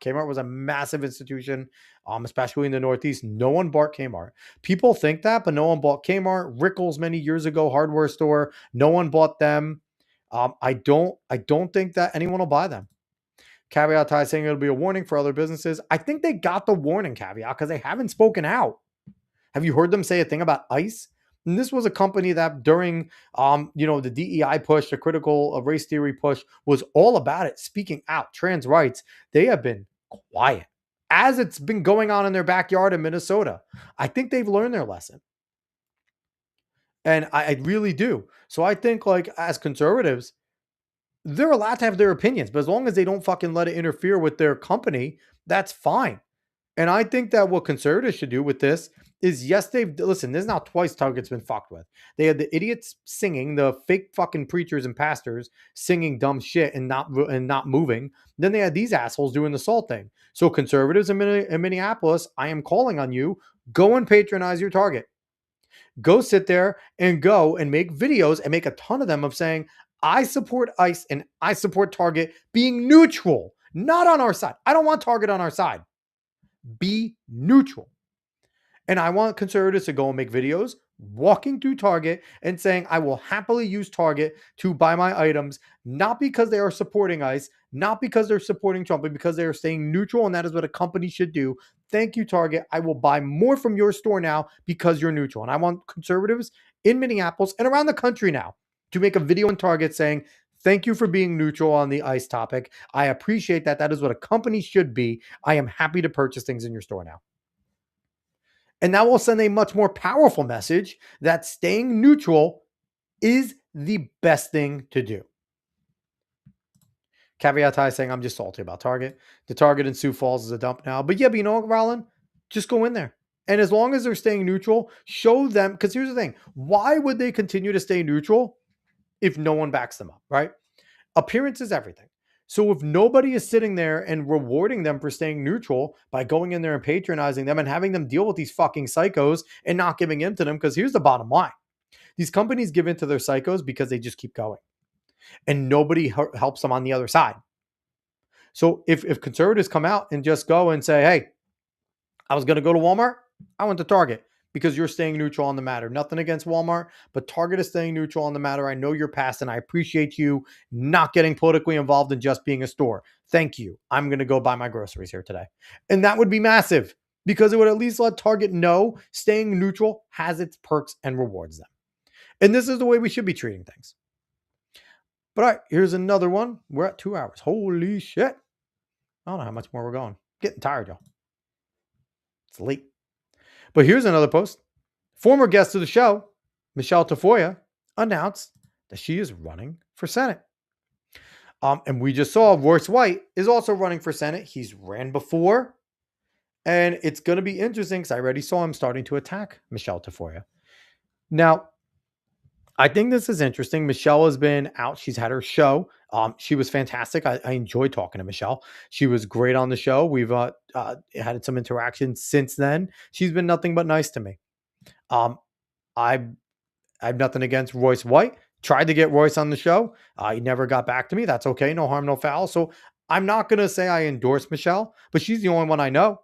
Kmart was a massive institution, especially in the Northeast. No one bought Kmart. People think that, but no one bought Kmart. Rickles many years ago, hardware store. No one bought them. I don't think that anyone will buy them. Caveat saying it'll be a warning for other businesses. I think they got the warning, Caveat, because they haven't spoken out. Have you heard them say a thing about ICE? And this was a company that during, the DEI push, the critical race theory push, was all about it, speaking out, trans rights. They have been quiet as it's been going on in their backyard in Minnesota. I think they've learned their lesson. And I really do. So I think, like, as conservatives, they're allowed to have their opinions, but as long as they don't fucking let it interfere with their company, that's fine. And I think that what conservatives should do with this is, yes, listen, this is now twice Target's been fucked with. They had the idiots singing, the fake fucking preachers and pastors singing dumb shit and not moving. Then they had these assholes doing the salt thing. So conservatives in Minneapolis, I am calling on you, go and patronize your Target. Go sit there and go and make videos and make a ton of them of saying, I support ICE and I support Target being neutral, not on our side. I don't want Target on our side. Be neutral. And I want conservatives to go and make videos walking through Target and saying, I will happily use Target to buy my items, not because they are supporting ICE, not because they're supporting Trump, but because they are staying neutral. And that is what a company should do. Thank you, Target. I will buy more from your store now because you're neutral. And I want conservatives in Minneapolis and around the country now to make a video on Target saying, thank you for being neutral on the ICE topic. I appreciate that. That is what a company should be. I am happy to purchase things in your store now. And that will send a much more powerful message that staying neutral is the best thing to do. Caveat is saying, I'm just salty about Target. The Target in Sioux Falls is a dump now. But you know what, Rollin? Just go in there. And as long as they're staying neutral, show them. Because here's the thing. Why would they continue to stay neutral if no one backs them up, right? Appearance is everything. So if nobody is sitting there and rewarding them for staying neutral by going in there and patronizing them and having them deal with these fucking psychos and not giving in to them, because here's the bottom line. These companies give in to their psychos because they just keep going. And nobody helps them on the other side. So if conservatives come out and just go and say, hey, I was going to go to Walmart, I went to Target because you're staying neutral on the matter. Nothing against Walmart, but Target is staying neutral on the matter. I know you're past, and I appreciate you not getting politically involved in just being a store. Thank you. I'm going to go buy my groceries here today. And that would be massive because it would at least let Target know staying neutral has its perks and rewards them. And this is the way we should be treating things. But all right, here's another one. We're at 2 hours. Holy shit. I don't know how much more we're going. Getting tired, y'all. It's late. But here's another post. Former guest of the show, Michelle Tafoya, announced that she is running for Senate. And we just saw Royce White is also running for Senate. He's ran before. And it's going to be interesting because I already saw him starting to attack Michelle Tafoya. Now, I think this is interesting. Michelle has been out. She's had her show. She was fantastic. I enjoyed talking to Michelle. She was great on the show. We've had some interaction since then. She's been nothing but nice to me. I have nothing against Royce White. Tried to get Royce on the show. He never got back to me. That's okay. No harm, no foul. So I'm not going to say I endorse Michelle, but she's the only one I know.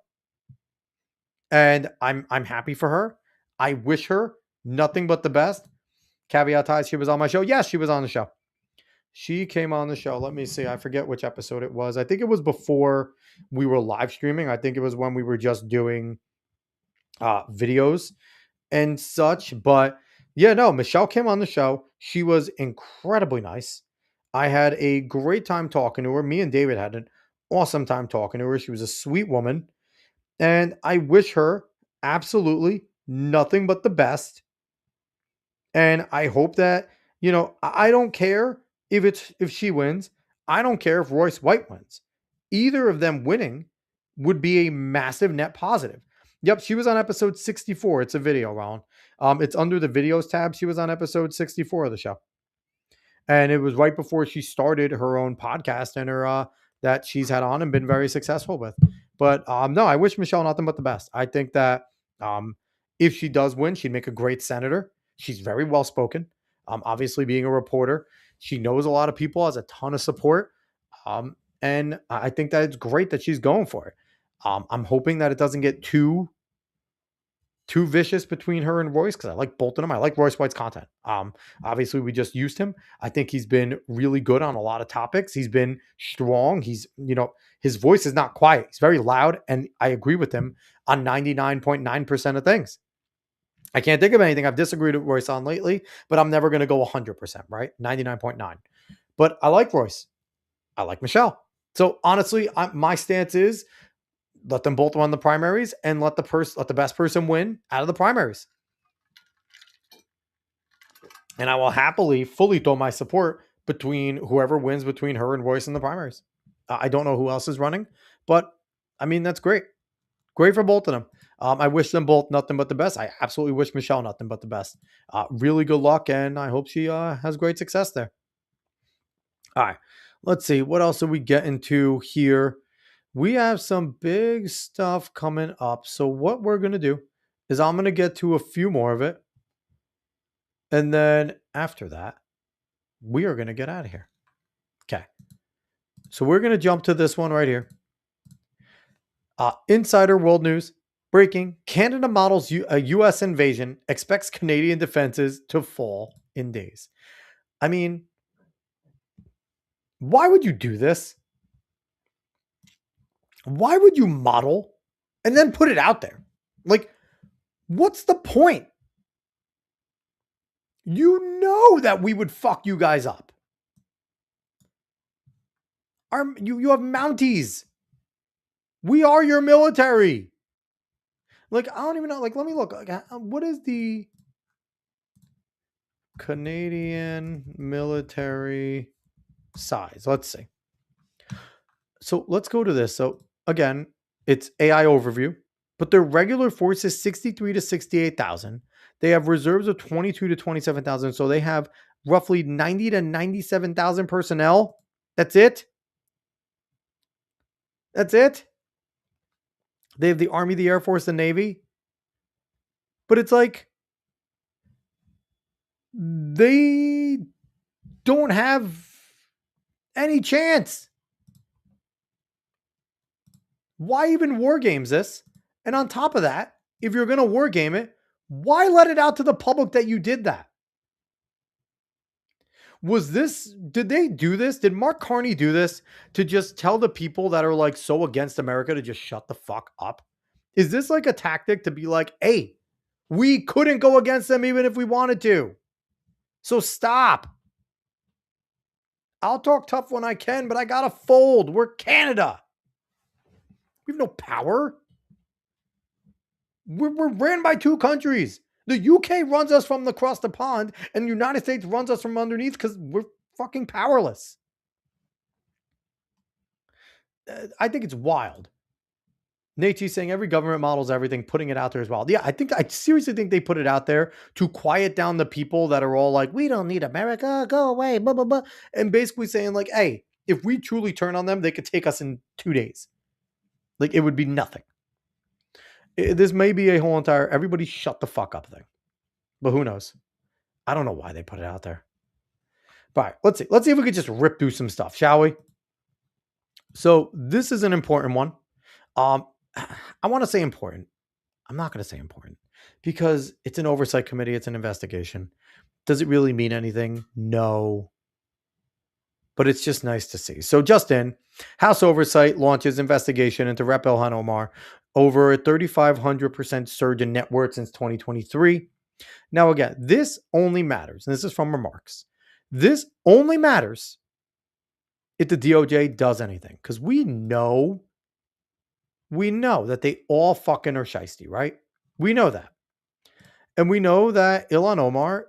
And I'm happy for her. I wish her nothing but the best. Caveat ties, she was on my show. Yes, she was on the show. She came on the show. Let me see. I forget which episode it was. I think it was before we were live streaming. I think it was when we were just doing videos and such. But yeah, no, Michelle came on the show. She was incredibly nice. I had a great time talking to her. Me and David had an awesome time talking to her. She was a sweet woman. And I wish her absolutely nothing but the best. And I hope that, I don't care if she wins. I don't care if Royce White wins. Either of them winning would be a massive net positive. Yep, she was on episode 64. It's a video, Ron. It's under the videos tab. She was on episode 64 of the show. And it was right before she started her own podcast and her that she's had on and been very successful with. But no, I wish Michelle nothing but the best. I think that if she does win, she'd make a great senator. She's very well spoken. Obviously, being a reporter, she knows a lot of people, has a ton of support. And I think that it's great that she's going for it. I'm hoping that it doesn't get too vicious between her and Royce, because I like both of them. I like Royce White's content. Obviously, we just used him. I think he's been really good on a lot of topics. He's been strong. He's, his voice is not quiet. He's very loud. And I agree with him on 99.9% of things. I can't think of anything I've disagreed with Royce on lately, but I'm never going to go 100%, right? 99.9. But I like Royce. I like Michelle. So honestly, my stance is let them both run the primaries and let the best person win out of the primaries. And I will happily fully throw my support between whoever wins between her and Royce in the primaries. I don't know who else is running, but I mean, that's great. Great for both of them. I wish them both nothing but the best. I absolutely wish Michelle nothing but the best. Really good luck, and I hope she has great success there. All right, let's see. What else are we getting to here? We have some big stuff coming up. So what we're going to do is I'm going to get to a few more of it. And then after that, we are going to get out of here. Okay. So we're going to jump to this one right here. Insider World News. Breaking: Canada models a U.S. invasion, expects Canadian defenses to fall in days. I mean, why would you do this? Why would you model and then put it out there? Like, what's the point? You know that we would fuck you guys up. You have Mounties. We are your military. Like, I don't even know. Like, let me look. Like, what is the Canadian military size? Let's see. So let's go to this. So again, it's AI overview, but their regular force is 63 to 68,000. They have reserves of 22 to 27,000. So they have roughly 90 to 97,000 personnel. That's it. That's it. They have the Army, the Air Force, the Navy. But it's like they don't have any chance. Why even war games this? And on top of that, if you're going to war game it, why let it out to the public that you did that? Did they do this? Did Mark Carney do this to just tell the people that are like so against America to just shut the fuck up? Is this like a tactic to be like, hey, we couldn't go against them even if we wanted to. So stop. I'll talk tough when I can, but I gotta fold. We're Canada. We have no power. We're ran by two countries. The UK runs us from across the pond, and the United States runs us from underneath because we're fucking powerless. I think it's wild. Nate's saying every government models everything, putting it out there as well. Yeah, I seriously think they put it out there to quiet down the people that are all like, we don't need America, go away, blah, blah, blah. And basically saying like, hey, if we truly turn on them, they could take us in 2 days. Like, it would be nothing. This may be a whole entire everybody shut the fuck up thing. But who knows? I don't know why they put it out there. But all right, let's see. Let's see if we could just rip through some stuff, shall we? So this is an important one. I want to say important. I'm not going to say important because it's an oversight committee. It's an investigation. Does it really mean anything? No. But it's just nice to see. So just in, House Oversight launches investigation into Rep. Ilhan Omar over a 3,500% surge in net worth since 2023. Now, again, this only matters, and this is from remarks. This only matters if the DOJ does anything, because we know that they all fucking are shiesty, right? We know that. And we know that Ilhan Omar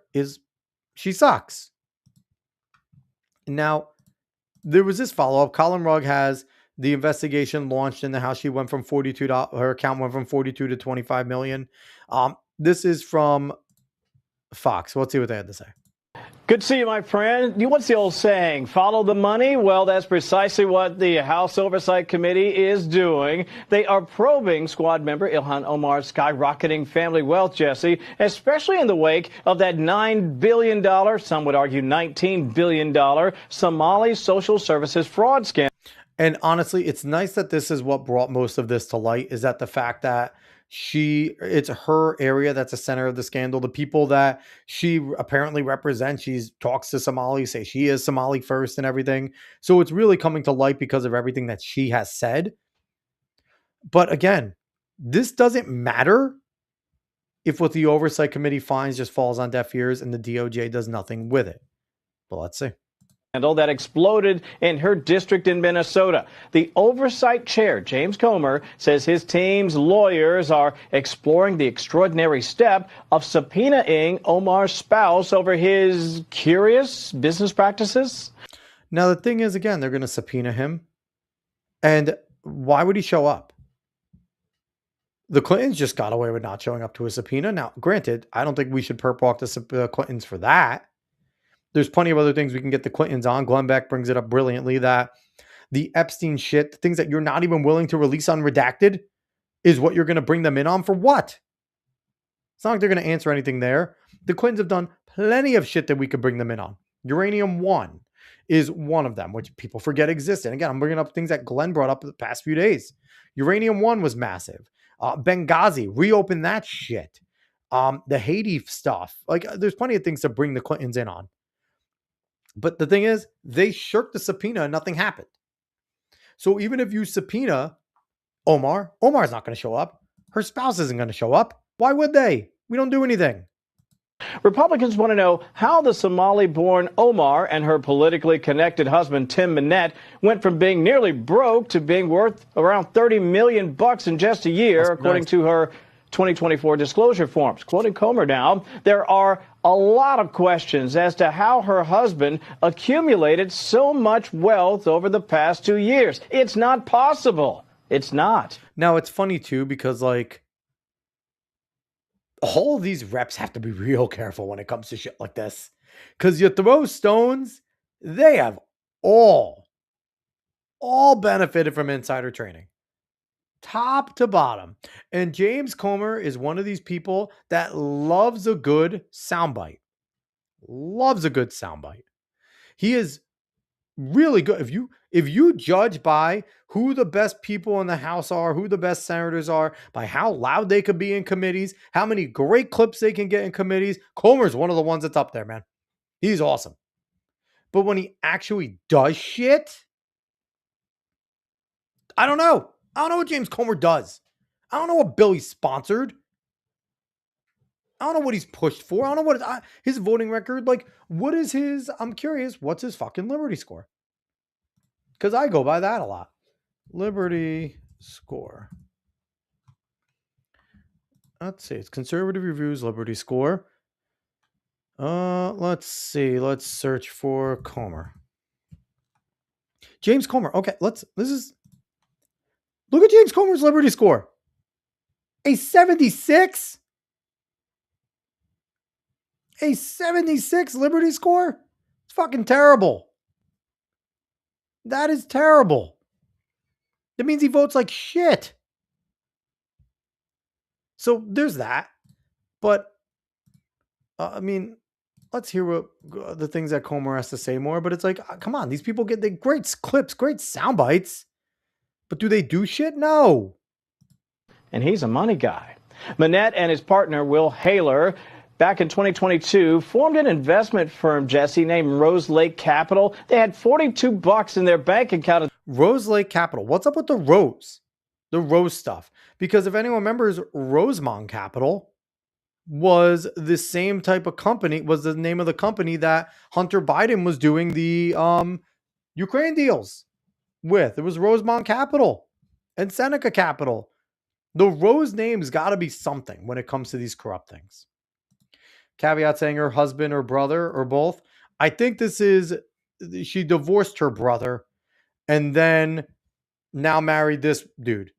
she sucks. Now, there was this follow-up. Colin Rugg has the investigation launched in the House. She went from her account went from 42 to 25 million. This is from Fox. Let's see what they had to say. Good to see you, my friend. What's the old saying? Follow the money? Well, that's precisely what the House Oversight Committee is doing. They are probing squad member Ilhan Omar's skyrocketing family wealth, Jesse, especially in the wake of that $9 billion, some would argue $19 billion, Somali social services fraud scam. And honestly, it's nice that this is what brought most of this to light, is that the fact that it's her area that's the center of the scandal. The people that she apparently represents, she talks to Somali, say she is Somali first and everything. So it's really coming to light because of everything that she has said. But again, this doesn't matter if what the Oversight Committee finds just falls on deaf ears and the DOJ does nothing with it. But let's see. That exploded in her district in Minnesota. The oversight chair, James Comer, says his team's lawyers are exploring the extraordinary step of subpoenaing Omar's spouse over his curious business practices. Now, the thing is, again, they're going to subpoena him. And why would he show up? The Clintons just got away with not showing up to a subpoena. Now, granted, I don't think we should perp walk the Clintons for that. There's plenty of other things we can get the Clintons on. Glenn Beck brings it up brilliantly that the Epstein shit, the things that you're not even willing to release unredacted, is what you're going to bring them in on for what? It's not like they're going to answer anything there. The Clintons have done plenty of shit that we could bring them in on. Uranium One is one of them, which people forget existed. And again, I'm bringing up things that Glenn brought up the past few days. Uranium One was massive. Benghazi, reopen that shit. The Haiti stuff. Like, there's plenty of things to bring the Clintons in on. But the thing is, they shirked the subpoena and nothing happened. So even if you subpoena Omar's not going to show up. Her spouse isn't going to show up. Why would they? We don't do anything. Republicans want to know how the Somali-born Omar and her politically connected husband Tim Minette went from being nearly broke to being worth around $30 million in just a year, according to her 2024 disclosure forms. Quoting Comer now, there are a lot of questions as to how her husband accumulated so much wealth over the past 2 years. It's not possible. It's not. Now, it's funny, too, because, like, all of these reps have to be real careful when it comes to shit like this. Because you throw stones, they have all benefited from insider training. Top to bottom. And James Comer is one of these people that loves a good soundbite. Loves a good soundbite. He is really good. If you judge by who the best people in the House are, who the best senators are, by how loud they could be in committees, how many great clips they can get in committees, Comer's one of the ones that's up there, man. He's awesome. But when he actually does shit, I don't know. I don't know what James Comer does. I don't know what Bill he's sponsored. I don't know what he's pushed for. I don't know what his voting record, like, what is his, I'm curious, what's his fucking Liberty score? Because I go by that a lot. Liberty score. Let's see. It's Conservative Review's Liberty score. Let's see. Let's search for Comer. James Comer. Okay, look at James Comer's Liberty score. A 76? A 76 Liberty score? It's fucking terrible. That is terrible. That means he votes like shit. So there's that. But, I mean, let's hear what the things that Comer has to say more. But it's like, come on, these people get the great clips, great sound bites. But do they do shit? No. And he's a money guy. Minette and his partner, Will Haler, back in 2022, formed an investment firm, Jesse, named Rose Lake Capital. They had $42 in their bank account. Rose Lake Capital. What's up with the Rose? The Rose stuff. Because if anyone remembers, Rosemont Capital was the same type of company, was the name of the company that Hunter Biden was doing the Ukraine deals with. It was Rosemont Capital and Seneca Capital. The Rose name's got to be something when it comes to these corrupt things. Caveat saying her husband or brother or both. I think this is, she divorced her brother and then now married this dude.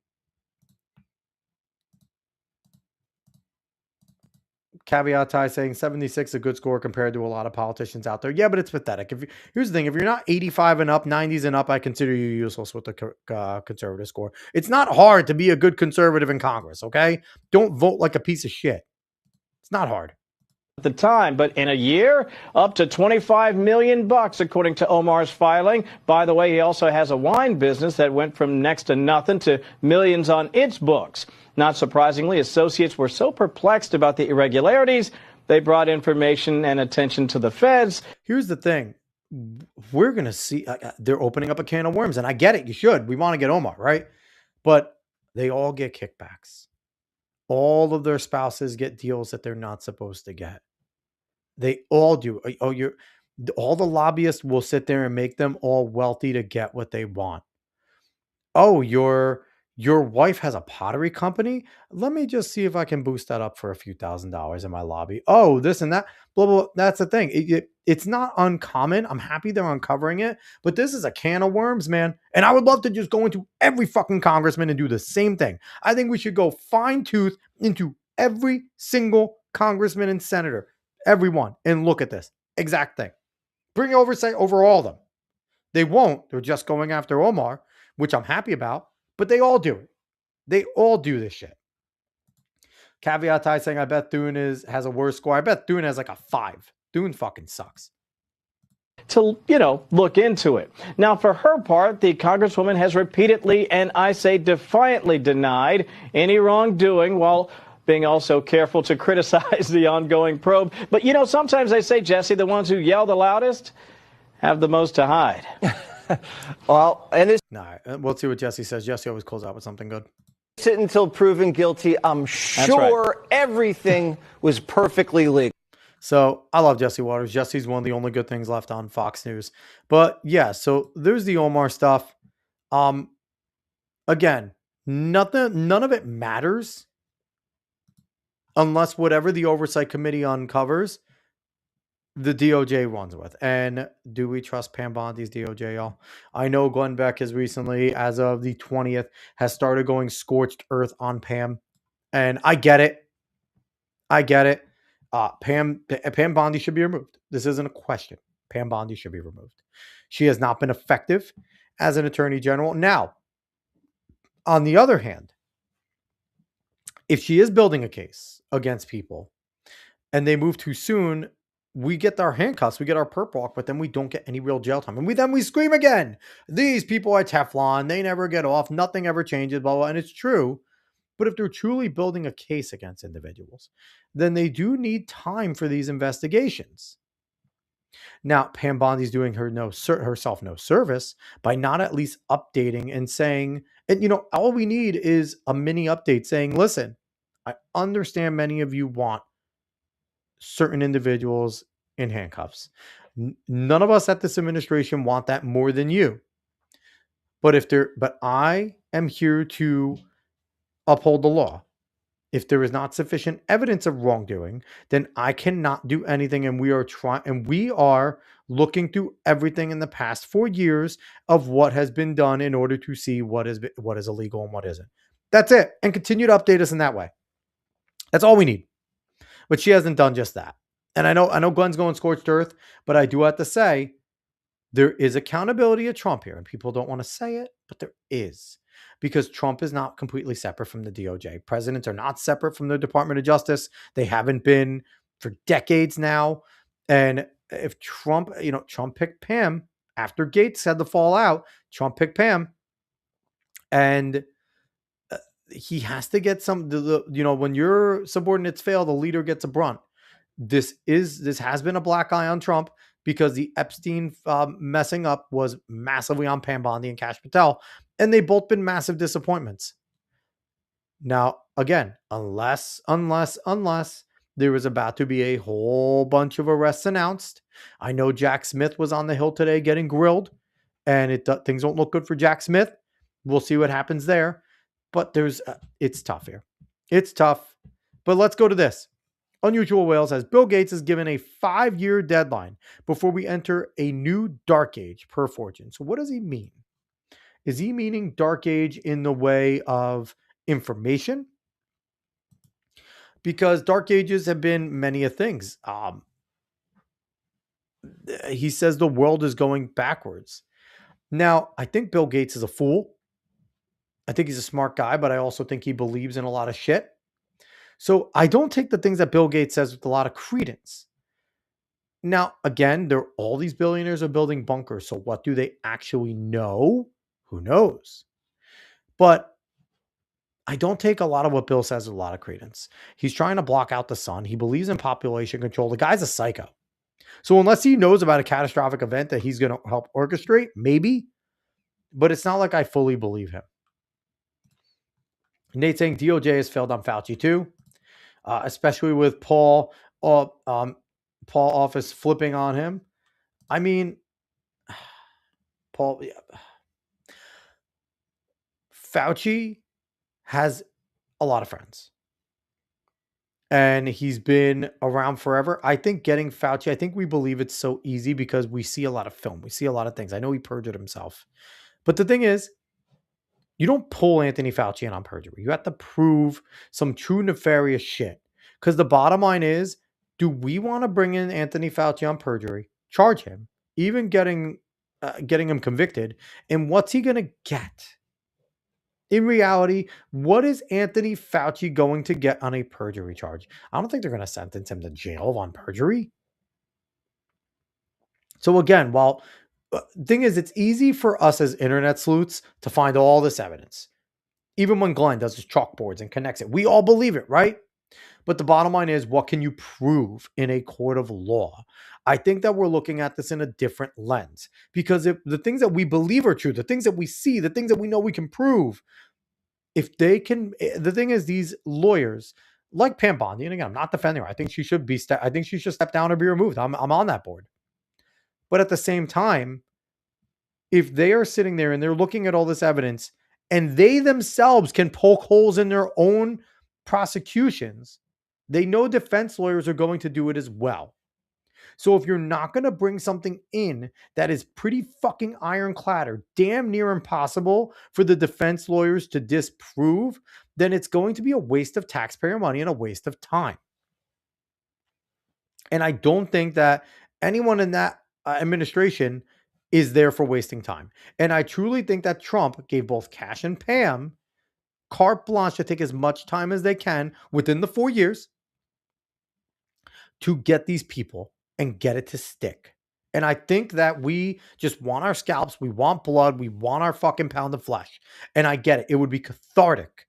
Caveat tie saying 76 a good score compared to a lot of politicians out there. Yeah, but it's pathetic. Here's the thing. If you're not 85 and up, 90s and up, I consider you useless with the conservative score. It's not hard to be a good conservative in Congress, okay? Don't vote like a piece of shit. It's not hard. At the time, but in a year, up to $25 million, according to Omar's filing. By the way, he also has a wine business that went from next to nothing to millions on its books. Not surprisingly, associates were so perplexed about the irregularities, they brought information and attention to the feds. Here's the thing. We're going to see, they're opening up a can of worms, and I get it. You should. We want to get Omar, right? But they all get kickbacks. All of their spouses get deals that they're not supposed to get. They all do. All the lobbyists will sit there and make them all wealthy to get what they want. Oh, your wife has a pottery company? Let me just see if I can boost that up for a few $1,000s in my lobby. Oh, this and that. Blah, blah, blah. That's the thing. It's not uncommon. I'm happy they're uncovering it. But this is a can of worms, man. And I would love to just go into every fucking congressman and do the same thing. I think we should go fine tooth into every single congressman and senator. Everyone. And look at this. Exact thing. Bring oversight over all of them. They won't. They're just going after Omar, which I'm happy about. But they all do it. They all do this shit. Caveat tie saying, I bet Thune has a worse score. I bet Thune has like a 5. Thune fucking sucks. to, look into it. Now, for her part, the Congresswoman has repeatedly, and I say defiantly, denied any wrongdoing while being also careful to criticize the ongoing probe. But, sometimes they say, Jesse, the ones who yell the loudest have the most to hide. Well, and this. Nah, we'll see what Jesse says. Jesse always close out with something good. Sit until proven guilty. I'm sure everything was perfectly legal. So I love Jesse Waters. Jesse's one of the only good things left on Fox News. But yeah, so there's the Omar stuff. Again, none of it matters unless whatever the oversight committee uncovers, the DOJ runs with. And do we trust Pam Bondi's DOJ, y'all? I know Glenn Beck has recently, as of the 20th, has started going scorched earth on Pam. And I get it. Pam Bondi should be removed. This isn't a question. Pam Bondi should be removed. She has not been effective as an attorney general. Now, on the other hand, if she is building a case against people and they move too soon, we get our handcuffs, we get our perp walk, but then we don't get any real jail time. And we scream again. These people are Teflon. They never get off. Nothing ever changes, blah, blah. And it's true. But if they're truly building a case against individuals, then they do need time for these investigations. Now, Pam Bondi's doing herself no service by not at least updating and saying, and all we need is a mini update saying, listen, I understand many of you want certain individuals in handcuffs. None of us at this administration want that more than you. But I am here to uphold the law. If there is not sufficient evidence of wrongdoing, then I cannot do anything. And we are looking through everything in the past 4 years of what has been done in order to see what is illegal and what isn't. That's it. And continue to update us in that way. That's all we need. But she hasn't done just that. And I know Glenn's going scorched earth, but I do have to say there is accountability at Trump here. And people don't want to say it, but there is. Because Trump is not completely separate from the DOJ. Presidents are not separate from the Department of Justice. They haven't been for decades now. And if Trump picked Pam after Gates had the fallout, Trump picked Pam. And he has to get when your subordinates fail, the leader gets a brunt. This has been a black eye on Trump because the Epstein messing up was massively on Pam Bondi and Kash Patel. And they've both been massive disappointments. Now, again, unless there was about to be a whole bunch of arrests announced. I know Jack Smith was on the Hill today getting grilled, and things don't look good for Jack Smith. We'll see what happens there. But it's tough here. It's tough. But let's go to this. Unusual Whales says Bill Gates has given a 5-year deadline before we enter a new dark age per Fortune. So what does he mean? Is he meaning dark age in the way of information? Because dark ages have been many things. He says the world is going backwards. Now, I think Bill Gates is a fool. I think he's a smart guy, but I also think he believes in a lot of shit. So I don't take the things that Bill Gates says with a lot of credence. Now, again, all these billionaires are building bunkers. So what do they actually know? Who knows? But I don't take a lot of what Bill says with a lot of credence. He's trying to block out the sun. He believes in population control. The guy's a psycho. So unless he knows about a catastrophic event that he's going to help orchestrate, maybe. But it's not like I fully believe him. Nate saying DOJ has failed on Fauci too, especially with Paul office flipping on him. I mean, Fauci has a lot of friends. And he's been around forever. I think getting Fauci, I think we believe it's so easy because we see a lot of film. We see a lot of things. I know he perjured himself. But the thing is, you don't pull Anthony Fauci in on perjury. You have to prove some true nefarious shit. Because the bottom line is, do we want to bring in Anthony Fauci on perjury, charge him, even getting him convicted, and what's he going to get? In reality, what is Anthony Fauci going to get on a perjury charge? I don't think they're going to sentence him to jail on perjury. So again, while thing is, it's easy for us as internet sleuths to find all this evidence. Even when Glenn does his chalkboards and connects it, we all believe it, right? But the bottom line is, what can you prove in a court of law? I think that we're looking at this in a different lens, because if the things that we believe are true, the things that we see, the things that we know we can prove, if they can, the thing is, these lawyers like Pam Bondi, and again, I'm not defending her. I think she should be. I think she should step down or be removed. I'm on that board. But at the same time, if they are sitting there and they're looking at all this evidence, and they themselves can poke holes in their own prosecutions, they know defense lawyers are going to do it as well. So if you're not going to bring something in that is pretty fucking ironclad or damn near impossible for the defense lawyers to disprove, then it's going to be a waste of taxpayer money and a waste of time. And I don't think that anyone in that administration is there for wasting time. And I truly think that Trump gave both Cash and Pam carte blanche to take as much time as they can within the 4 years to get these people and get it to stick. And I think that we just want our scalps. We want blood. We want our fucking pound of flesh. And I get it. It would be cathartic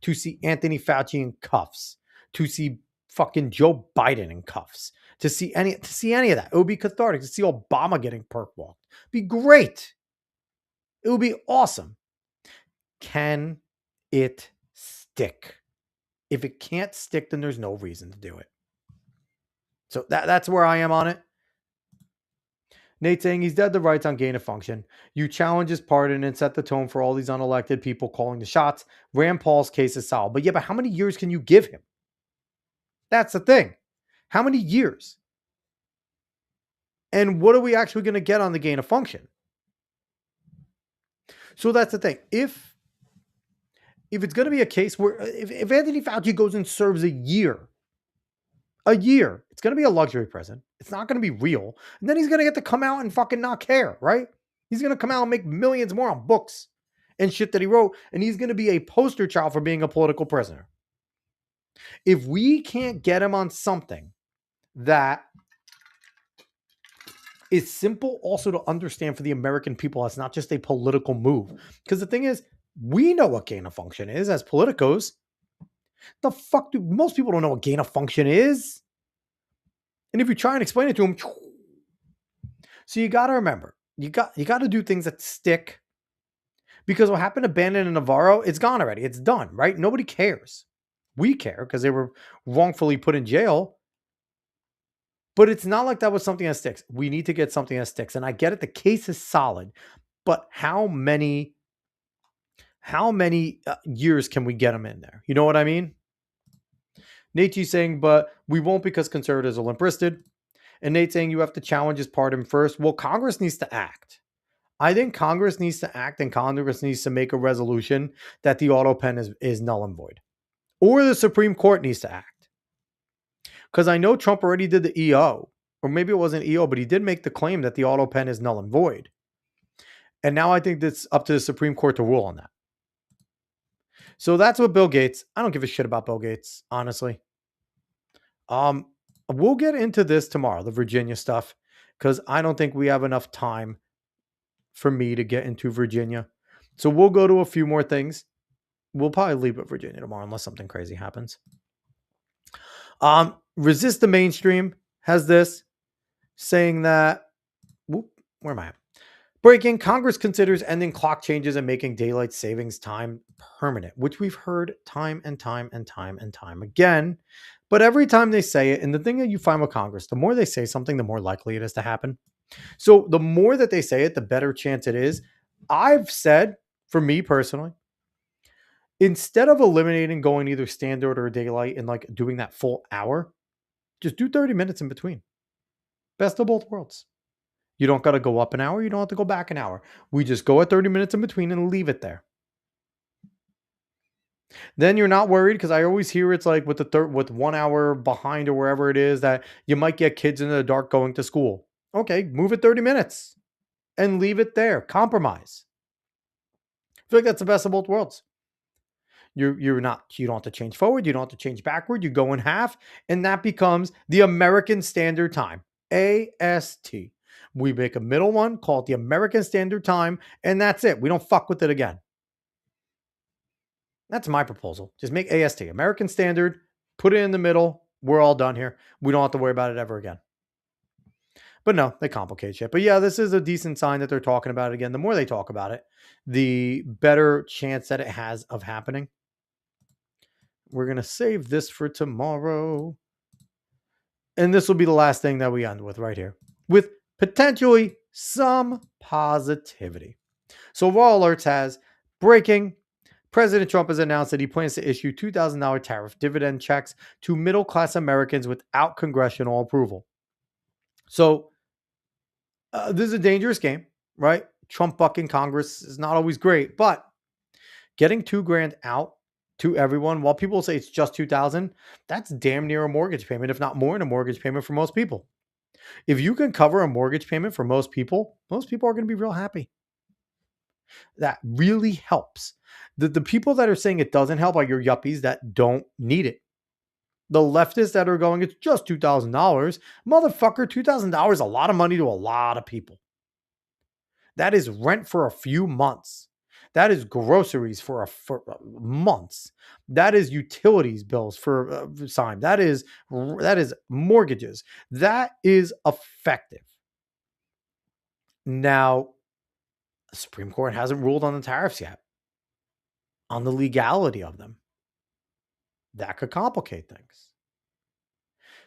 to see Anthony Fauci in cuffs, to see fucking Joe Biden in cuffs, to see any of that. It would be cathartic to see Obama getting perk walked. Be great. It would be awesome. Can it stick? If it can't stick, then there's no reason to do it. So that's where I am on it. Nate saying he's dead to rights on gain of function. You challenge his pardon and set the tone for all these unelected people calling the shots. Rand Paul's case is solved. But how many years can you give him? That's the thing. How many years? And what are we actually going to get on the gain of function? So that's the thing. If it's going to be a case where if Anthony Fauci goes and serves a year, it's going to be a luxury prison. It's not going to be real. And then he's going to get to come out and fucking not care, right? He's going to come out and make millions more on books and shit that he wrote. And he's going to be a poster child for being a political prisoner. If we can't get him on something that is simple also to understand for the American people, it's not just a political move. Because the thing is, we know what gain of function is as politicos. The fuck do most people don't know what gain of function is? And if you try and explain it to them, so you got to remember, you got to do things that stick. Because what happened to Bannon and Navarro, it's gone already. It's done, right? Nobody cares. We care because they were wrongfully put in jail. But it's not like that was something that sticks. We need to get something that sticks. And I get it. The case is solid. But how many years can we get them in there? You know what I mean? Nate's saying, but we won't because conservatives are limp-wristed. And Nate's saying you have to challenge his pardon first. Well, Congress needs to act. I think Congress needs to act, and Congress needs to make a resolution that the auto pen is null and void. Or the Supreme Court needs to act. Because I know Trump already did the EO, or maybe it wasn't EO, but he did make the claim that the auto pen is null and void. And now I think it's up to the Supreme Court to rule on that. So that's what Bill Gates. I don't give a shit about Bill Gates, honestly. We'll get into this tomorrow, the Virginia stuff, because I don't think we have enough time for me to get into Virginia. So we'll go to a few more things. We'll probably leave at Virginia tomorrow unless something crazy happens. Resist the Mainstream has this saying that, where am I at? Breaking, Congress considers ending clock changes and making daylight savings time permanent, which we've heard time and time and time and time again. But every time they say it, and the thing that you find with Congress, the more they say something, the more likely it is to happen. So the more that they say it, the better chance it is. I've said, for me personally, instead of eliminating going either standard or daylight and like doing that full hour, just do 30 minutes in between. Best of both worlds. You don't got to go up an hour. You don't have to go back an hour. We just go at 30 minutes in between and leave it there. Then you're not worried, because I always hear it's like with with 1 hour behind or wherever it is that you might get kids in the dark going to school. Okay, move it 30 minutes and leave it there. Compromise. I feel like that's the best of both worlds. You don't have to change forward. You don't have to change backward. You go in half, and that becomes the American Standard Time, AST. We make a middle one, call it the American Standard Time, and that's it. We don't fuck with it again. That's my proposal. Just make AST, American Standard, put it in the middle. We're all done here. We don't have to worry about it ever again. But no, they complicate shit. But yeah, this is a decent sign that they're talking about it again. The more they talk about it, the better chance that it has of happening. We're going to save this for tomorrow. And this will be the last thing that we end with right here, with potentially some positivity. So Raw Alerts has breaking. President Trump has announced that he plans to issue $2,000 tariff dividend checks to middle-class Americans without congressional approval. So this is a dangerous game, right? Trump bucking Congress is not always great, but getting $2,000 out to everyone, while people say it's just $2,000, that's damn near a mortgage payment, if not more than a mortgage payment for most people. If you can cover a mortgage payment for most people are going to be real happy. That really helps. The people that are saying it doesn't help are your yuppies that don't need it. The leftists that are going, it's just $2,000. Motherfucker, $2,000 is a lot of money to a lot of people. That is rent for a few months. That is groceries for months. That is utilities bills for time. That is mortgages. That is effective. Now, the Supreme Court hasn't ruled on the tariffs yet, on the legality of them. That could complicate things.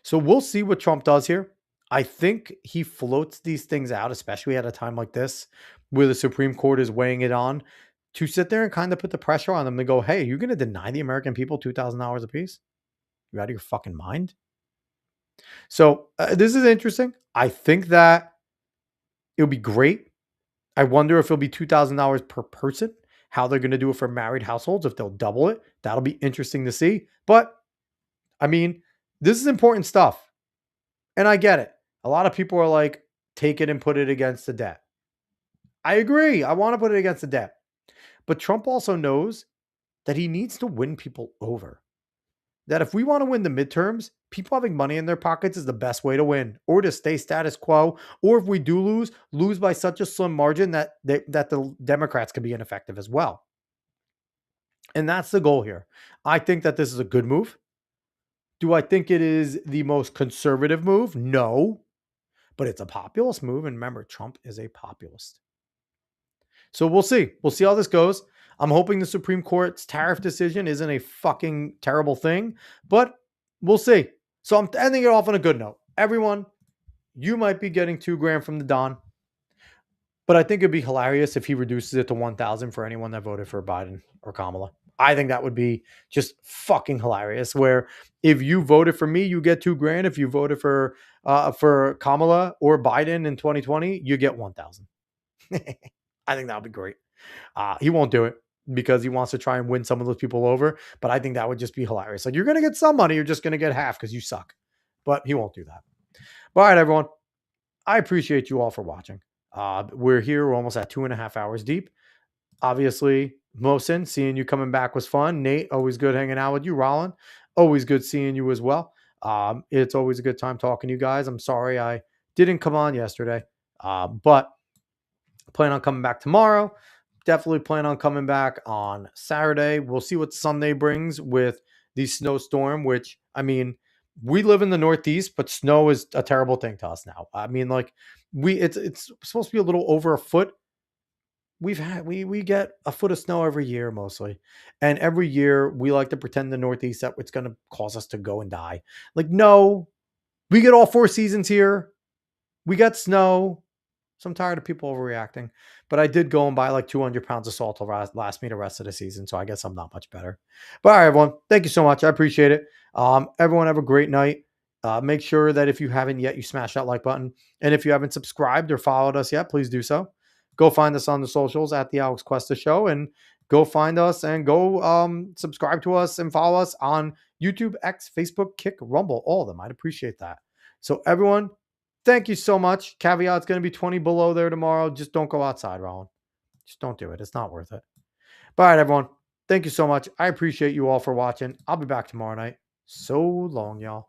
So we'll see what Trump does here. I think he floats these things out, especially at a time like this, where the Supreme Court is weighing it on, to sit there and kind of put the pressure on them to go, hey, you're going to deny the American people $2,000 a piece? You out of your fucking mind? So this is interesting. I think that it'll be great. I wonder if it'll be $2,000 per person, how they're going to do it for married households, if they'll double it. That'll be interesting to see. But, I mean, this is important stuff. And I get it. A lot of people are like, take it and put it against the debt. I agree. I want to put it against the debt. But Trump also knows that he needs to win people over. That if we want to win the midterms, people having money in their pockets is the best way to win, or to stay status quo. Or if we do lose by such a slim margin that the Democrats could be ineffective as well. And that's the goal here. I think that this is a good move. Do I think it is the most conservative move? No. But it's a populist move. And remember, Trump is a populist. So we'll see. We'll see how this goes. I'm hoping the Supreme Court's tariff decision isn't a fucking terrible thing, but we'll see. So I'm ending it off on a good note. Everyone, you might be getting $2,000 from the Don, but I think it'd be hilarious if he reduces it to $1,000 for anyone that voted for Biden or Kamala. I think that would be just fucking hilarious. Where if you voted for me, you get $2,000. If you voted for Kamala or Biden in 2020, you get $1,000. I think that would be great. He won't do it because he wants to try and win some of those people over. But I think that would just be hilarious. Like, you're going to get some money. You're just going to get half because you suck. But he won't do that. All right, everyone. I appreciate you all for watching. We're here. We're almost at 2.5 hours deep. Obviously, Mohsen, seeing you coming back was fun. Nate, always good hanging out with you. Rollin, always good seeing you as well. It's always a good time talking to you guys. I'm sorry I didn't come on yesterday. But plan on coming back tomorrow. Definitely plan on coming back on Saturday. We'll see what Sunday brings with the snowstorm, which, I mean, we live in the Northeast, but snow is a terrible thing to us now. I mean, like, it's supposed to be a little over a foot. We get a foot of snow every year mostly. And every year we like to pretend the Northeast that it's going to cause us to go and die. Like, no, we get all 4 seasons here. We got snow. So I'm tired of people overreacting. But I did go and buy like 200 pounds of salt to last me the rest of the season. So I guess I'm not much better. But all right, everyone. Thank you so much. I appreciate it. Everyone have a great night. Make sure that if you haven't yet, you smash that like button. And if you haven't subscribed or followed us yet, please do so. Go find us on the socials at the Alex Cuesta Show, and go find us and go subscribe to us and follow us on YouTube, X, Facebook, Kick, Rumble, all of them. I'd appreciate that. So everyone, thank you so much. Caveat, it's going to be 20 below there tomorrow. Just don't go outside, Rollin. Just don't do it. It's not worth it. But all right, everyone. Thank you so much. I appreciate you all for watching. I'll be back tomorrow night. So long, y'all.